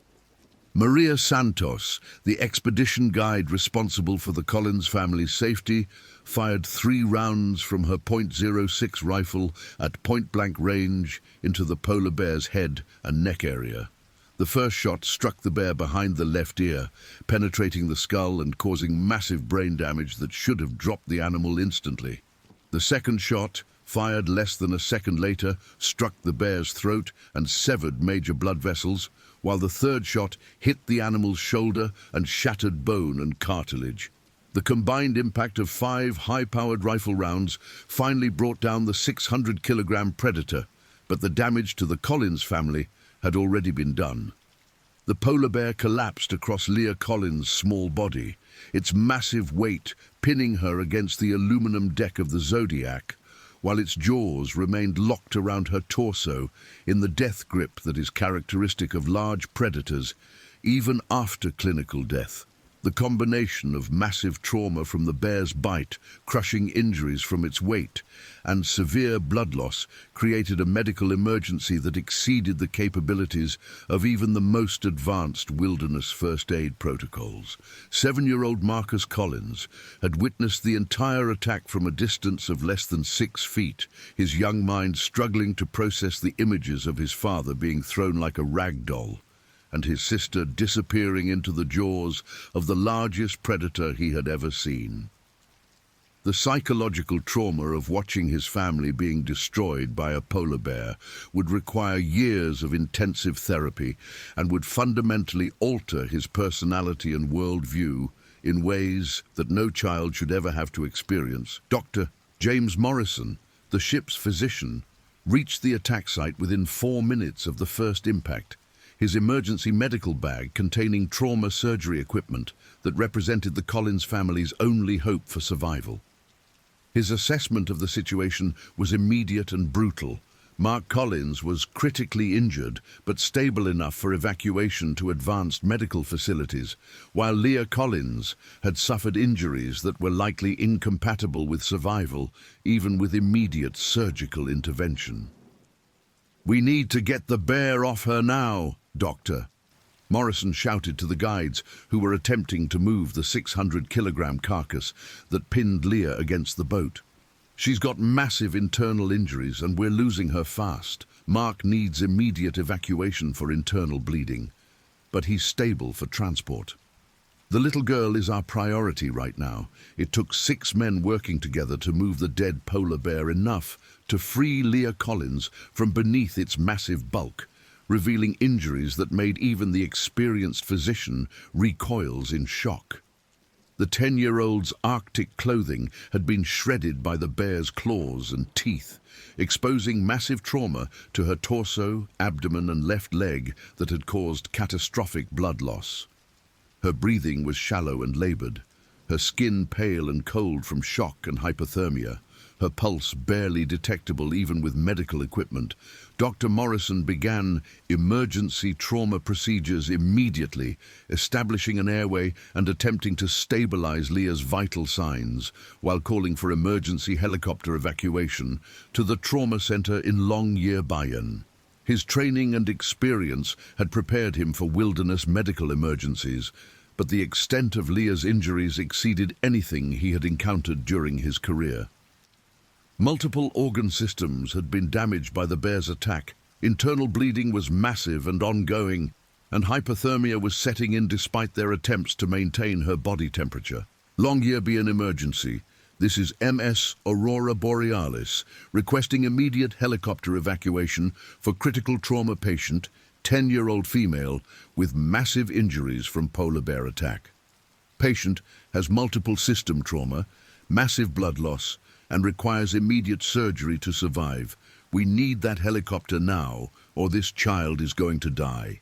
Maria Santos, the expedition guide responsible for the Collins family's safety, fired 3 rounds from her .06 rifle at point-blank range into the polar bear's head and neck area. The first shot struck the bear behind the left ear, penetrating the skull and causing massive brain damage that should have dropped the animal instantly. The second shot, fired less than a second later, struck the bear's throat and severed major blood vessels, while the third shot hit the animal's shoulder and shattered bone and cartilage. The combined impact of 5 high-powered rifle rounds finally brought down the 600-kilogram predator, but the damage to the Collins family had already been done. The polar bear collapsed across Leah Collins' small body, its massive weight pinning her against the aluminum deck of the Zodiac, while its jaws remained locked around her torso in the death grip that is characteristic of large predators, even after clinical death. The combination of massive trauma from the bear's bite, crushing injuries from its weight, and severe blood loss created a medical emergency that exceeded the capabilities of even the most advanced wilderness first aid protocols. 7-year-old Marcus Collins had witnessed the entire attack from a distance of less than 6 feet, his young mind struggling to process the images of his father being thrown like a rag doll, and his sister disappearing into the jaws of the largest predator he had ever seen. The psychological trauma of watching his family being destroyed by a polar bear would require years of intensive therapy and would fundamentally alter his personality and worldview in ways that no child should ever have to experience. Dr. James Morrison, the ship's physician, reached the attack site within 4 minutes of the first impact, his emergency medical bag containing trauma surgery equipment that represented the Collins family's only hope for survival. His assessment of the situation was immediate and brutal. Mark Collins was critically injured but stable enough for evacuation to advanced medical facilities, while Leah Collins had suffered injuries that were likely incompatible with survival, even with immediate surgical intervention. "We need to get the bear off her now, Doctor," Morrison shouted to the guides who were attempting to move the 600-kilogram carcass that pinned Leah against the boat. "She's got massive internal injuries and we're losing her fast. Mark needs immediate evacuation for internal bleeding, but he's stable for transport. The little girl is our priority right now. It took 6 men working together to move the dead polar bear enough to free Leah Collins from beneath its massive bulk, revealing injuries that made even the experienced physician recoils in shock. The 10-year-old's Arctic clothing had been shredded by the bear's claws and teeth, exposing massive trauma to her torso, abdomen, and left leg that had caused catastrophic blood loss. Her breathing was shallow and labored, her skin pale and cold from shock and hypothermia, her pulse barely detectable even with medical equipment. Dr. Morrison began emergency trauma procedures immediately, establishing an airway and attempting to stabilize Leah's vital signs, while calling for emergency helicopter evacuation to the trauma center in Longyearbyen. His training and experience had prepared him for wilderness medical emergencies, but the extent of Leah's injuries exceeded anything he had encountered during his career. Multiple organ systems had been damaged by the bear's attack. Internal bleeding was massive and ongoing, and hypothermia was setting in despite their attempts to maintain her body temperature. Longyearbyen emergency. This is MS Aurora Borealis, requesting immediate helicopter evacuation for critical trauma patient, 10-year-old female, with massive injuries from polar bear attack. Patient has multiple system trauma, massive blood loss, and requires immediate surgery to survive. We need that helicopter now, or this child is going to die.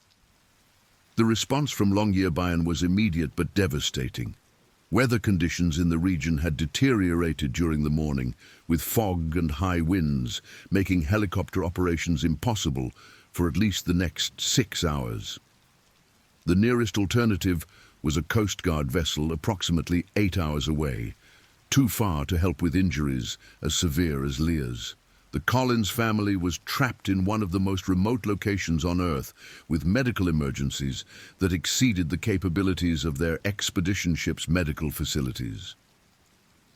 The response from Longyearbyen was immediate but devastating. Weather conditions in the region had deteriorated during the morning, with fog and high winds, making helicopter operations impossible for at least the next 6 hours. The nearest alternative was a Coast Guard vessel approximately 8 hours away, too far to help with injuries as severe as Leah's. The Collins family was trapped in one of the most remote locations on Earth, with medical emergencies that exceeded the capabilities of their expedition ship's medical facilities.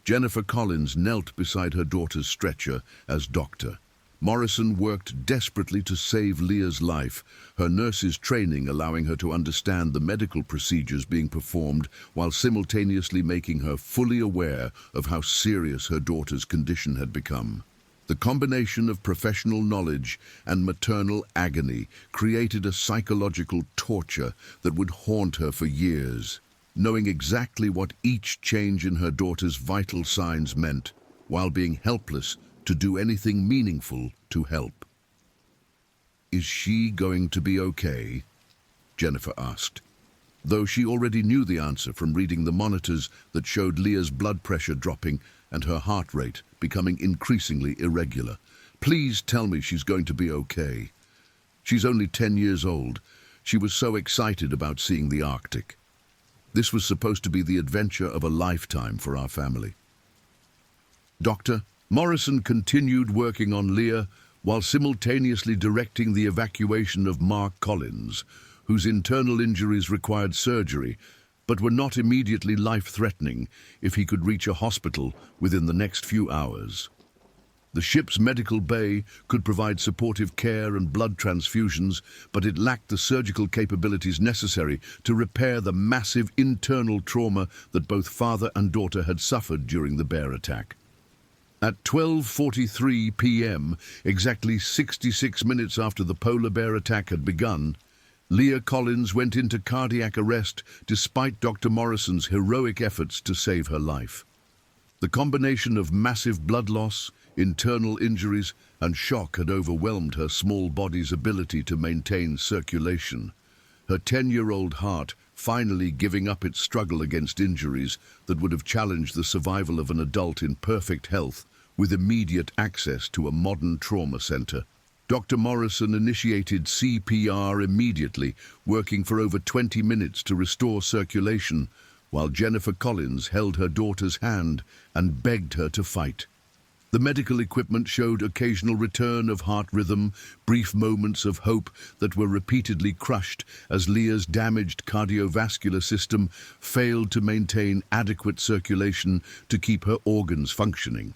Jennifer Collins knelt beside her daughter's stretcher as doctor. Morrison worked desperately to save Leah's life, her nurse's training allowing her to understand the medical procedures being performed while simultaneously making her fully aware of how serious her daughter's condition had become. The combination of professional knowledge and maternal agony created a psychological torture that would haunt her for years, knowing exactly what each change in her daughter's vital signs meant, while being helpless to do anything meaningful to help. "Is she going to be okay?" Jennifer asked, though she already knew the answer from reading the monitors that showed Leah's blood pressure dropping and her heart rate becoming increasingly irregular. "Please tell me she's going to be okay." She's only 10 years old. She was so excited about seeing the Arctic. This was supposed to be the adventure of a lifetime for our family. Dr. Morrison continued working on Leah while simultaneously directing the evacuation of Mark Collins, whose internal injuries required surgery, but were not immediately life-threatening if he could reach a hospital within the next few hours. The ship's medical bay could provide supportive care and blood transfusions, but it lacked the surgical capabilities necessary to repair the massive internal trauma that both father and daughter had suffered during the bear attack. At 12:43 p.m., exactly 66 minutes after the polar bear attack had begun, Leah Collins went into cardiac arrest despite Dr. Morrison's heroic efforts to save her life. The combination of massive blood loss, internal injuries, and shock had overwhelmed her small body's ability to maintain circulation. Her 10-year-old heart finally giving up its struggle against injuries that would have challenged the survival of an adult in perfect health with immediate access to a modern trauma center. Dr. Morrison initiated CPR immediately, working for over 20 minutes to restore circulation, while Jennifer Collins held her daughter's hand and begged her to fight. The medical equipment showed occasional return of heart rhythm, brief moments of hope that were repeatedly crushed as Leah's damaged cardiovascular system failed to maintain adequate circulation to keep her organs functioning.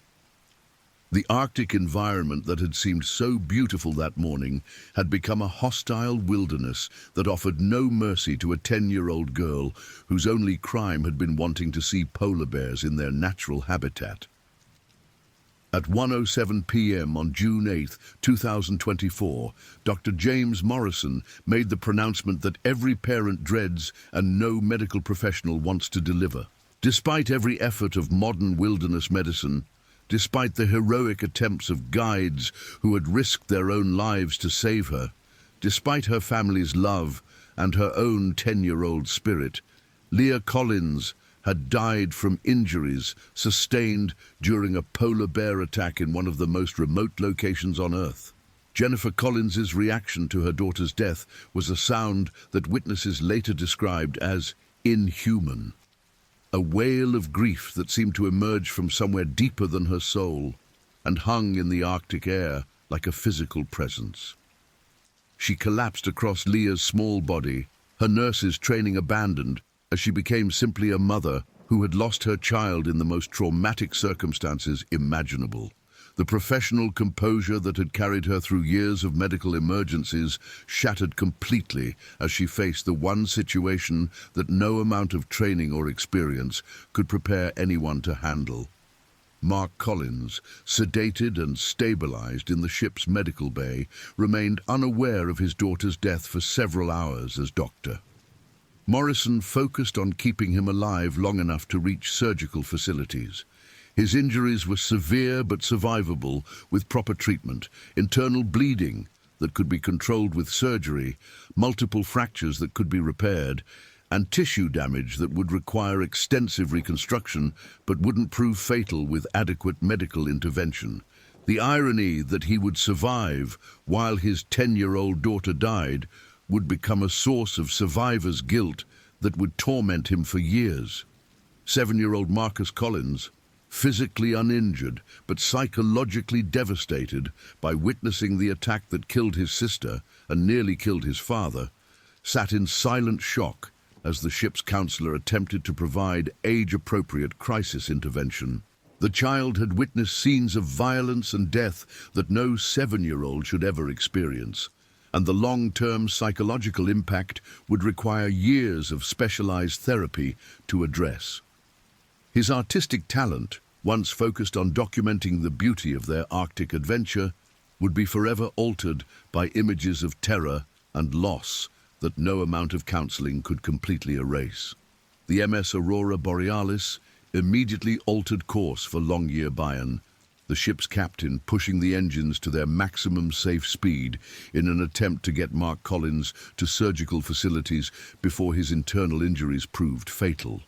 The Arctic environment that had seemed so beautiful that morning had become a hostile wilderness that offered no mercy to a 10-year-old girl whose only crime had been wanting to see polar bears in their natural habitat. At 1:07 p.m. on June 8, 2024, Dr. James Morrison made the pronouncement that every parent dreads and no medical professional wants to deliver. Despite every effort of modern wilderness medicine, despite the heroic attempts of guides who had risked their own lives to save her, despite her family's love and her own 10-year-old spirit, Leah Collins had died from injuries sustained during a polar bear attack in one of the most remote locations on Earth. Jennifer Collins's reaction to her daughter's death was a sound that witnesses later described as inhuman. A wail of grief that seemed to emerge from somewhere deeper than her soul and hung in the Arctic air like a physical presence. She collapsed across Leah's small body, her nurse's training abandoned, as she became simply a mother who had lost her child in the most traumatic circumstances imaginable. The professional composure that had carried her through years of medical emergencies shattered completely as she faced the one situation that no amount of training or experience could prepare anyone to handle. Mark Collins, sedated and stabilized in the ship's medical bay, remained unaware of his daughter's death for several hours as doctor. Morrison focused on keeping him alive long enough to reach surgical facilities. His injuries were severe but survivable with proper treatment: internal bleeding that could be controlled with surgery, multiple fractures that could be repaired, and tissue damage that would require extensive reconstruction but wouldn't prove fatal with adequate medical intervention. The irony that he would survive while his 10-year-old daughter died would become a source of survivor's guilt that would torment him for years. 7-year-old Marcus Collins, physically uninjured but psychologically devastated by witnessing the attack that killed his sister and nearly killed his father, sat in silent shock as the ship's counselor attempted to provide age-appropriate crisis intervention. The child had witnessed scenes of violence and death that no 7-year-old should ever experience, and the long-term psychological impact would require years of specialized therapy to address. His artistic talent, once focused on documenting the beauty of their Arctic adventure, would be forever altered by images of terror and loss that no amount of counseling could completely erase. The MS Aurora Borealis immediately altered course for Longyearbyen, the ship's captain pushing the engines to their maximum safe speed in an attempt to get Mark Collins to surgical facilities before his internal injuries proved fatal.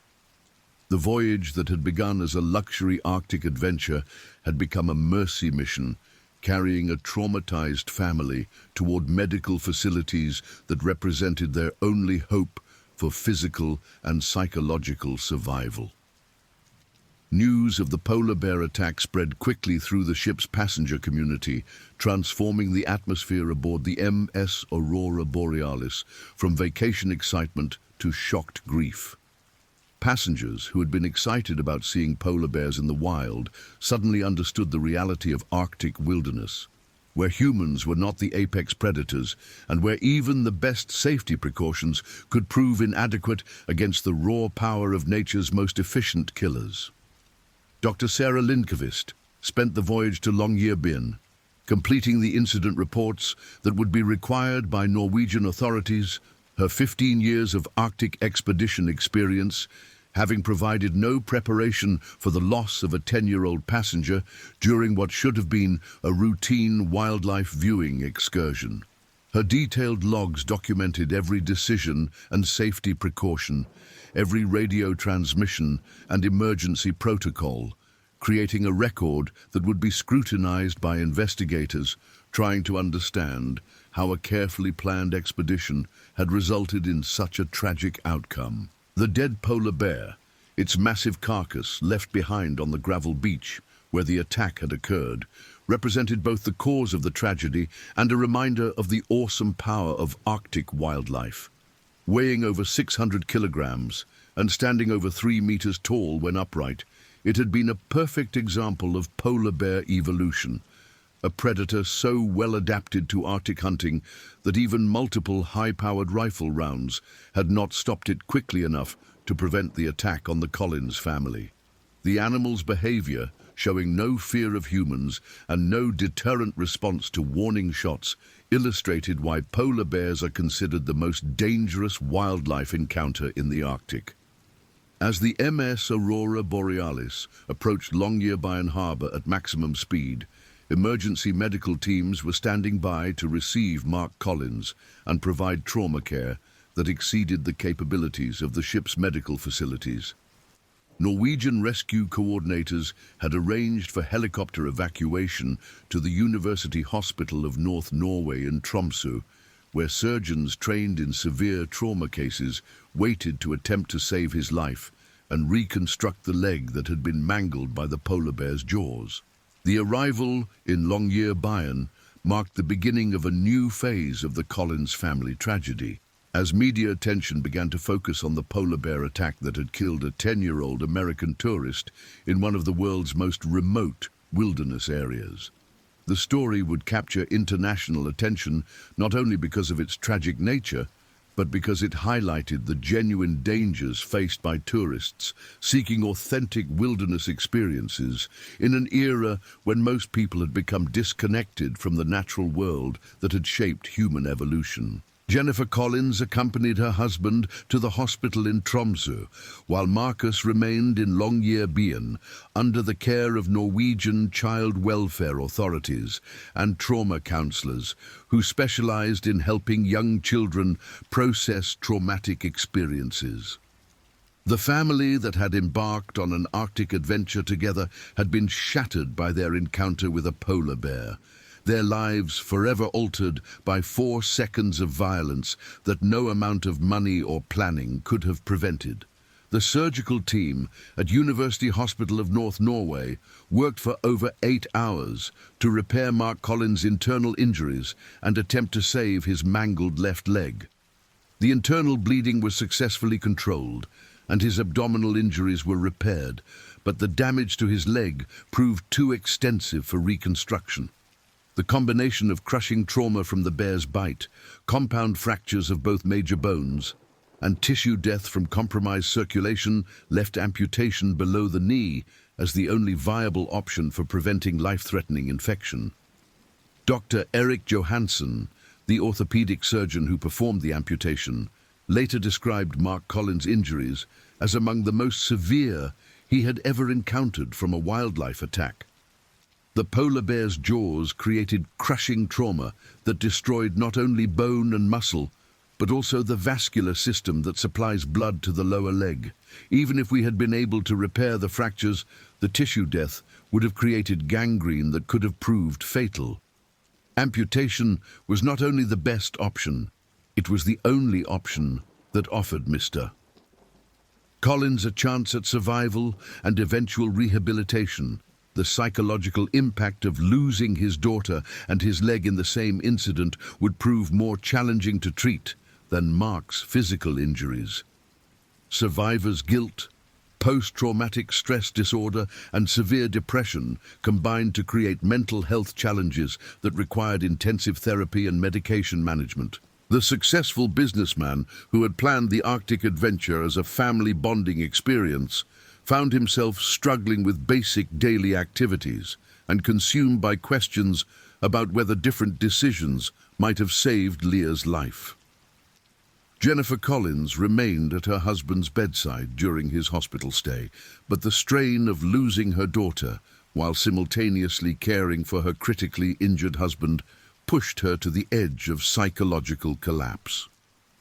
The voyage that had begun as a luxury Arctic adventure had become a mercy mission, carrying a traumatized family toward medical facilities that represented their only hope for physical and psychological survival. News of the polar bear attack spread quickly through the ship's passenger community, transforming the atmosphere aboard the MS Aurora Borealis from vacation excitement to shocked grief. Passengers who had been excited about seeing polar bears in the wild suddenly understood the reality of Arctic wilderness, where humans were not the apex predators and where even the best safety precautions could prove inadequate against the raw power of nature's most efficient killers. Dr. Sarah Lindqvist spent the voyage to Longyearbyen, completing the incident reports that would be required by Norwegian authorities. Her 15 years of Arctic expedition experience, having provided no preparation for the loss of a 10-year-old passenger during what should have been a routine wildlife viewing excursion. Her detailed logs documented every decision and safety precaution, every radio transmission and emergency protocol, creating a record that would be scrutinized by investigators trying to understand how a carefully planned expedition had resulted in such a tragic outcome. The dead polar bear, its massive carcass left behind on the gravel beach where the attack had occurred, represented both the cause of the tragedy and a reminder of the awesome power of Arctic wildlife. Weighing over 600 kilograms and standing over 3 meters tall when upright, it had been a perfect example of polar bear evolution, a predator so well adapted to Arctic hunting that even multiple high-powered rifle rounds had not stopped it quickly enough to prevent the attack on the Collins family. The animal's behavior, showing no fear of humans and no deterrent response to warning shots, illustrated why polar bears are considered the most dangerous wildlife encounter in the Arctic. As the MS Aurora Borealis approached Longyearbyen Harbor at maximum speed, emergency medical teams were standing by to receive Mark Collins and provide trauma care that exceeded the capabilities of the ship's medical facilities. Norwegian rescue coordinators had arranged for helicopter evacuation to the University Hospital of North Norway in Tromsø, where surgeons trained in severe trauma cases waited to attempt to save his life and reconstruct the leg that had been mangled by the polar bear's jaws. The arrival in Longyearbyen marked the beginning of a new phase of the Collins family tragedy, as media attention began to focus on the polar bear attack that had killed a 10-year-old American tourist in one of the world's most remote wilderness areas. The story would capture international attention not only because of its tragic nature, but because it highlighted the genuine dangers faced by tourists seeking authentic wilderness experiences in an era when most people had become disconnected from the natural world that had shaped human evolution. Jennifer Collins accompanied her husband to the hospital in Tromsø, while Marcus remained in Longyearbyen under the care of Norwegian child welfare authorities and trauma counselors who specialized in helping young children process traumatic experiences. The family that had embarked on an Arctic adventure together had been shattered by their encounter with a polar bear, their lives forever altered by 4 seconds of violence that no amount of money or planning could have prevented. The surgical team at University Hospital of North Norway worked for over 8 hours to repair Mark Collins' internal injuries and attempt to save his mangled left leg. The internal bleeding was successfully controlled and his abdominal injuries were repaired, but the damage to his leg proved too extensive for reconstruction. The combination of crushing trauma from the bear's bite, compound fractures of both major bones, and tissue death from compromised circulation left amputation below the knee as the only viable option for preventing life-threatening infection. Dr. Erik Johansson, the orthopedic surgeon who performed the amputation, later described Mark Collins' injuries as among the most severe he had ever encountered from a wildlife attack. The polar bear's jaws created crushing trauma that destroyed not only bone and muscle, but also the vascular system that supplies blood to the lower leg. Even if we had been able to repair the fractures, the tissue death would have created gangrene that could have proved fatal. Amputation was not only the best option, it was the only option that offered Mr. Collins a chance at survival and eventual rehabilitation. The psychological impact of losing his daughter and his leg in the same incident would prove more challenging to treat than Mark's physical injuries. Survivor's guilt, post-traumatic stress disorder, and severe depression combined to create mental health challenges that required intensive therapy and medication management. The successful businessman who had planned the Arctic adventure as a family bonding experience found himself struggling with basic daily activities and consumed by questions about whether different decisions might have saved Leah's life. Jennifer Collins remained at her husband's bedside during his hospital stay, but the strain of losing her daughter while simultaneously caring for her critically injured husband pushed her to the edge of psychological collapse.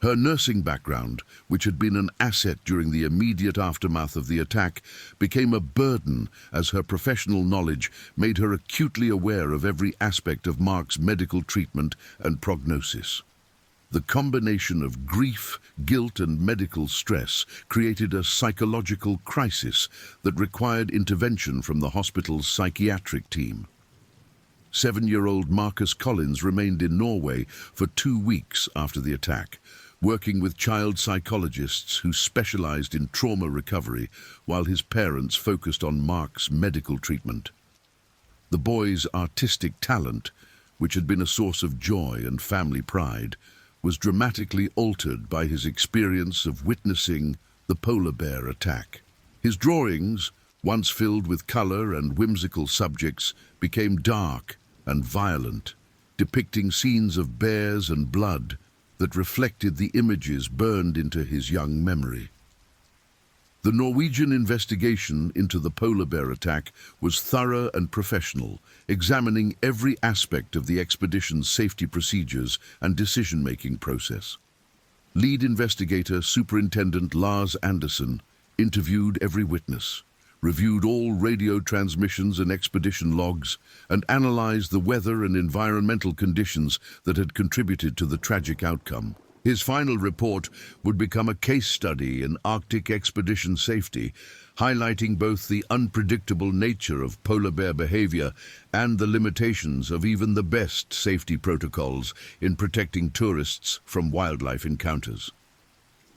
Her nursing background, which had been an asset during the immediate aftermath of the attack, became a burden as her professional knowledge made her acutely aware of every aspect of Mark's medical treatment and prognosis. The combination of grief, guilt, and medical stress created a psychological crisis that required intervention from the hospital's psychiatric team. 7-year-old Marcus Collins remained in Norway for 2 weeks after the attack, working with child psychologists who specialized in trauma recovery while his parents focused on Mark's medical treatment. The boy's artistic talent, which had been a source of joy and family pride, was dramatically altered by his experience of witnessing the polar bear attack. His drawings, once filled with color and whimsical subjects, became dark and violent, depicting scenes of bears and blood that reflected the images burned into his young memory. The Norwegian investigation into the polar bear attack was thorough and professional, examining every aspect of the expedition's safety procedures and decision-making process. Lead investigator Superintendent Lars Anderson interviewed every witness, reviewed all radio transmissions and expedition logs, and analyzed the weather and environmental conditions that had contributed to the tragic outcome. His final report would become a case study in Arctic expedition safety, highlighting both the unpredictable nature of polar bear behavior and the limitations of even the best safety protocols in protecting tourists from wildlife encounters.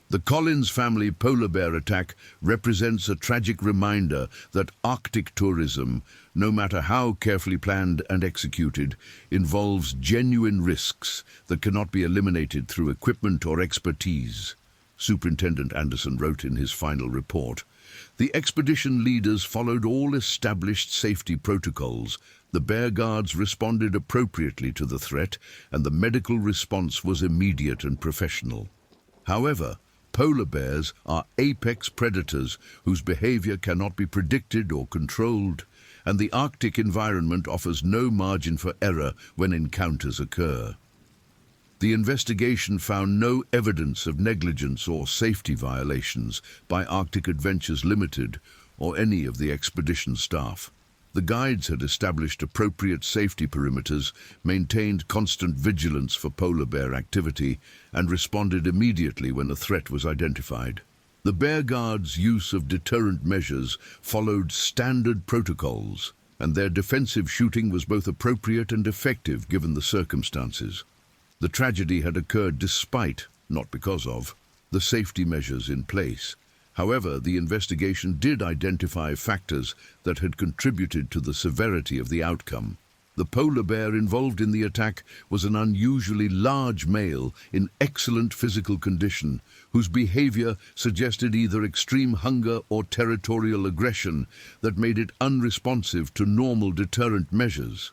The Collins family polar bear attack represents a tragic reminder that Arctic tourism, no matter how carefully planned and executed, involves genuine risks that cannot be eliminated through equipment or expertise, Superintendent Anderson wrote in his final report. The expedition leaders followed all established safety protocols. The Bear Guards responded appropriately to the threat, and the medical response was immediate and professional. However, polar bears are apex predators whose behavior cannot be predicted or controlled, and the Arctic environment offers no margin for error when encounters occur. The investigation found no evidence of negligence or safety violations by Arctic Adventures Limited or any of the expedition staff. The guides had established appropriate safety perimeters, maintained constant vigilance for polar bear activity, and responded immediately when a threat was identified. The Bear Guards' use of deterrent measures followed standard protocols, and their defensive shooting was both appropriate and effective given the circumstances. The tragedy had occurred despite, not because of, the safety measures in place. However, the investigation did identify factors that had contributed to the severity of the outcome. The polar bear involved in the attack was an unusually large male in excellent physical condition, whose behavior suggested either extreme hunger or territorial aggression that made it unresponsive to normal deterrent measures.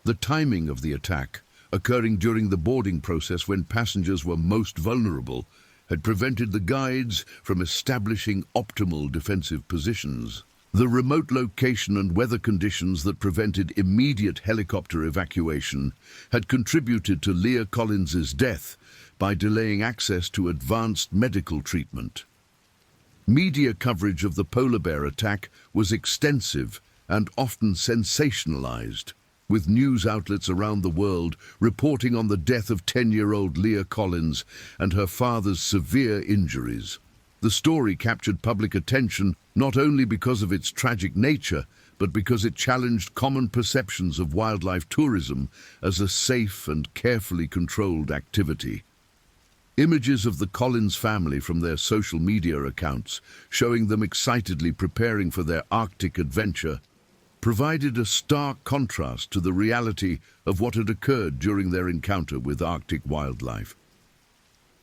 The timing of the attack, occurring during the boarding process when passengers were most vulnerable, had prevented the guides from establishing optimal defensive positions. The remote location and weather conditions that prevented immediate helicopter evacuation had contributed to Leah Collins's death by delaying access to advanced medical treatment. Media coverage of the polar bear attack was extensive and often sensationalized, with news outlets around the world reporting on the death of 10-year-old Leah Collins and her father's severe injuries. The story captured public attention not only because of its tragic nature, but because it challenged common perceptions of wildlife tourism as a safe and carefully controlled activity. Images of the Collins family from their social media accounts, showing them excitedly preparing for their Arctic adventure, provided a stark contrast to the reality of what had occurred during their encounter with Arctic wildlife.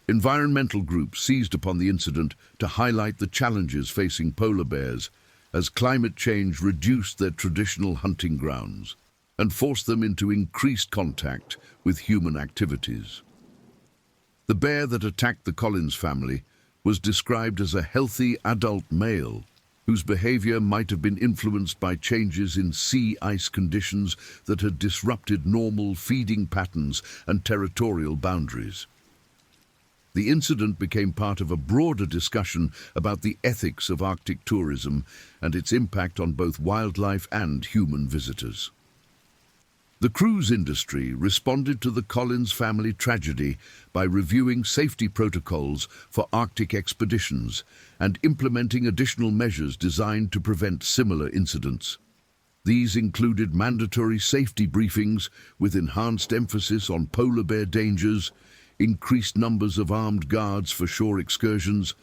Environmental groups seized upon the incident to highlight the challenges facing polar bears as climate change reduced their traditional hunting grounds and forced them into increased contact with human activities. The bear that attacked the Collins family was described as a healthy adult male whose behavior might have been influenced by changes in sea ice conditions that had disrupted normal feeding patterns and territorial boundaries. The incident became part of a broader discussion about the ethics of Arctic tourism and its impact on both wildlife and human visitors. The cruise industry responded to the Collins family tragedy by reviewing safety protocols for Arctic expeditions and implementing additional measures designed to prevent similar incidents. These included mandatory safety briefings with enhanced emphasis on polar bear dangers, increased numbers of armed guards for shore excursions,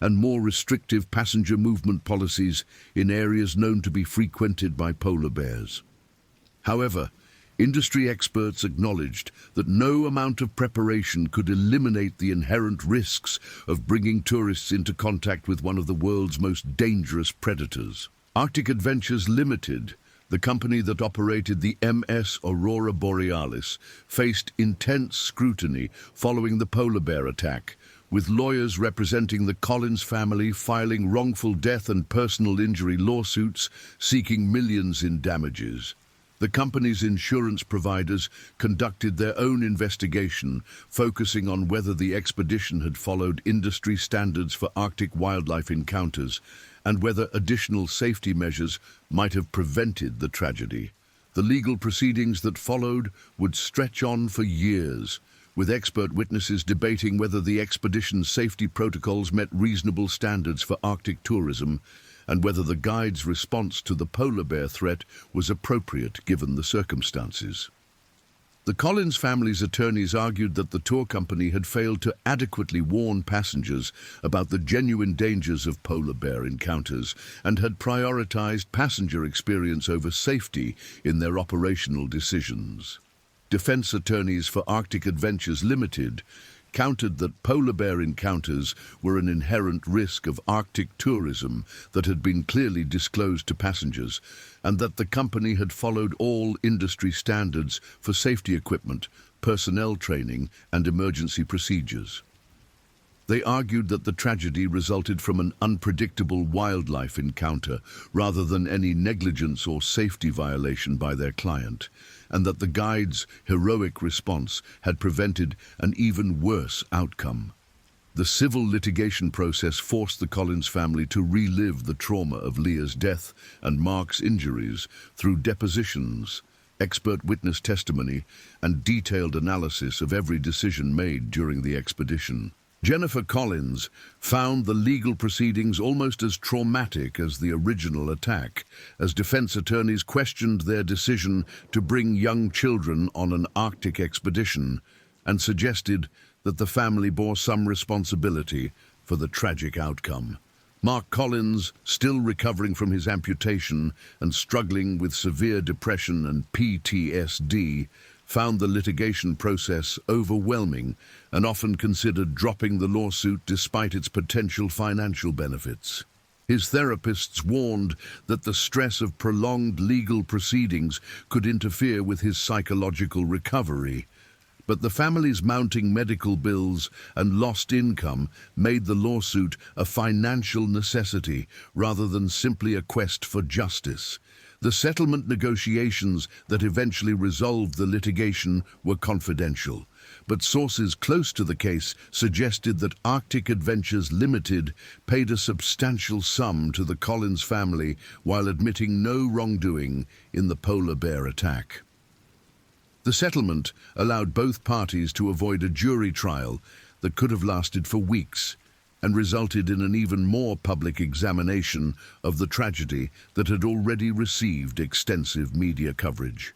and more restrictive passenger movement policies in areas known to be frequented by polar bears. However, industry experts acknowledged that no amount of preparation could eliminate the inherent risks of bringing tourists into contact with one of the world's most dangerous predators. Arctic Adventures Limited, the company that operated the MS Aurora Borealis, faced intense scrutiny following the polar bear attack, with lawyers representing the Collins family filing wrongful death and personal injury lawsuits seeking millions in damages. The company's insurance providers conducted their own investigation, focusing on whether the expedition had followed industry standards for Arctic wildlife encounters and whether additional safety measures might have prevented the tragedy. The legal proceedings that followed would stretch on for years, with expert witnesses debating whether the expedition's safety protocols met reasonable standards for Arctic tourism and whether the guide's response to the polar bear threat was appropriate given the circumstances. The Collins family's attorneys argued that the tour company had failed to adequately warn passengers about the genuine dangers of polar bear encounters and had prioritized passenger experience over safety in their operational decisions. Defense attorneys for Arctic Adventures Limited countered that polar bear encounters were an inherent risk of Arctic tourism that had been clearly disclosed to passengers, and that the company had followed all industry standards for safety equipment, personnel training, and emergency procedures. They argued that the tragedy resulted from an unpredictable wildlife encounter rather than any negligence or safety violation by their client, and that the guide's heroic response had prevented an even worse outcome. The civil litigation process forced the Collins family to relive the trauma of Leah's death and Mark's injuries through depositions, expert witness testimony, and detailed analysis of every decision made during the expedition. Jennifer Collins found the legal proceedings almost as traumatic as the original attack, as defense attorneys questioned their decision to bring young children on an Arctic expedition and suggested that the family bore some responsibility for the tragic outcome. Mark Collins, still recovering from his amputation and struggling with severe depression and PTSD, found the litigation process overwhelming and often considered dropping the lawsuit despite its potential financial benefits. His therapists warned that the stress of prolonged legal proceedings could interfere with his psychological recovery, but the family's mounting medical bills and lost income made the lawsuit a financial necessity rather than simply a quest for justice. The settlement negotiations that eventually resolved the litigation were confidential, but sources close to the case suggested that Arctic Adventures Limited paid a substantial sum to the Collins family while admitting no wrongdoing in the polar bear attack. The settlement allowed both parties to avoid a jury trial that could have lasted for weeks and resulted in an even more public examination of the tragedy that had already received extensive media coverage.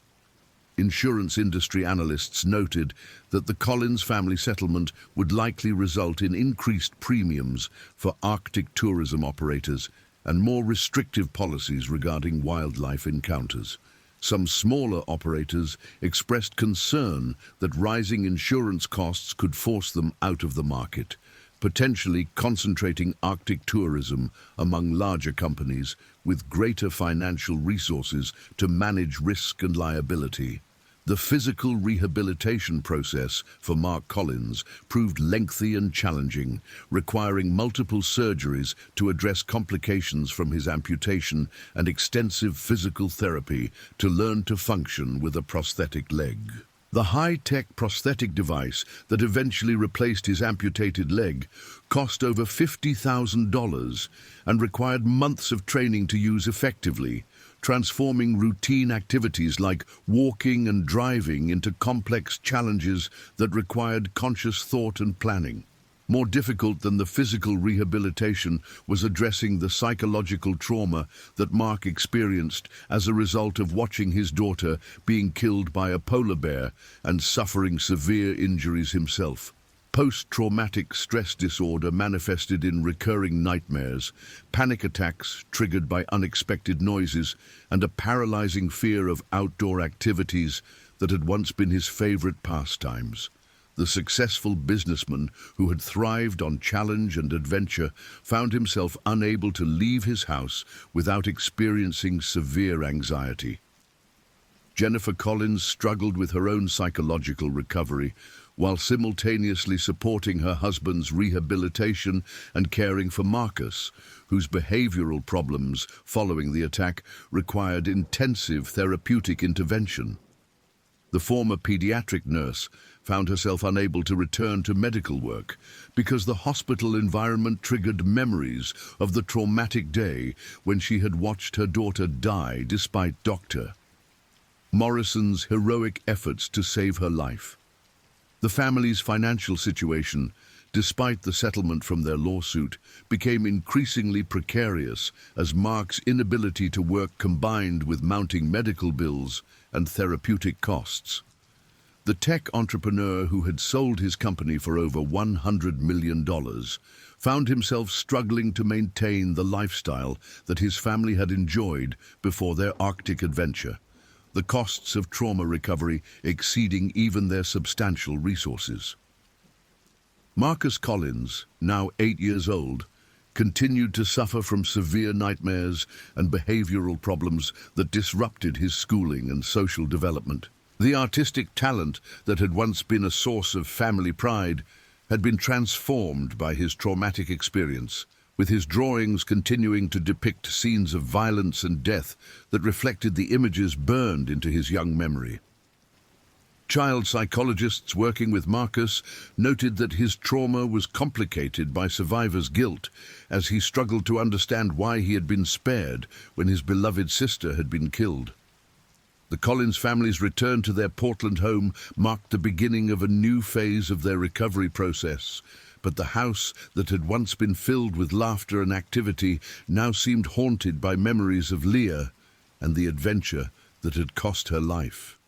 Insurance industry analysts noted that the Collins family settlement would likely result in increased premiums for Arctic tourism operators and more restrictive policies regarding wildlife encounters. Some smaller operators expressed concern that rising insurance costs could force them out of the market, potentially concentrating Arctic tourism among larger companies with greater financial resources to manage risk and liability. The physical rehabilitation process for Mark Collins proved lengthy and challenging, requiring multiple surgeries to address complications from his amputation and extensive physical therapy to learn to function with a prosthetic leg. The high-tech prosthetic device that eventually replaced his amputated leg cost over $50,000 and required months of training to use effectively, transforming routine activities like walking and driving into complex challenges that required conscious thought and planning. More difficult than the physical rehabilitation was addressing the psychological trauma that Mark experienced as a result of watching his daughter being killed by a polar bear and suffering severe injuries himself. Post-traumatic stress disorder manifested in recurring nightmares, panic attacks triggered by unexpected noises, and a paralyzing fear of outdoor activities that had once been his favorite pastimes. The successful businessman who had thrived on challenge and adventure found himself unable to leave his house without experiencing severe anxiety. Jennifer Collins struggled with her own psychological recovery while simultaneously supporting her husband's rehabilitation and caring for Marcus, whose behavioral problems following the attack required intensive therapeutic intervention. The former pediatric nurse found herself unable to return to medical work because the hospital environment triggered memories of the traumatic day when she had watched her daughter die despite Dr. Morrison's heroic efforts to save her life. The family's financial situation, despite the settlement from their lawsuit, became increasingly precarious as Mark's inability to work combined with mounting medical bills and therapeutic costs. The tech entrepreneur who had sold his company for over $100 million found himself struggling to maintain the lifestyle that his family had enjoyed before their Arctic adventure, the costs of trauma recovery exceeding even their substantial resources. Marcus Collins, now 8 years old, continued to suffer from severe nightmares and behavioral problems that disrupted his schooling and social development. The artistic talent that had once been a source of family pride had been transformed by his traumatic experience, with his drawings continuing to depict scenes of violence and death that reflected the images burned into his young memory. Child psychologists working with Marcus noted that his trauma was complicated by survivor's guilt, as he struggled to understand why he had been spared when his beloved sister had been killed. The Collins family's return to their Portland home marked the beginning of a new phase of their recovery process, but the house that had once been filled with laughter and activity now seemed haunted by memories of Leah and the adventure that had cost her life.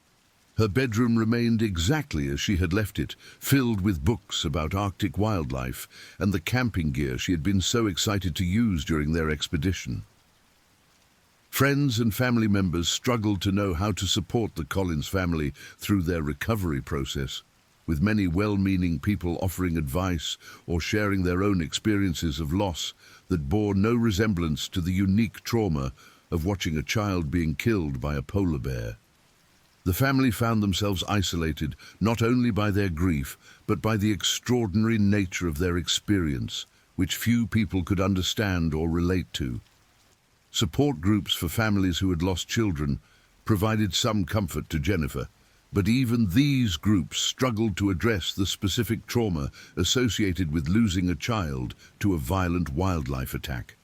Her bedroom remained exactly as she had left it, filled with books about Arctic wildlife and the camping gear she had been so excited to use during their expedition. Friends and family members struggled to know how to support the Collins family through their recovery process, with many well-meaning people offering advice or sharing their own experiences of loss that bore no resemblance to the unique trauma of watching a child being killed by a polar bear. The family found themselves isolated not only by their grief, but by the extraordinary nature of their experience, which few people could understand or relate to. Support groups for families who had lost children provided some comfort to Jennifer, but even these groups struggled to address the specific trauma associated with losing a child to a violent wildlife attack.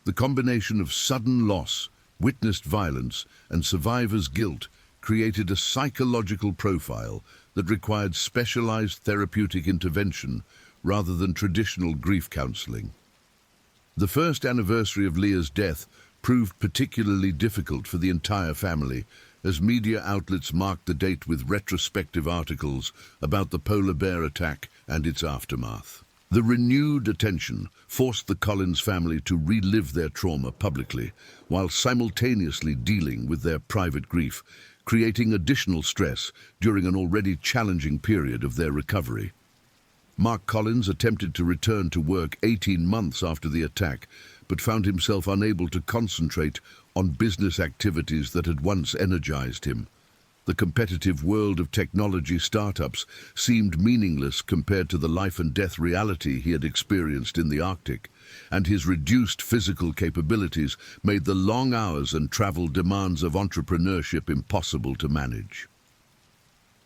The combination of sudden loss, witnessed violence, and survivor's guilt created a psychological profile that required specialized therapeutic intervention rather than traditional grief counseling. The first anniversary of Leah's death proved particularly difficult for the entire family, as media outlets marked the date with retrospective articles about the polar bear attack and its aftermath. The renewed attention forced the Collins family to relive their trauma publicly, while simultaneously dealing with their private grief, creating additional stress during an already challenging period of their recovery. Mark Collins attempted to return to work 18 months after the attack, but found himself unable to concentrate on business activities that had once energized him. The competitive world of technology startups seemed meaningless compared to the life-and-death reality he had experienced in the Arctic, and his reduced physical capabilities made the long hours and travel demands of entrepreneurship impossible to manage.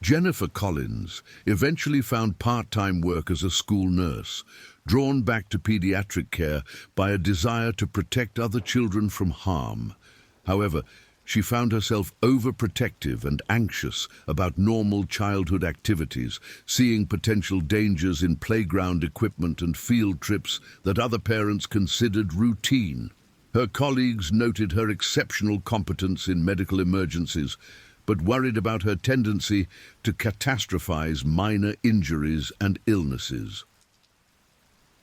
Jennifer Collins eventually found part-time work as a school nurse, drawn back to pediatric care by a desire to protect other children from harm. However, she found herself overprotective and anxious about normal childhood activities, seeing potential dangers in playground equipment and field trips that other parents considered routine. Her colleagues noted her exceptional competence in medical emergencies, but worried about her tendency to catastrophize minor injuries and illnesses.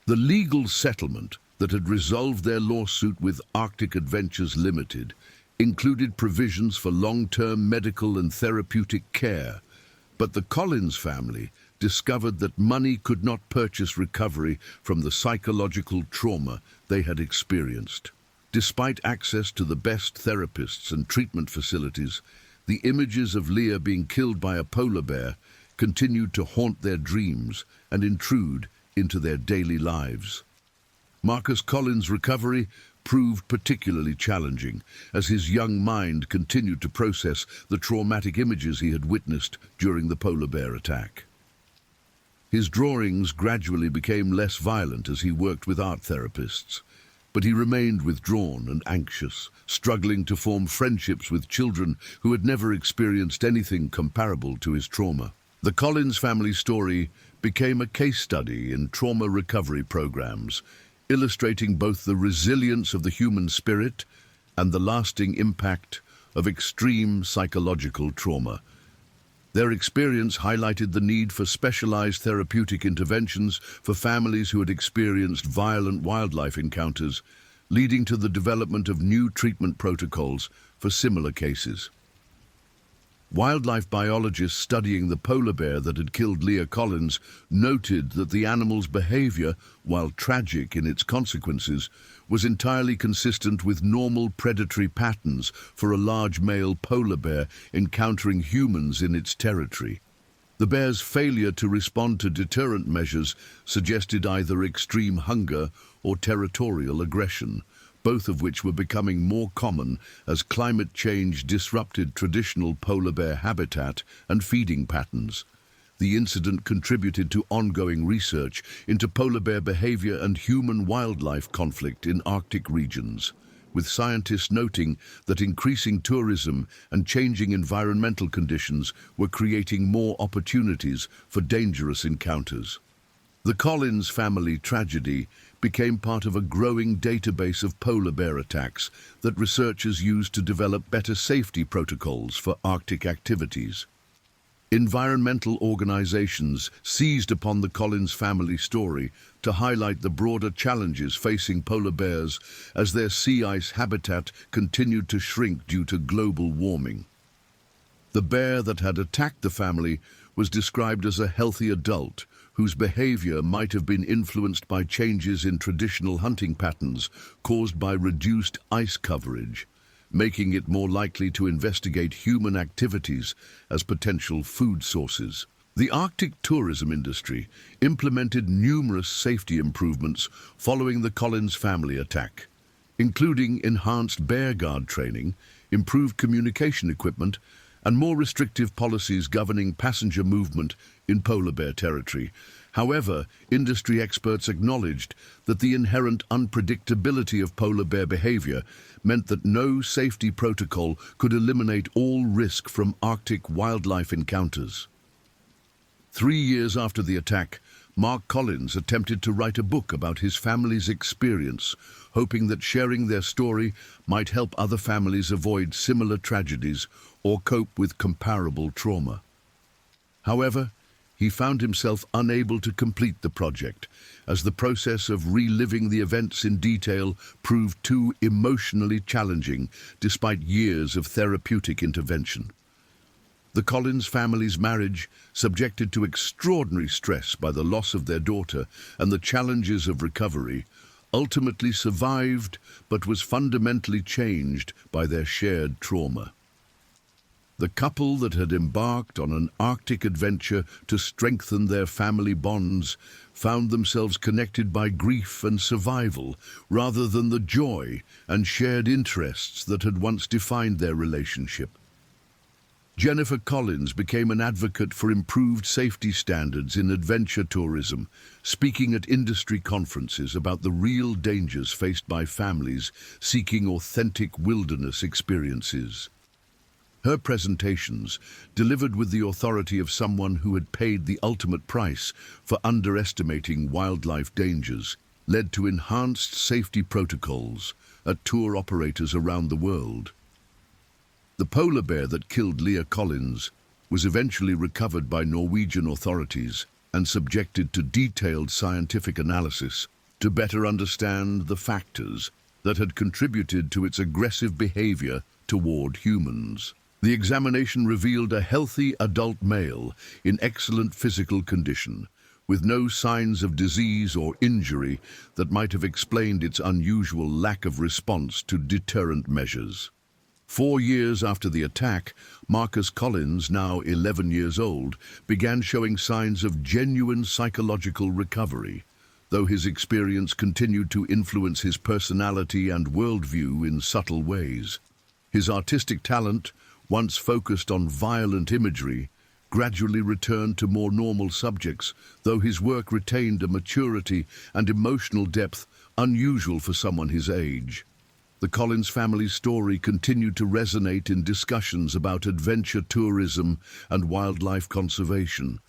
The legal settlement that had resolved their lawsuit with Arctic Adventures Limited included provisions for long-term medical and therapeutic care, but the Collins family discovered that money could not purchase recovery from the psychological trauma they had experienced. Despite access to the best therapists and treatment facilities, the images of Leah being killed by a polar bear continued to haunt their dreams and intrude into their daily lives. Marcus Collins' recovery proved particularly challenging, as his young mind continued to process the traumatic images he had witnessed during the polar bear attack. His drawings gradually became less violent as he worked with art therapists, but he remained withdrawn and anxious, struggling to form friendships with children who had never experienced anything comparable to his trauma. The Collins family story became a case study in trauma recovery programs, illustrating both the resilience of the human spirit and the lasting impact of extreme psychological trauma. Their experience highlighted the need for specialized therapeutic interventions for families who had experienced violent wildlife encounters, leading to the development of new treatment protocols for similar cases. Wildlife biologists studying the polar bear that had killed Leah Collins noted that the animal's behavior, while tragic in its consequences, was entirely consistent with normal predatory patterns for a large male polar bear encountering humans in its territory. The bear's failure to respond to deterrent measures suggested either extreme hunger or territorial aggression, both of which were becoming more common as climate change disrupted traditional polar bear habitat and feeding patterns. The incident contributed to ongoing research into polar bear behavior and human-wildlife conflict in Arctic regions, with scientists noting that increasing tourism and changing environmental conditions were creating more opportunities for dangerous encounters. The Collins family tragedy became part of a growing database of polar bear attacks that researchers used to develop better safety protocols for Arctic activities. Environmental organizations seized upon the Collins family story to highlight the broader challenges facing polar bears as their sea ice habitat continued to shrink due to global warming. The bear that had attacked the family was described as a healthy adult whose behavior might have been influenced by changes in traditional hunting patterns caused by reduced ice coverage, making it more likely to investigate human activities as potential food sources. The Arctic tourism industry implemented numerous safety improvements following the Collins family attack, including enhanced bear guard training, improved communication equipment, and more restrictive policies governing passenger movement in polar bear territory. However, industry experts acknowledged that the inherent unpredictability of polar bear behavior meant that no safety protocol could eliminate all risk from Arctic wildlife encounters. 3 years after the attack, Mark Collins attempted to write a book about his family's experience, hoping that sharing their story might help other families avoid similar tragedies or cope with comparable trauma. However, he found himself unable to complete the project, as the process of reliving the events in detail proved too emotionally challenging despite years of therapeutic intervention. The Collins family's marriage, subjected to extraordinary stress by the loss of their daughter and the challenges of recovery, ultimately survived but was fundamentally changed by their shared trauma. The couple that had embarked on an Arctic adventure to strengthen their family bonds found themselves connected by grief and survival rather than the joy and shared interests that had once defined their relationship. Jennifer Collins became an advocate for improved safety standards in adventure tourism, speaking at industry conferences about the real dangers faced by families seeking authentic wilderness experiences. Her presentations, delivered with the authority of someone who had paid the ultimate price for underestimating wildlife dangers, led to enhanced safety protocols at tour operators around the world. The polar bear that killed Leah Collins was eventually recovered by Norwegian authorities and subjected to detailed scientific analysis to better understand the factors that had contributed to its aggressive behavior toward humans. The examination revealed a healthy adult male in excellent physical condition, with no signs of disease or injury that might have explained its unusual lack of response to deterrent measures. 4 years after the attack, Marcus Collins, now 11 years old, began showing signs of genuine psychological recovery, though his experience continued to influence his personality and worldview in subtle ways. His artistic talent, once focused on violent imagery, gradually returned to more normal subjects, though his work retained a maturity and emotional depth unusual for someone his age. The Collins family's story continued to resonate in discussions about adventure tourism and wildlife conservation,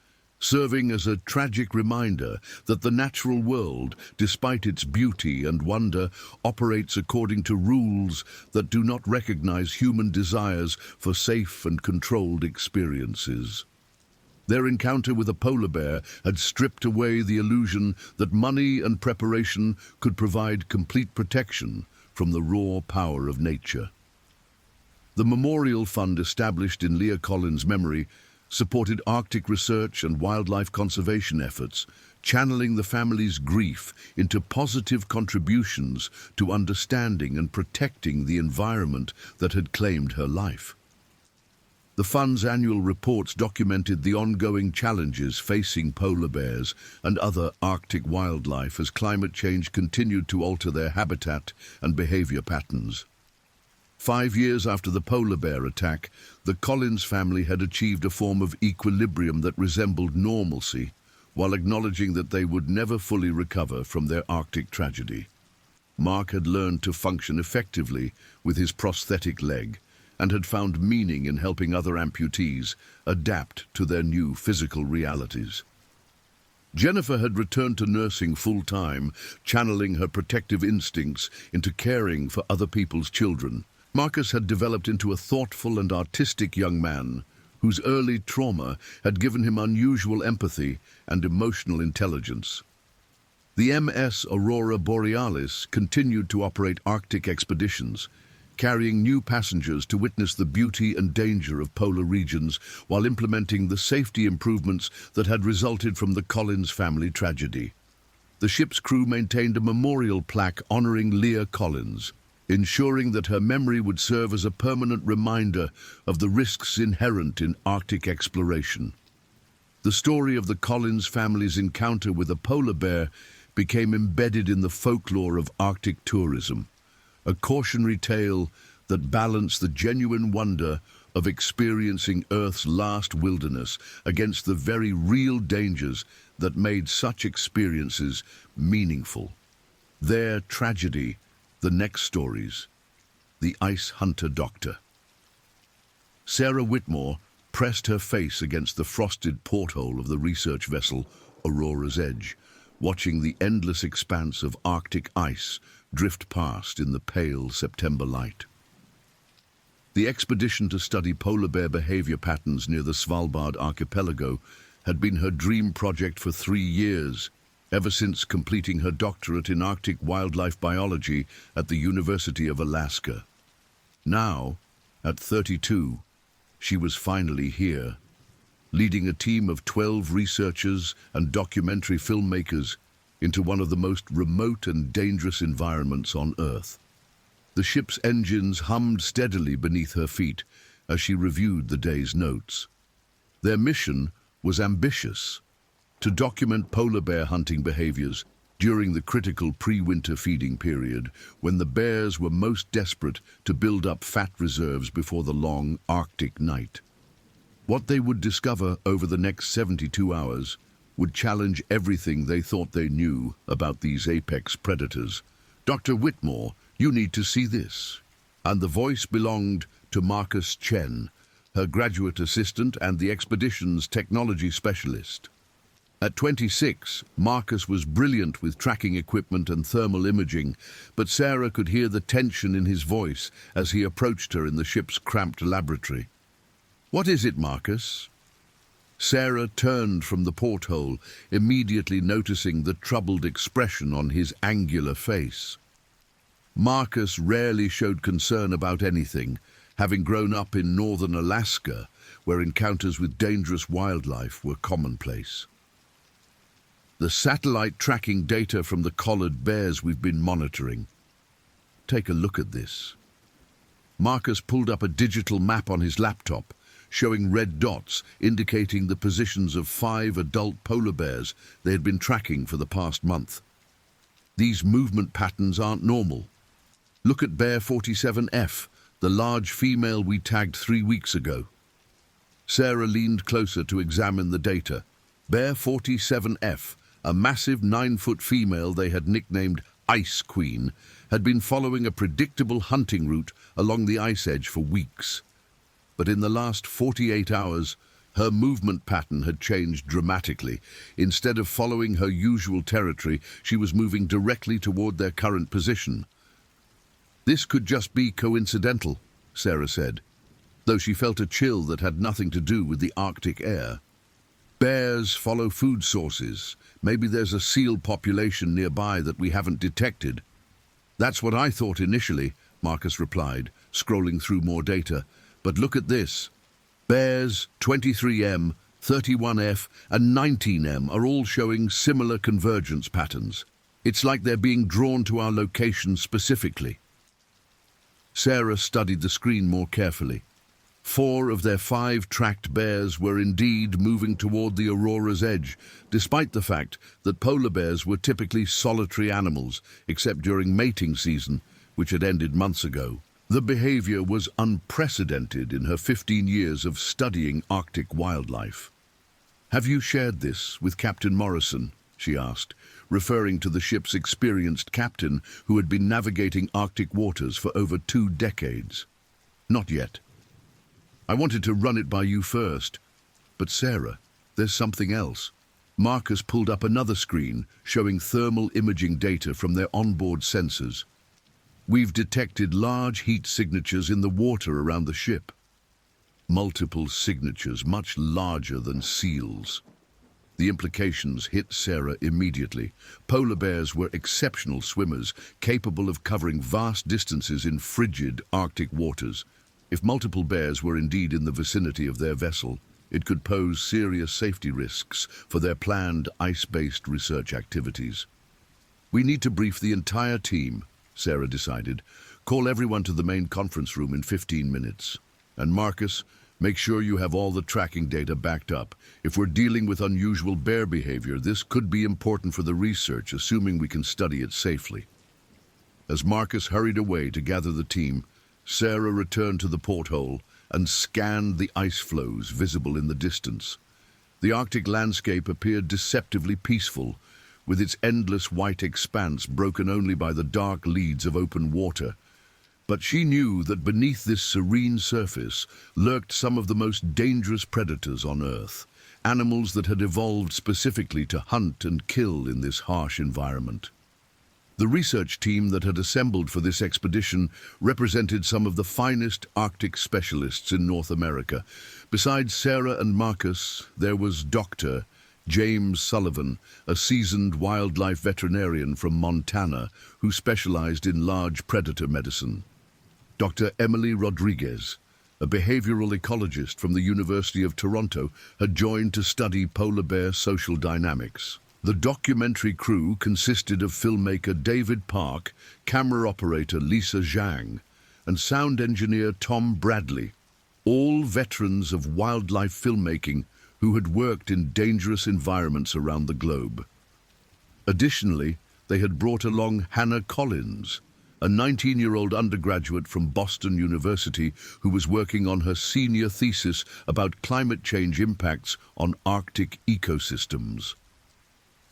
serving as a tragic reminder that the natural world, despite its beauty and wonder, operates according to rules that do not recognize human desires for safe and controlled experiences. Their encounter with a polar bear had stripped away the illusion that money and preparation could provide complete protection from the raw power of nature. The memorial fund established in Leah Collins' memory supported Arctic research and wildlife conservation efforts, channeling the family's grief into positive contributions to understanding and protecting the environment that had claimed her life. The fund's annual reports documented the ongoing challenges facing polar bears and other Arctic wildlife as climate change continued to alter their habitat and behavior patterns. 5 years after the polar bear attack, the Collins family had achieved a form of equilibrium that resembled normalcy, while acknowledging that they would never fully recover from their Arctic tragedy. Mark had learned to function effectively with his prosthetic leg, and had found meaning in helping other amputees adapt to their new physical realities. Jennifer had returned to nursing full-time, channeling her protective instincts into caring for other people's children. Marcus had developed into a thoughtful and artistic young man whose early trauma had given him unusual empathy and emotional intelligence. The MS Aurora Borealis continued to operate Arctic expeditions, carrying new passengers to witness the beauty and danger of polar regions while implementing the safety improvements that had resulted from the Collins family tragedy. The ship's crew maintained a memorial plaque honoring Leah Collins, ensuring that her memory would serve as a permanent reminder of the risks inherent in Arctic exploration. The story of the Collins family's encounter with a polar bear became embedded in the folklore of Arctic tourism, a cautionary tale that balanced the genuine wonder of experiencing Earth's last wilderness against the very real dangers that made such experiences meaningful. Their tragedy, the next stories. The Ice Hunter Doctor. Sarah Whitmore pressed her face against the frosted porthole of the research vessel Aurora's Edge, watching the endless expanse of Arctic ice drift past in the pale September light. The expedition to study polar bear behavior patterns near the Svalbard archipelago had been her dream project for 3 years, ever since completing her doctorate in Arctic wildlife biology at the University of Alaska. Now, at 32, she was finally here, leading a team of 12 researchers and documentary filmmakers into one of the most remote and dangerous environments on Earth. The ship's engines hummed steadily beneath her feet as she reviewed the day's notes. Their mission was ambitious: to document polar bear hunting behaviors during the critical pre-winter feeding period, when the bears were most desperate to build up fat reserves before the long Arctic night. What they would discover over the next 72 hours would challenge everything they thought they knew about these apex predators. "Dr. Whitmore, you need to see this." And the voice belonged to Marcus Chen, her graduate assistant and the expedition's technology specialist. At 26, Marcus was brilliant with tracking equipment and thermal imaging, but Sarah could hear the tension in his voice as he approached her in the ship's cramped laboratory. "What is it, Marcus?" Sarah turned from the porthole, immediately noticing the troubled expression on his angular face. Marcus rarely showed concern about anything, having grown up in northern Alaska, where encounters with dangerous wildlife were commonplace. "The satellite tracking data from the collared bears we've been monitoring. Take a look at this." Marcus pulled up a digital map on his laptop, showing red dots indicating the positions of 5 adult polar bears they had been tracking for the past month. "These movement patterns aren't normal. Look at Bear 47F, the large female we tagged 3 weeks ago." Sarah leaned closer to examine the data. Bear 47F, a massive 9-foot female they had nicknamed Ice Queen, had been following a predictable hunting route along the ice edge for weeks. But in the last 48 hours, her movement pattern had changed dramatically. Instead of following her usual territory, she was moving directly toward their current position. "This could just be coincidental," Sarah said, though she felt a chill that had nothing to do with the Arctic air. Bears follow food sources. Maybe there's a seal population nearby that we haven't detected. That's what I thought initially, Marcus replied, scrolling through more data. But look at this. Bears 23M, 31F, and 19M are all showing similar convergence patterns. It's like they're being drawn to our location specifically. Sarah studied the screen more carefully. 4 of their 5 tracked bears were indeed moving toward the aurora's edge, despite the fact that polar bears were typically solitary animals, except during mating season, which had ended months ago. The behavior was unprecedented in her 15 years of studying Arctic wildlife. "Have you shared this with Captain Morrison?" she asked, referring to the ship's experienced captain who had been navigating Arctic waters for over 2 decades. "Not yet. I wanted to run it by you first. But Sarah, there's something else." Marcus pulled up another screen showing thermal imaging data from their onboard sensors. "We've detected large heat signatures in the water around the ship. Multiple signatures, much larger than seals." The implications hit Sarah immediately. Polar bears were exceptional swimmers, capable of covering vast distances in frigid Arctic waters. If multiple bears were indeed in the vicinity of their vessel, it could pose serious safety risks for their planned ice-based research activities. "We need to brief the entire team," Sarah decided. "Call everyone to the main conference room in 15 minutes. And Marcus, make sure you have all the tracking data backed up. If we're dealing with unusual bear behavior, this could be important for the research, assuming we can study it safely." As Marcus hurried away to gather the team, Sarah returned to the porthole and scanned the ice flows visible in the distance. The Arctic landscape appeared deceptively peaceful, with its endless white expanse broken only by the dark leads of open water. But she knew that beneath this serene surface lurked some of the most dangerous predators on Earth, animals that had evolved specifically to hunt and kill in this harsh environment. The research team that had assembled for this expedition represented some of the finest Arctic specialists in North America. Besides Sarah and Marcus, there was Dr. James Sullivan, a seasoned wildlife veterinarian from Montana who specialized in large predator medicine. Dr. Emily Rodriguez, a behavioral ecologist from the University of Toronto, had joined to study polar bear social dynamics. The documentary crew consisted of filmmaker David Park, camera operator Lisa Zhang, and sound engineer Tom Bradley, all veterans of wildlife filmmaking who had worked in dangerous environments around the globe. Additionally, they had brought along Hannah Collins, a 19-year-old undergraduate from Boston University who was working on her senior thesis about climate change impacts on Arctic ecosystems.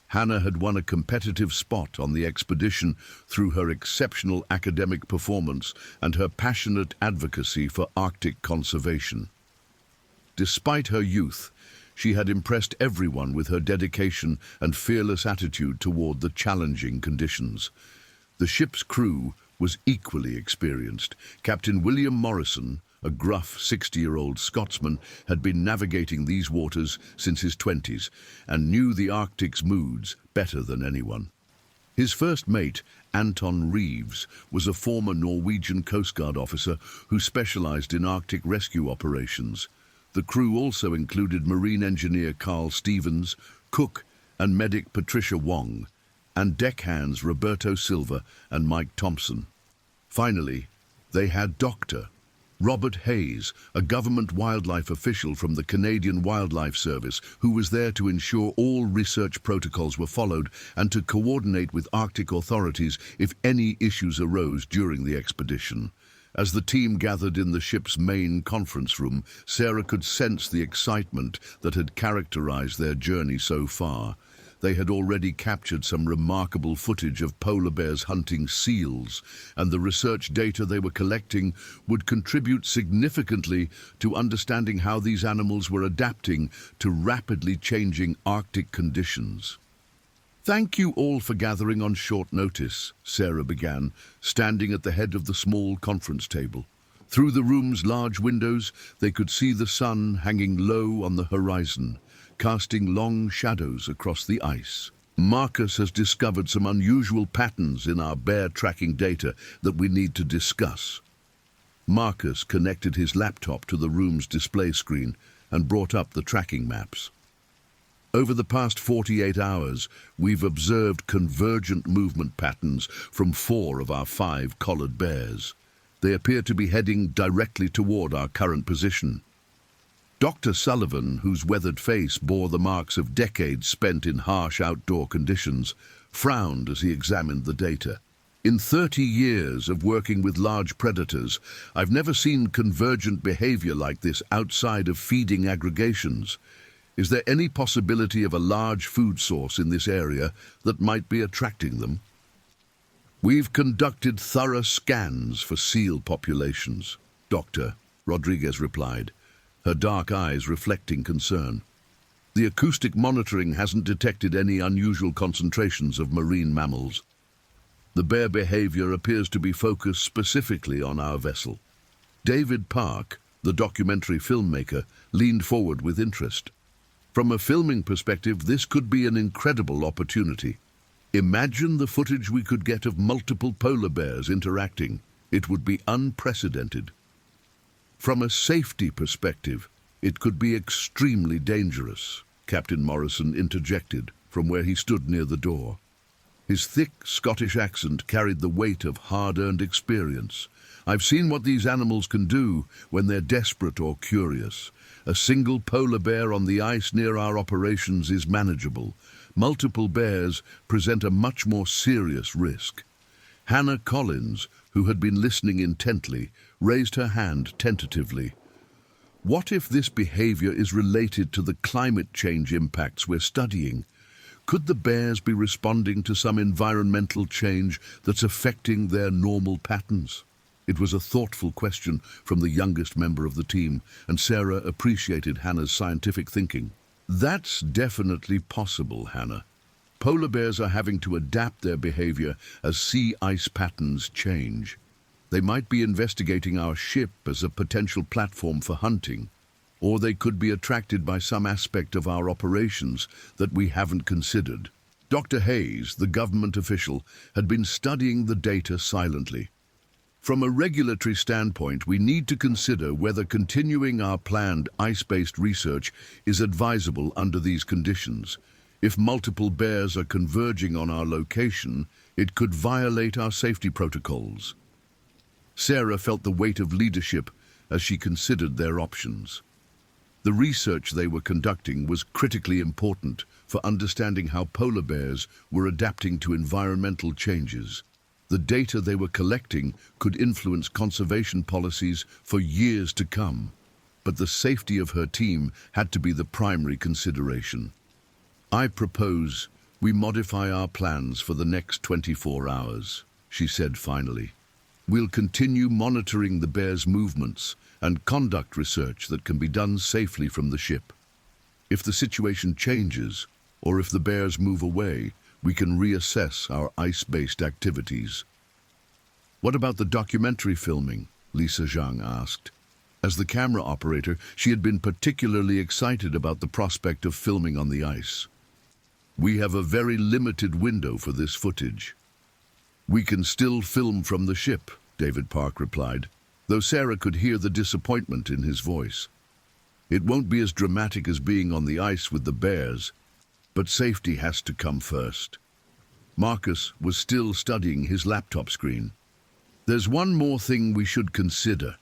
Hannah had won a competitive spot on the expedition through her exceptional academic performance and her passionate advocacy for Arctic conservation. Despite her youth, she had impressed everyone with her dedication and fearless attitude toward the challenging conditions. The ship's crew was equally experienced. Captain William Morrison, a gruff 60-year-old Scotsman, had been navigating these waters since his 20s and knew the Arctic's moods better than anyone. His first mate, Anton Reeves, was a former Norwegian Coast Guard officer who specialized in Arctic rescue operations. The crew also included marine engineer Carl Stevens, cook and medic Patricia Wong, and deckhands Roberto Silva and Mike Thompson. Finally, they had Dr. Robert Hayes, a government wildlife official from the Canadian Wildlife Service, who was there to ensure all research protocols were followed and to coordinate with Arctic authorities if any issues arose during the expedition. As the team gathered in the ship's main conference room, Sarah could sense the excitement that had characterized their journey so far. They had already captured some remarkable footage of polar bears hunting seals, and the research data they were collecting would contribute significantly to understanding how these animals were adapting to rapidly changing Arctic conditions. "Thank you all for gathering on short notice," Sarah began, standing at the head of the small conference table. Through the room's large windows, they could see the sun hanging low on the horizon, casting long shadows across the ice. Marcus has discovered some unusual patterns in our bear tracking data that we need to discuss. Marcus connected his laptop to the room's display screen and brought up the tracking maps. Over the past 48 hours, we've observed convergent movement patterns from 4 of our 5 collared bears. They appear to be heading directly toward our current position. Dr. Sullivan, whose weathered face bore the marks of decades spent in harsh outdoor conditions, frowned as he examined the data. In 30 years of working with large predators, I've never seen convergent behavior like this outside of feeding aggregations. Is there any possibility of a large food source in this area that might be attracting them? We've conducted thorough scans for seal populations, Doctor, Rodriguez replied, her dark eyes reflecting concern. The acoustic monitoring hasn't detected any unusual concentrations of marine mammals. The bear behavior appears to be focused specifically on our vessel. David Park, the documentary filmmaker, leaned forward with interest. From a filming perspective, this could be an incredible opportunity. Imagine the footage we could get of multiple polar bears interacting. It would be unprecedented. From a safety perspective, it could be extremely dangerous, Captain Morrison interjected from where he stood near the door. His thick Scottish accent carried the weight of hard-earned experience. I've seen what these animals can do when they're desperate or curious. A single polar bear on the ice near our operations is manageable. Multiple bears present a much more serious risk. Hannah Collins, who had been listening intently, raised her hand tentatively. What if this behavior is related to the climate change impacts we're studying? Could the bears be responding to some environmental change that's affecting their normal patterns? It was a thoughtful question from the youngest member of the team, and Sarah appreciated Hannah's scientific thinking. That's definitely possible, Hannah. Polar bears are having to adapt their behavior as sea ice patterns change. They might be investigating our ship as a potential platform for hunting, or they could be attracted by some aspect of our operations that we haven't considered. Dr. Hayes, the government official, had been studying the data silently. From a regulatory standpoint, we need to consider whether continuing our planned ice-based research is advisable under these conditions. If multiple bears are converging on our location, it could violate our safety protocols. Sarah felt the weight of leadership as she considered their options. The research they were conducting was critically important for understanding how polar bears were adapting to environmental changes. The data they were collecting could influence conservation policies for years to come, but the safety of her team had to be the primary consideration. I propose we modify our plans for the next 24 hours, she said finally. We'll continue monitoring the bears' movements and conduct research that can be done safely from the ship. If the situation changes, or if the bears move away, we can reassess our ice-based activities. What about the documentary filming? Lisa Zhang asked. As the camera operator, she had been particularly excited about the prospect of filming on the ice. We have a very limited window for this footage. We can still film from the ship, David Park replied, though Sarah could hear the disappointment in his voice. It won't be as dramatic as being on the ice with the bears, but safety has to come first. Marcus was still studying his laptop screen. There's one more thing we should consider.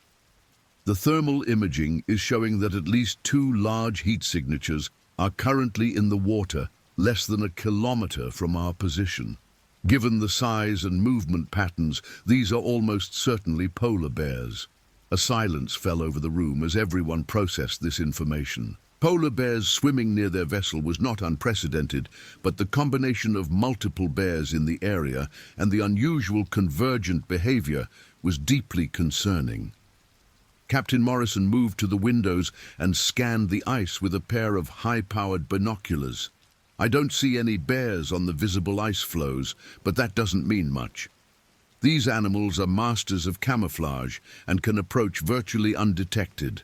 The thermal imaging is showing that at least 2 large heat signatures are currently in the water less than a kilometer from our position. Given the size and movement patterns, these are almost certainly polar bears. A silence fell over the room as everyone processed this information. Polar bears swimming near their vessel was not unprecedented, but the combination of multiple bears in the area and the unusual convergent behavior was deeply concerning. Captain Morrison moved to the windows and scanned the ice with a pair of high-powered binoculars. I don't see any bears on the visible ice floes, but that doesn't mean much. These animals are masters of camouflage and can approach virtually undetected.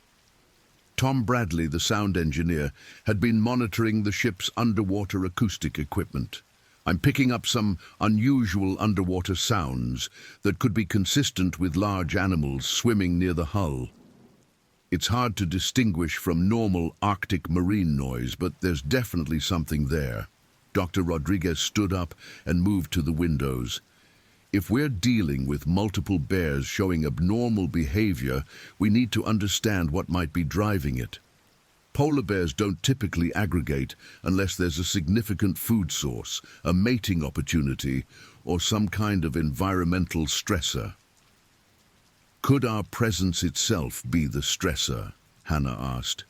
Tom Bradley, the sound engineer, had been monitoring the ship's underwater acoustic equipment. I'm picking up some unusual underwater sounds that could be consistent with large animals swimming near the hull. It's hard to distinguish from normal Arctic marine noise, but there's definitely something there. Dr. Rodriguez stood up and moved to the windows. If we're dealing with multiple bears showing abnormal behavior, we need to understand what might be driving it. Polar bears don't typically aggregate unless there's a significant food source, a mating opportunity, or some kind of environmental stressor. Could our presence itself be the stressor? Hannah asked.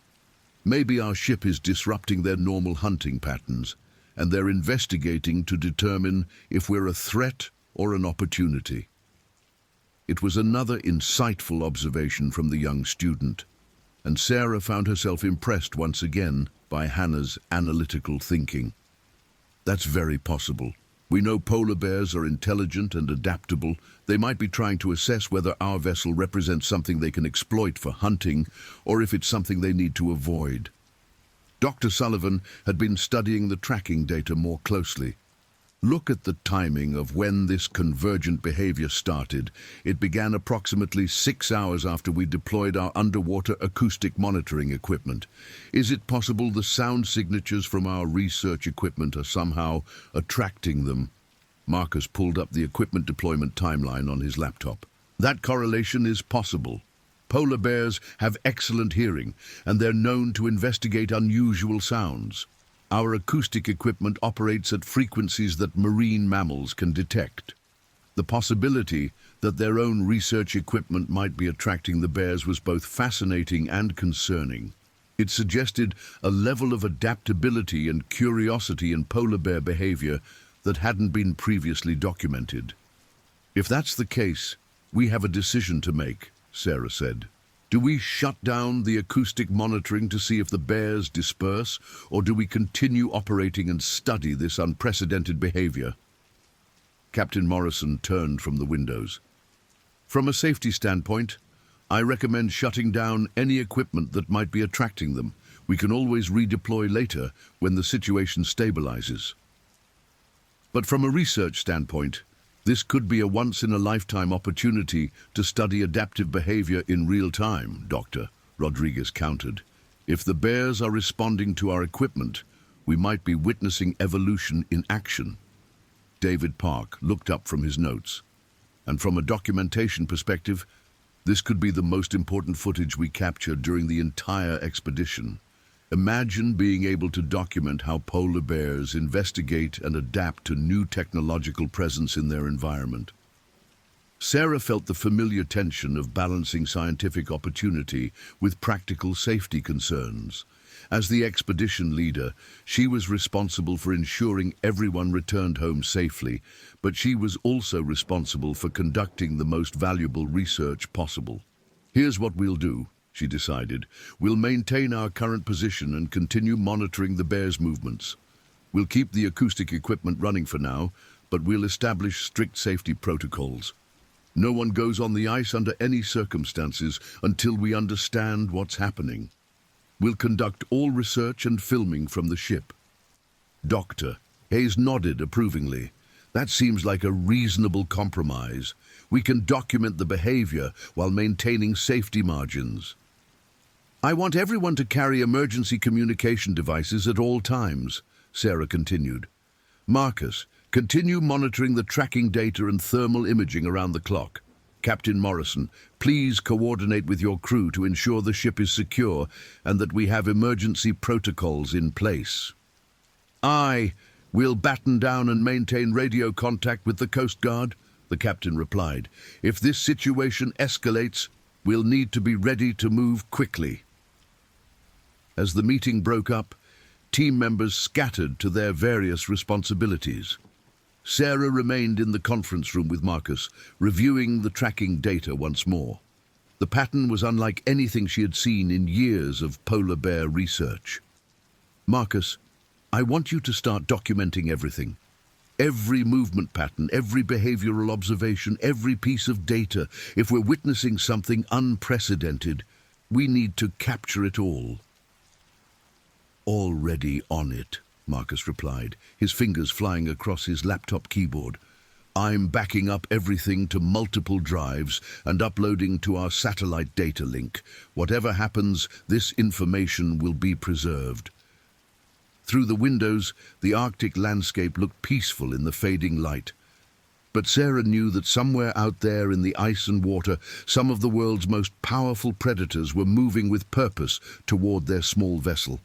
Maybe our ship is disrupting their normal hunting patterns, and they're investigating to determine if we're a threat or an opportunity. It was another insightful observation from the young student, and Sarah found herself impressed once again by Hannah's analytical thinking. That's very possible. We know polar bears are intelligent and adaptable. They might be trying to assess whether our vessel represents something they can exploit for hunting, or if it's something they need to avoid. Dr. Sullivan had been studying the tracking data more closely. Look at the timing of when this convergent behavior started. It began approximately 6 hours after we deployed our underwater acoustic monitoring equipment. Is it possible the sound signatures from our research equipment are somehow attracting them? Marcus pulled up the equipment deployment timeline on his laptop. That correlation is possible. Polar bears have excellent hearing, and they're known to investigate unusual sounds. Our acoustic equipment operates at frequencies that marine mammals can detect. The possibility that their own research equipment might be attracting the bears was both fascinating and concerning. It suggested a level of adaptability and curiosity in polar bear behavior that hadn't been previously documented. If that's the case, we have a decision to make, Sarah said. Do we shut down the acoustic monitoring to see if the bears disperse, or do we continue operating and study this unprecedented behavior? Captain Morrison turned from the windows. From a safety standpoint, I recommend shutting down any equipment that might be attracting them. We can always redeploy later when the situation stabilizes. But from a research standpoint, this could be a once-in-a-lifetime opportunity to study adaptive behavior in real time, Doctor, Rodriguez countered. If the bears are responding to our equipment, we might be witnessing evolution in action. David Park looked up from his notes. And from a documentation perspective, this could be the most important footage we capture during the entire expedition. Imagine being able to document how polar bears investigate and adapt to new technological presence in their environment. Sarah felt the familiar tension of balancing scientific opportunity with practical safety concerns. As the expedition leader, she was responsible for ensuring everyone returned home safely, but she was also responsible for conducting the most valuable research possible. Here's what we'll do, she decided. We'll maintain our current position and continue monitoring the bears' movements. We'll keep the acoustic equipment running for now, but we'll establish strict safety protocols. No one goes on the ice under any circumstances until we understand what's happening. We'll conduct all research and filming from the ship. Doctor, Hayes nodded approvingly. That seems like a reasonable compromise. We can document the behavior while maintaining safety margins. I want everyone to carry emergency communication devices at all times, Sarah continued. Marcus, continue monitoring the tracking data and thermal imaging around the clock. Captain Morrison, please coordinate with your crew to ensure the ship is secure and that we have emergency protocols in place. Aye, we'll batten down and maintain radio contact with the Coast Guard, the captain replied. If this situation escalates, we'll need to be ready to move quickly. As the meeting broke up, team members scattered to their various responsibilities. Sarah remained in the conference room with Marcus, reviewing the tracking data once more. The pattern was unlike anything she had seen in years of polar bear research. Marcus, I want you to start documenting everything. Every movement pattern, every behavioral observation, every piece of data. If we're witnessing something unprecedented, We need to capture it all. Already on it, Marcus replied, his fingers flying across his laptop keyboard. I'm backing up everything to multiple drives and uploading to our satellite data link. Whatever happens, this information will be preserved. Through the windows, the Arctic landscape looked peaceful in the fading light. But Sarah knew that somewhere out there in the ice and water, some of the world's most powerful predators were moving with purpose toward their small vessel.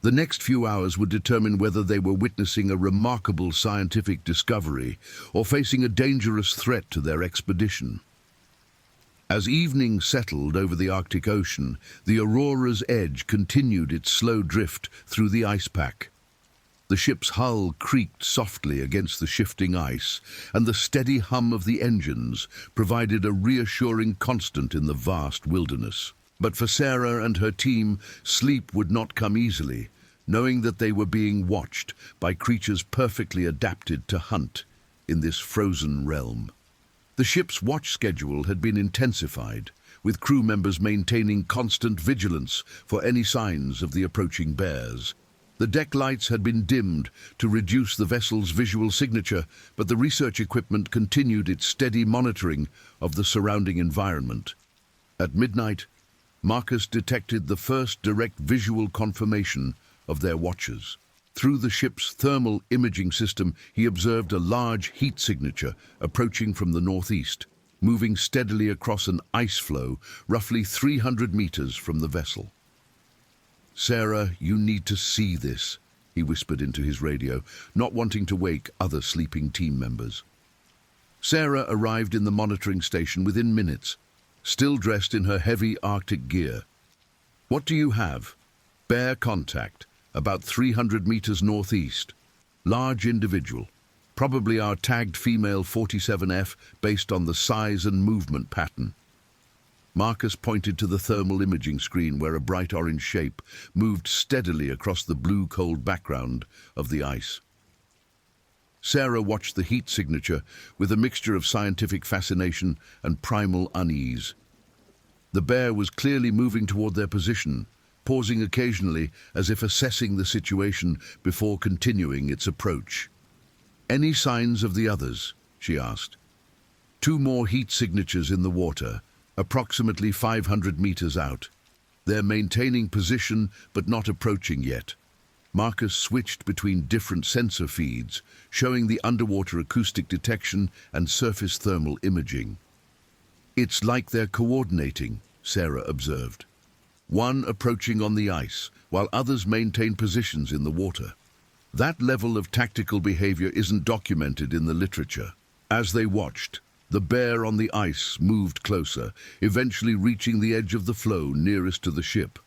The next few hours would determine whether they were witnessing a remarkable scientific discovery or facing a dangerous threat to their expedition. As evening settled over the Arctic Ocean, the Aurora's edge continued its slow drift through the ice pack. The ship's hull creaked softly against the shifting ice, and the steady hum of the engines provided a reassuring constant in the vast wilderness. But for Sarah and her team, sleep would not come easily, knowing that they were being watched by creatures perfectly adapted to hunt in this frozen realm. The ship's watch schedule had been intensified, with crew members maintaining constant vigilance for any signs of the approaching bears. The deck lights had been dimmed to reduce the vessel's visual signature, but the research equipment continued its steady monitoring of the surrounding environment. At midnight, Marcus detected the first direct visual confirmation of their watchers. Through the ship's thermal imaging system, he observed a large heat signature approaching from the northeast, moving steadily across an ice floe roughly 300 meters from the vessel. "Sarah, you need to see this," he whispered into his radio, not wanting to wake other sleeping team members. Sarah arrived in the monitoring station within minutes, still dressed in her heavy Arctic gear. "What do you have?" "Bear contact, about 300 meters northeast. Large individual, probably our tagged female 47F based on the size and movement pattern." Marcus pointed to the thermal imaging screen where a bright orange shape moved steadily across the blue cold background of the ice. Sarah watched the heat signature with a mixture of scientific fascination and primal unease. The bear was clearly moving toward their position, pausing occasionally as if assessing the situation before continuing its approach. "Any signs of the others?" she asked. "Two more heat signatures in the water, approximately 500 meters out. They're maintaining position but not approaching yet." Marcus switched between different sensor feeds, showing the underwater acoustic detection and surface thermal imaging. "It's like they're coordinating," Sarah observed. "One approaching on the ice, while others maintain positions in the water. That level of tactical behavior isn't documented in the literature." As they watched, the bear on the ice moved closer, eventually reaching the edge of the floe nearest to the ship.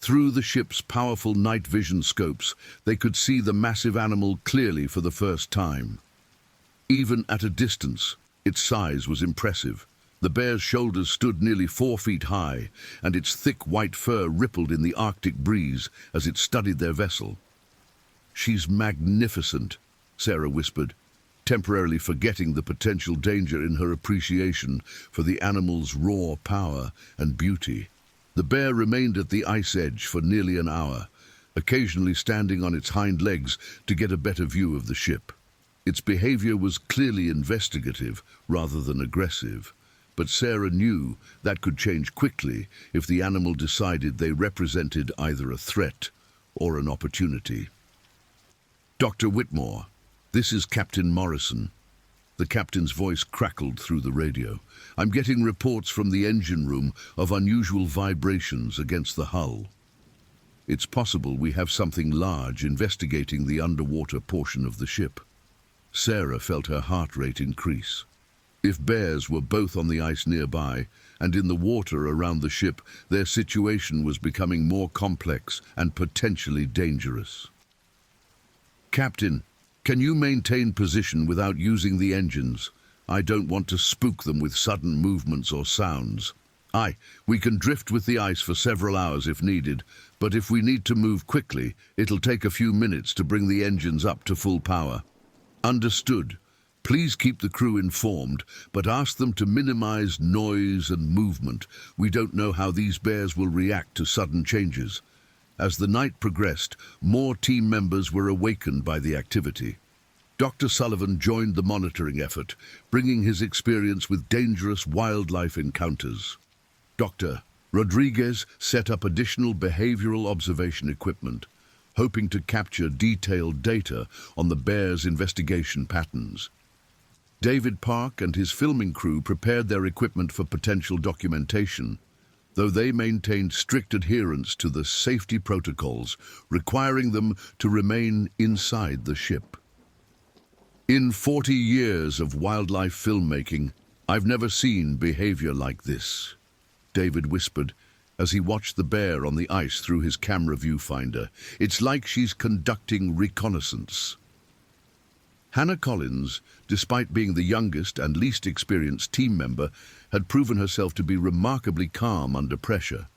Through the ship's powerful night vision scopes, they could see the massive animal clearly for the first time. Even at a distance, its size was impressive. The bear's shoulders stood nearly 4 feet high, and its thick white fur rippled in the Arctic breeze as it studied their vessel. "She's magnificent," Sarah whispered, temporarily forgetting the potential danger in her appreciation for the animal's raw power and beauty. The bear remained at the ice edge for nearly an hour, occasionally standing on its hind legs to get a better view of the ship. Its behavior was clearly investigative rather than aggressive, but Sarah knew that could change quickly if the animal decided they represented either a threat or an opportunity. "Dr. Whitmore, this is Captain Morrison." The captain's voice crackled through the radio. "I'm getting reports from the engine room of unusual vibrations against the hull. It's possible we have something large investigating the underwater portion of the ship." Sarah felt her heart rate increase. If bears were both on the ice nearby and in the water around the ship, their situation was becoming more complex and potentially dangerous. "Captain, can you maintain position without using the engines? I don't want to spook them with sudden movements or sounds." "Aye, we can drift with the ice for several hours if needed, but if we need to move quickly, it'll take a few minutes to bring the engines up to full power." "Understood. Please keep the crew informed, but ask them to minimize noise and movement. We don't know how these bears will react to sudden changes. As the night progressed, more team members were awakened by the activity. Dr. Sullivan joined the monitoring effort, bringing his experience with dangerous wildlife encounters. Dr. Rodriguez set up additional behavioral observation equipment, hoping to capture detailed data on the bears' investigation patterns. David Park and his filming crew prepared their equipment for potential documentation, though they maintained strict adherence to the safety protocols, requiring them to remain inside the ship. In 40 years of wildlife filmmaking, I've never seen behavior like this, David whispered as he watched the bear on the ice through his camera viewfinder. It's like she's conducting reconnaissance. Hannah Collins, despite being the youngest and least experienced team member, had proven herself to be remarkably calm under pressure.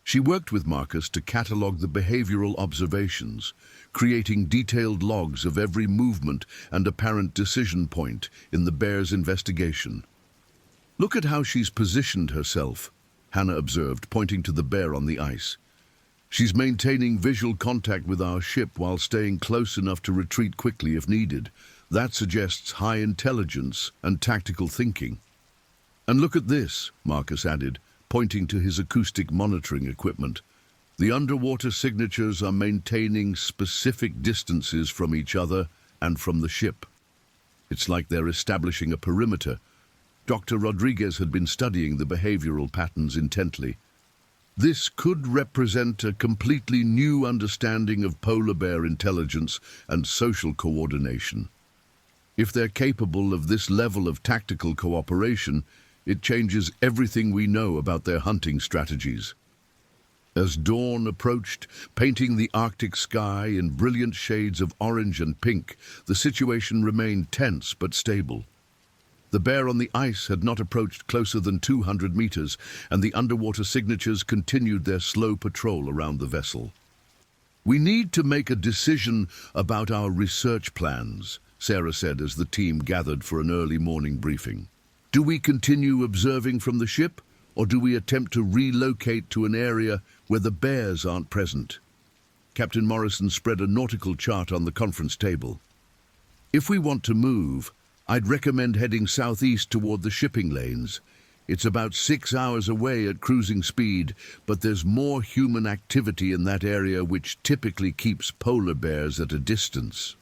She worked with Marcus to catalogue the behavioral observations, creating detailed logs of every movement and apparent decision point in the bear's investigation. "Look at how she's positioned herself," Hannah observed, pointing to the bear on the ice. "She's maintaining visual contact with our ship while staying close enough to retreat quickly if needed. That suggests high intelligence and tactical thinking." "And look at this," Marcus added, pointing to his acoustic monitoring equipment. "The underwater signatures are maintaining specific distances from each other and from the ship. It's like they're establishing a perimeter." Dr. Rodriguez had been studying the behavioral patterns intently. "This could represent a completely new understanding of polar bear intelligence and social coordination. If they're capable of this level of tactical cooperation, it changes everything we know about their hunting strategies." As dawn approached, painting the Arctic sky in brilliant shades of orange and pink, the situation remained tense but stable. The bear on the ice had not approached closer than 200 meters, and the underwater signatures continued their slow patrol around the vessel. "We need to make a decision about our research plans," Sarah said as the team gathered for an early morning briefing. "Do we continue observing from the ship, or do we attempt to relocate to an area where the bears aren't present?" Captain Morrison spread a nautical chart on the conference table. "If we want to move, I'd recommend heading southeast toward the shipping lanes. It's about 6 hours away at cruising speed, but there's more human activity in that area, which typically keeps polar bears at a distance."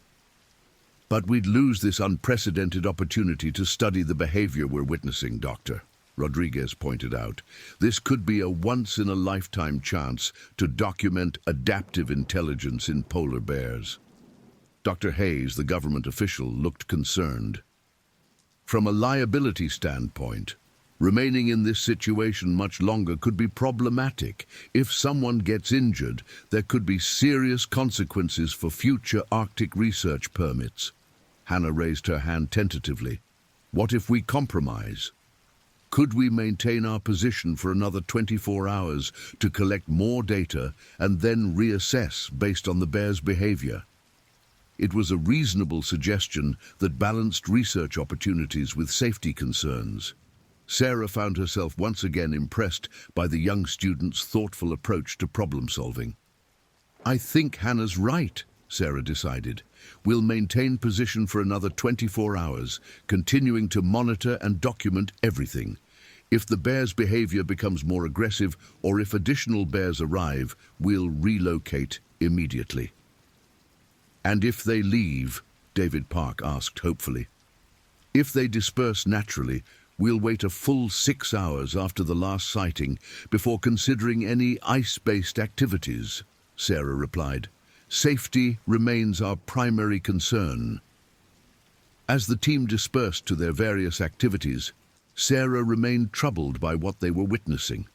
"But we'd lose this unprecedented opportunity to study the behavior we're witnessing, Doctor," Rodriguez pointed out. "This could be a once-in-a-lifetime chance to document adaptive intelligence in polar bears." Dr. Hayes, the government official, looked concerned. "From a liability standpoint, remaining in this situation much longer could be problematic. If someone gets injured, there could be serious consequences for future Arctic research permits." Hannah raised her hand tentatively. "What if we compromise? Could we maintain our position for another 24 hours to collect more data and then reassess based on the bear's behavior?" It was a reasonable suggestion that balanced research opportunities with safety concerns. Sarah found herself once again impressed by the young student's thoughtful approach to problem solving. "I think Hannah's right," Sarah decided. "We'll maintain position for another 24 hours, continuing to monitor and document everything. If the bear's behavior becomes more aggressive or if additional bears arrive, we'll relocate immediately." "And if they leave?" David Park asked hopefully. "If they disperse naturally, we'll wait a full 6 hours after the last sighting before considering any ice-based activities," Sarah replied. "Safety remains our primary concern." As the team dispersed to their various activities, Sarah remained troubled by what they were witnessing.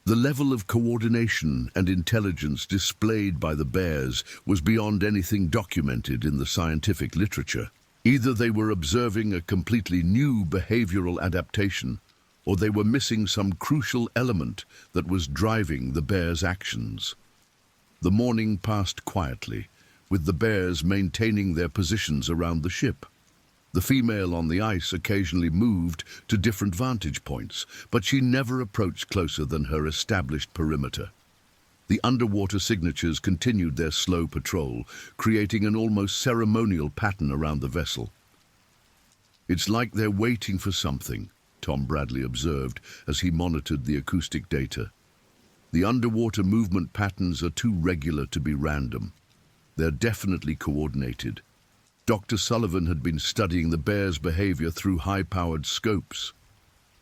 The level of coordination and intelligence displayed by the bears was beyond anything documented in the scientific literature. Either they were observing a completely new behavioral adaptation, or they were missing some crucial element that was driving the bears' actions. The morning passed quietly, with the bears maintaining their positions around the ship. The female on the ice occasionally moved to different vantage points, but she never approached closer than her established perimeter. The underwater signatures continued their slow patrol, creating an almost ceremonial pattern around the vessel. "It's like they're waiting for something," Tom Bradley observed as he monitored the acoustic data. "The underwater movement patterns are too regular to be random. They're definitely coordinated." Dr. Sullivan had been studying the bear's behavior through high-powered scopes.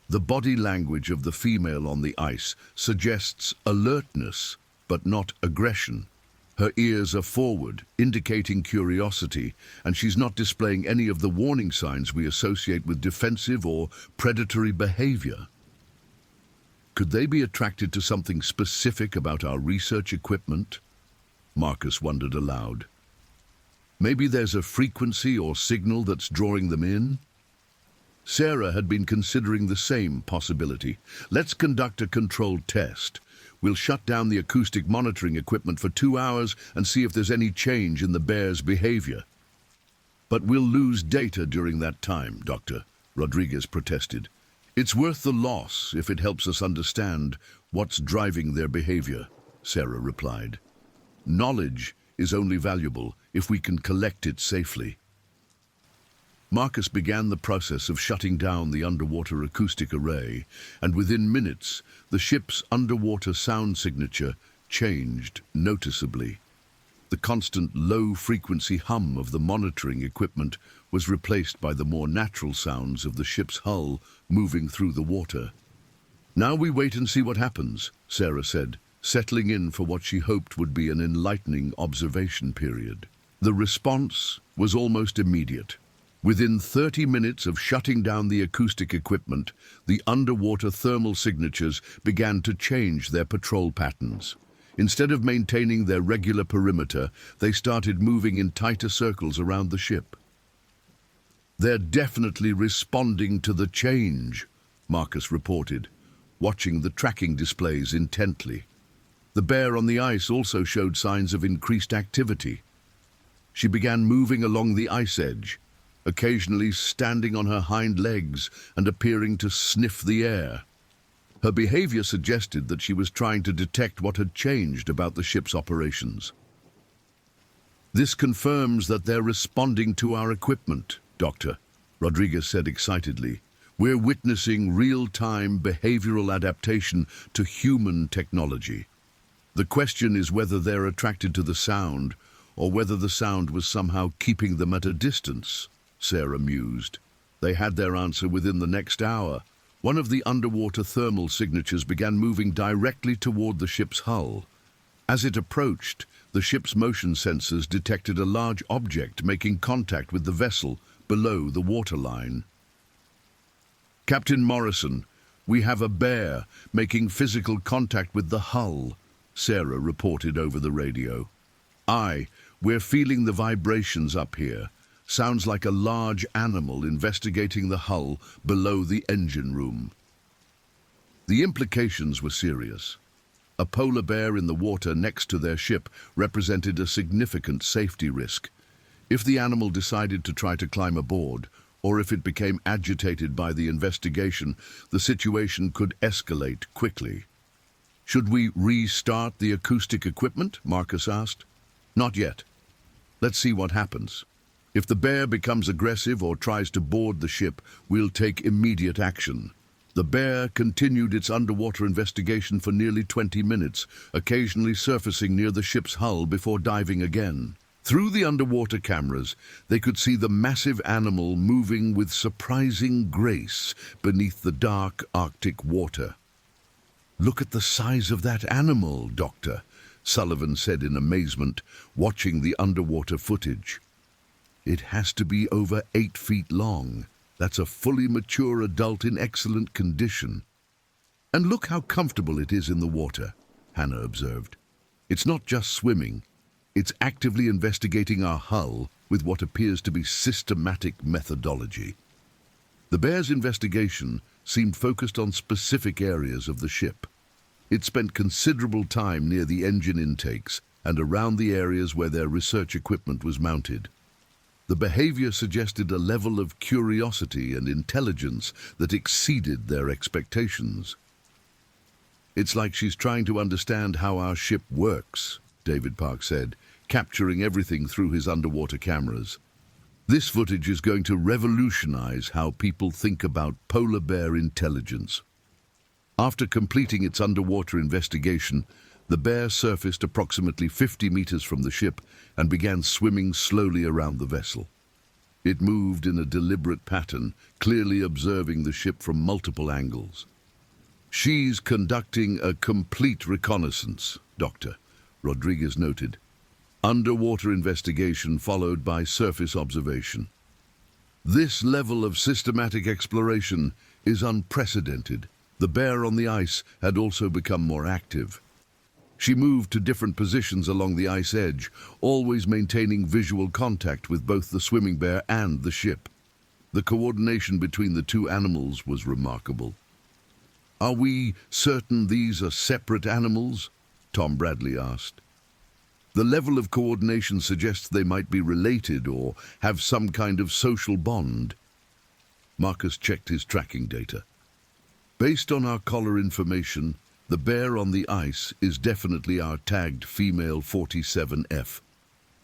The body language of the female on the ice suggests alertness, but not aggression. Her ears are forward, indicating curiosity, and she's not displaying any of the warning signs we associate with defensive or predatory behavior. Could they be attracted to something specific about our research equipment? Marcus wondered aloud. Maybe there's a frequency or signal that's drawing them in? Sarah had been considering the same possibility. "Let's conduct a controlled test. We'll shut down the acoustic monitoring equipment for 2 hours and see if there's any change in the bear's behavior." "But we'll lose data during that time, Doctor," Rodriguez protested. "It's worth the loss if it helps us understand what's driving their behavior," Sarah replied. "Knowledge is only valuable if we can collect it safely." Marcus began the process of shutting down the underwater acoustic array, and within minutes, the ship's underwater sound signature changed noticeably. The constant low-frequency hum of the monitoring equipment was replaced by the more natural sounds of the ship's hull moving through the water. "Now we wait and see what happens," Sarah said, settling in for what she hoped would be an enlightening observation period. The response was almost immediate. Within 30 minutes of shutting down the acoustic equipment, the underwater thermal signatures began to change their patrol patterns. Instead of maintaining their regular perimeter, they started moving in tighter circles around the ship. "They're definitely responding to the change," Marcus reported, watching the tracking displays intently. The bear on the ice also showed signs of increased activity. She began moving along the ice edge, occasionally standing on her hind legs and appearing to sniff the air. Her behavior suggested that she was trying to detect what had changed about the ship's operations. "This confirms that they're responding to our equipment, Doctor," Rodriguez said excitedly. "We're witnessing real-time behavioral adaptation to human technology. The question is whether they're attracted to the sound or whether the sound was somehow keeping them at a distance," Sarah mused. They had their answer within the next hour. One of the underwater thermal signatures began moving directly toward the ship's hull. As it approached, the ship's motion sensors detected a large object making contact with the vessel below the waterline. "Captain Morrison, we have a bear making physical contact with the hull," Sarah reported over the radio. We're feeling the vibrations up here. Sounds like a large animal investigating the hull below the engine room." The implications were serious. A polar bear in the water next to their ship represented a significant safety risk. If the animal decided to try to climb aboard, or if it became agitated by the investigation, the situation could escalate quickly. "Should we restart the acoustic equipment?" Marcus asked. "Not yet. Let's see what happens. If the bear becomes aggressive or tries to board the ship, we'll take immediate action." The bear continued its underwater investigation for nearly 20 minutes, occasionally surfacing near the ship's hull before diving again. Through the underwater cameras, they could see the massive animal moving with surprising grace beneath the dark Arctic water. "Look at the size of that animal, Doctor," Sullivan said in amazement, watching the underwater footage. "It has to be over 8 feet long. That's a fully mature adult in excellent condition. And look how comfortable it is in the water," Hannah observed. "It's not just swimming. It's actively investigating our hull with what appears to be systematic methodology." The bear's investigation seemed focused on specific areas of the ship. It spent considerable time near the engine intakes and around the areas where their research equipment was mounted. The behavior suggested a level of curiosity and intelligence that exceeded their expectations. "It's like she's trying to understand how our ship works," David Park said, capturing everything through his underwater cameras. "This footage is going to revolutionize how people think about polar bear intelligence." After completing its underwater investigation, the bear surfaced approximately 50 meters from the ship and began swimming slowly around the vessel. It moved in a deliberate pattern, clearly observing the ship from multiple angles. "She's conducting a complete reconnaissance, Doctor," Rodriguez noted. "Underwater investigation followed by surface observation. This level of systematic exploration is unprecedented." The bear on the ice had also become more active. She moved to different positions along the ice edge, always maintaining visual contact with both the swimming bear and the ship. The coordination between the two animals was remarkable. "Are we certain these are separate animals?" Tom Bradley asked. "The level of coordination suggests they might be related or have some kind of social bond." Marcus checked his tracking data. "Based on our collar information, the bear on the ice is definitely our tagged female 47F.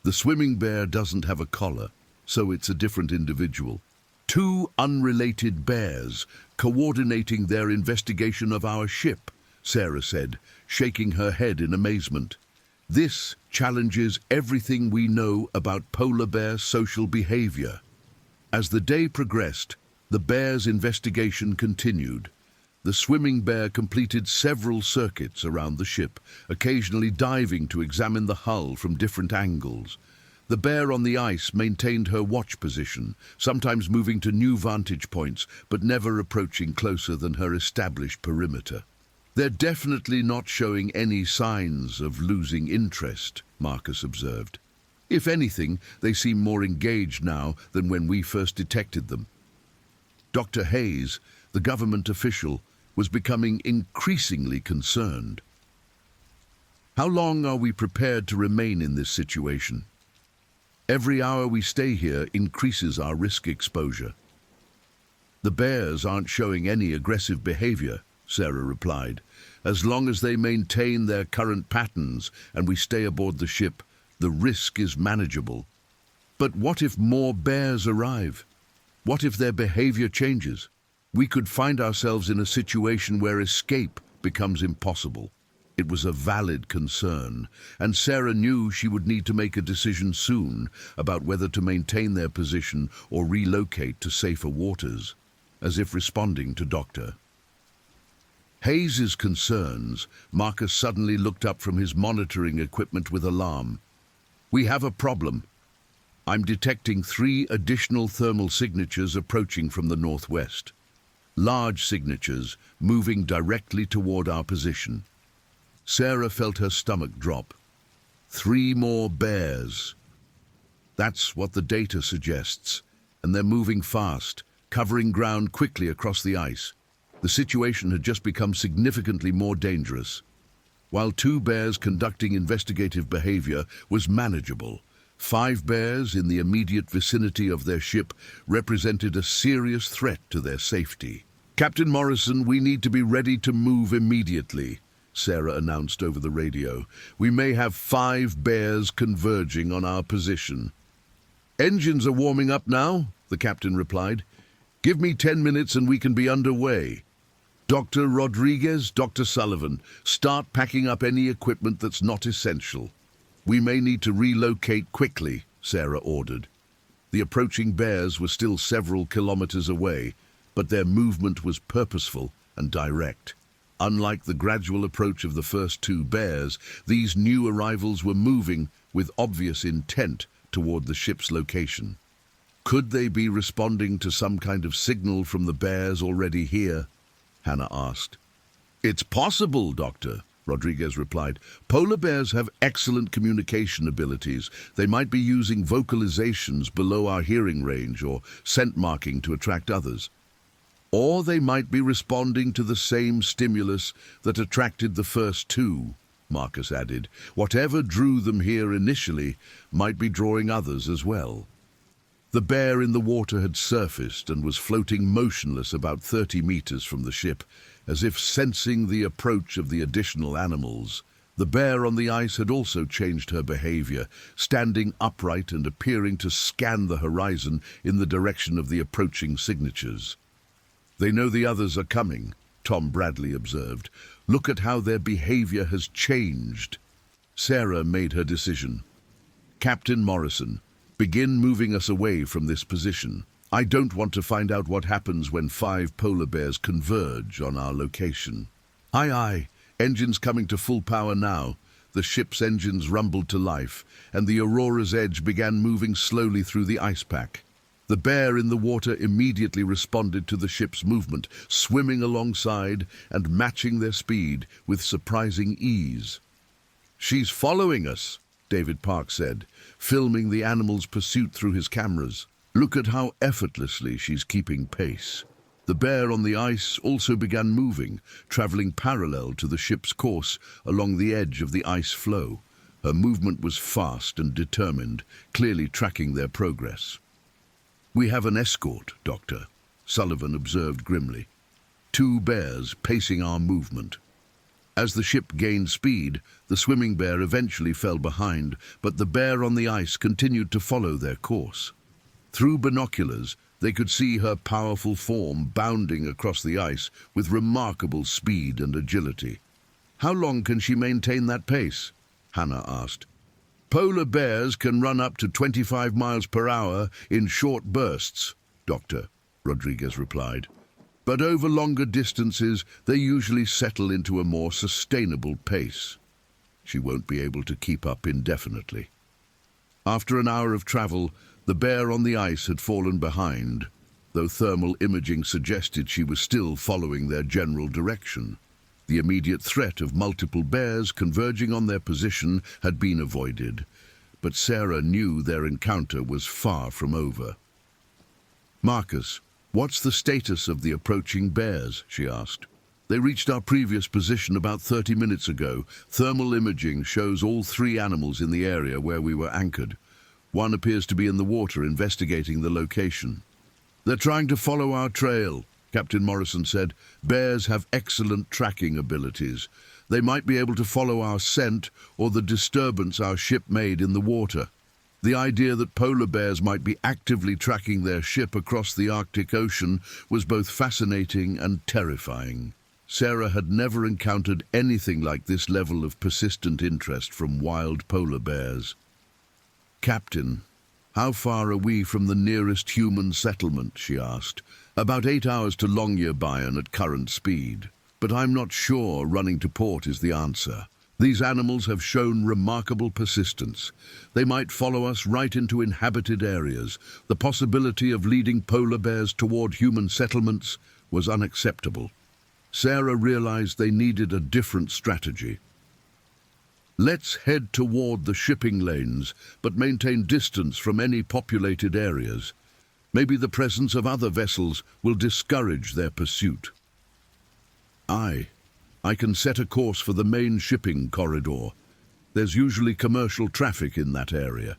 The swimming bear doesn't have a collar, so it's a different individual. Two unrelated bears coordinating their investigation of our ship," Sarah said, shaking her head in amazement. "This challenges everything we know about polar bear social behavior." As the day progressed, the bear's investigation continued. The swimming bear completed several circuits around the ship, occasionally diving to examine the hull from different angles. The bear on the ice maintained her watch position, sometimes moving to new vantage points, but never approaching closer than her established perimeter. "They're definitely not showing any signs of losing interest," Marcus observed. "If anything, they seem more engaged now than when we first detected them." Dr. Hayes, the government official, was becoming increasingly concerned. "How long are we prepared to remain in this situation? Every hour we stay here increases our risk exposure." "The bears aren't showing any aggressive behavior," Sarah replied. "As long as they maintain their current patterns and we stay aboard the ship, the risk is manageable." "But what if more bears arrive? What if their behavior changes? We could find ourselves in a situation where escape becomes impossible." It was a valid concern, and Sarah knew she would need to make a decision soon about whether to maintain their position or relocate to safer waters, as if responding to Dr. Hayes's concerns. Marcus suddenly looked up from his monitoring equipment with alarm. "We have a problem. I'm detecting 3 additional thermal signatures approaching from the northwest. Large signatures moving directly toward our position." Sarah felt her stomach drop. 3 more bears. That's what the data suggests, and they're moving fast, covering ground quickly across the ice. The situation had just become significantly more dangerous. While 2 bears conducting investigative behavior was manageable, 5 bears in the immediate vicinity of their ship represented a serious threat to their safety. "Captain Morrison, we need to be ready to move immediately," Sarah announced over the radio. "We may have 5 bears converging on our position." "Engines are warming up now," the captain replied. "Give me 10 minutes and we can be underway. Dr. Rodriguez, Dr. Sullivan, start packing up any equipment that's not essential. We may need to relocate quickly," Sarah ordered. The approaching bears were still several kilometers away, but their movement was purposeful and direct. Unlike the gradual approach of the first 2 bears, these new arrivals were moving with obvious intent toward the ship's location. Could they be responding to some kind of signal from the bears already here? Hannah asked. "It's possible, Doctor," Rodriguez replied. "Polar bears have excellent communication abilities. They might be using vocalizations below our hearing range or scent marking to attract others. Or they might be responding to the same stimulus that attracted the first 2, Marcus added. Whatever drew them here initially might be drawing others as well." The bear in the water had surfaced and was floating motionless about 30 meters from the ship, as if sensing the approach of the additional animals. The bear on the ice had also changed her behavior, standing upright and appearing to scan the horizon in the direction of the approaching signatures. "They know the others are coming," Tom Bradley observed. "Look at how their behavior has changed." Sarah made her decision. "Captain Morrison, begin moving us away from this position. I don't want to find out what happens when 5 polar bears converge on our location." "Aye, aye. Engines coming to full power now." The ship's engines rumbled to life, and the Aurora's edge began moving slowly through the ice pack. The bear in the water immediately responded to the ship's movement, swimming alongside and matching their speed with surprising ease. "She's following us," David Park said, filming the animal's pursuit through his cameras. "Look at how effortlessly she's keeping pace." The bear on the ice also began moving, traveling parallel to the ship's course along the edge of the ice floe. Her movement was fast and determined, clearly tracking their progress. "We have an escort, Doctor," Sullivan observed grimly. 2 bears pacing our movement." As the ship gained speed, the swimming bear eventually fell behind, but the bear on the ice continued to follow their course. Through binoculars, they could see her powerful form bounding across the ice with remarkable speed and agility. "How long can she maintain that pace?" Hannah asked. "Polar bears can run up to 25 miles per hour in short bursts, Doctor," Rodriguez replied. "But over longer distances, they usually settle into a more sustainable pace. She won't be able to keep up indefinitely." After an hour of travel, the bear on the ice had fallen behind, though thermal imaging suggested she was still following their general direction. The immediate threat of multiple bears converging on their position had been avoided, but Sarah knew their encounter was far from over. "Marcus, what's the status of the approaching bears?" she asked. "They reached our previous position about 30 minutes ago. Thermal imaging shows all 3 animals in the area where we were anchored. One appears to be in the water investigating the location." "They're trying to follow our trail," Captain Morrison said. "Bears have excellent tracking abilities. They might be able to follow our scent or the disturbance our ship made in the water." The idea that polar bears might be actively tracking their ship across the Arctic Ocean was both fascinating and terrifying. Sarah had never encountered anything like this level of persistent interest from wild polar bears. "Captain, how far are we from the nearest human settlement?" she asked. "About 8 hours to Longyearbyen at current speed. But I'm not sure running to port is the answer. These animals have shown remarkable persistence. They might follow us right into inhabited areas. The possibility of leading polar bears toward human settlements was unacceptable." Sarah realized they needed a different strategy. "Let's head toward the shipping lanes, but maintain distance from any populated areas. Maybe the presence of other vessels will discourage their pursuit." "Aye. I can set a course for the main shipping corridor. There's usually commercial traffic in that area."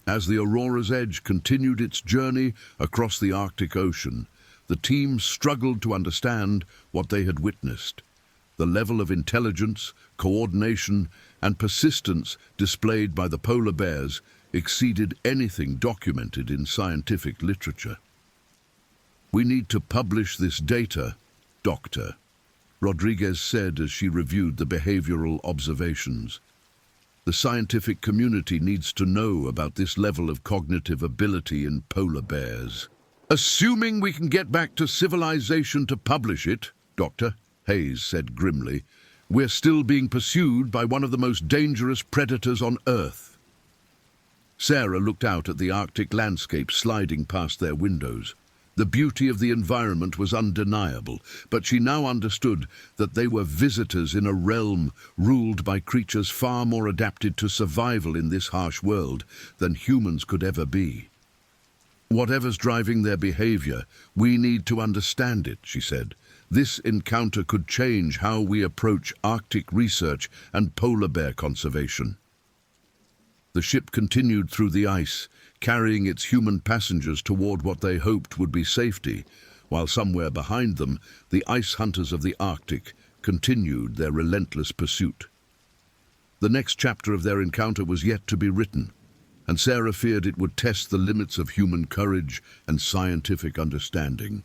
As the Aurora's Edge continued its journey across the Arctic Ocean, the team struggled to understand what they had witnessed. The level of intelligence, coordination, and persistence displayed by the polar bears exceeded anything documented in scientific literature. "We need to publish this data, Doctor," Rodriguez said as she reviewed the behavioral observations. "The scientific community needs to know about this level of cognitive ability in polar bears." "Assuming we can get back to civilization to publish it, Doctor," Hayes said grimly, "we're still being pursued by one of the most dangerous predators on Earth." Sarah looked out at the Arctic landscape sliding past their windows. The beauty of the environment was undeniable, but she now understood that they were visitors in a realm ruled by creatures far more adapted to survival in this harsh world than humans could ever be. "Whatever's driving their behavior, we need to understand it," she said. "This encounter could change how we approach Arctic research and polar bear conservation." The ship continued through the ice, carrying its human passengers toward what they hoped would be safety, while somewhere behind them, the ice hunters of the Arctic continued their relentless pursuit. The next chapter of their encounter was yet to be written, and Sarah feared it would test the limits of human courage and scientific understanding.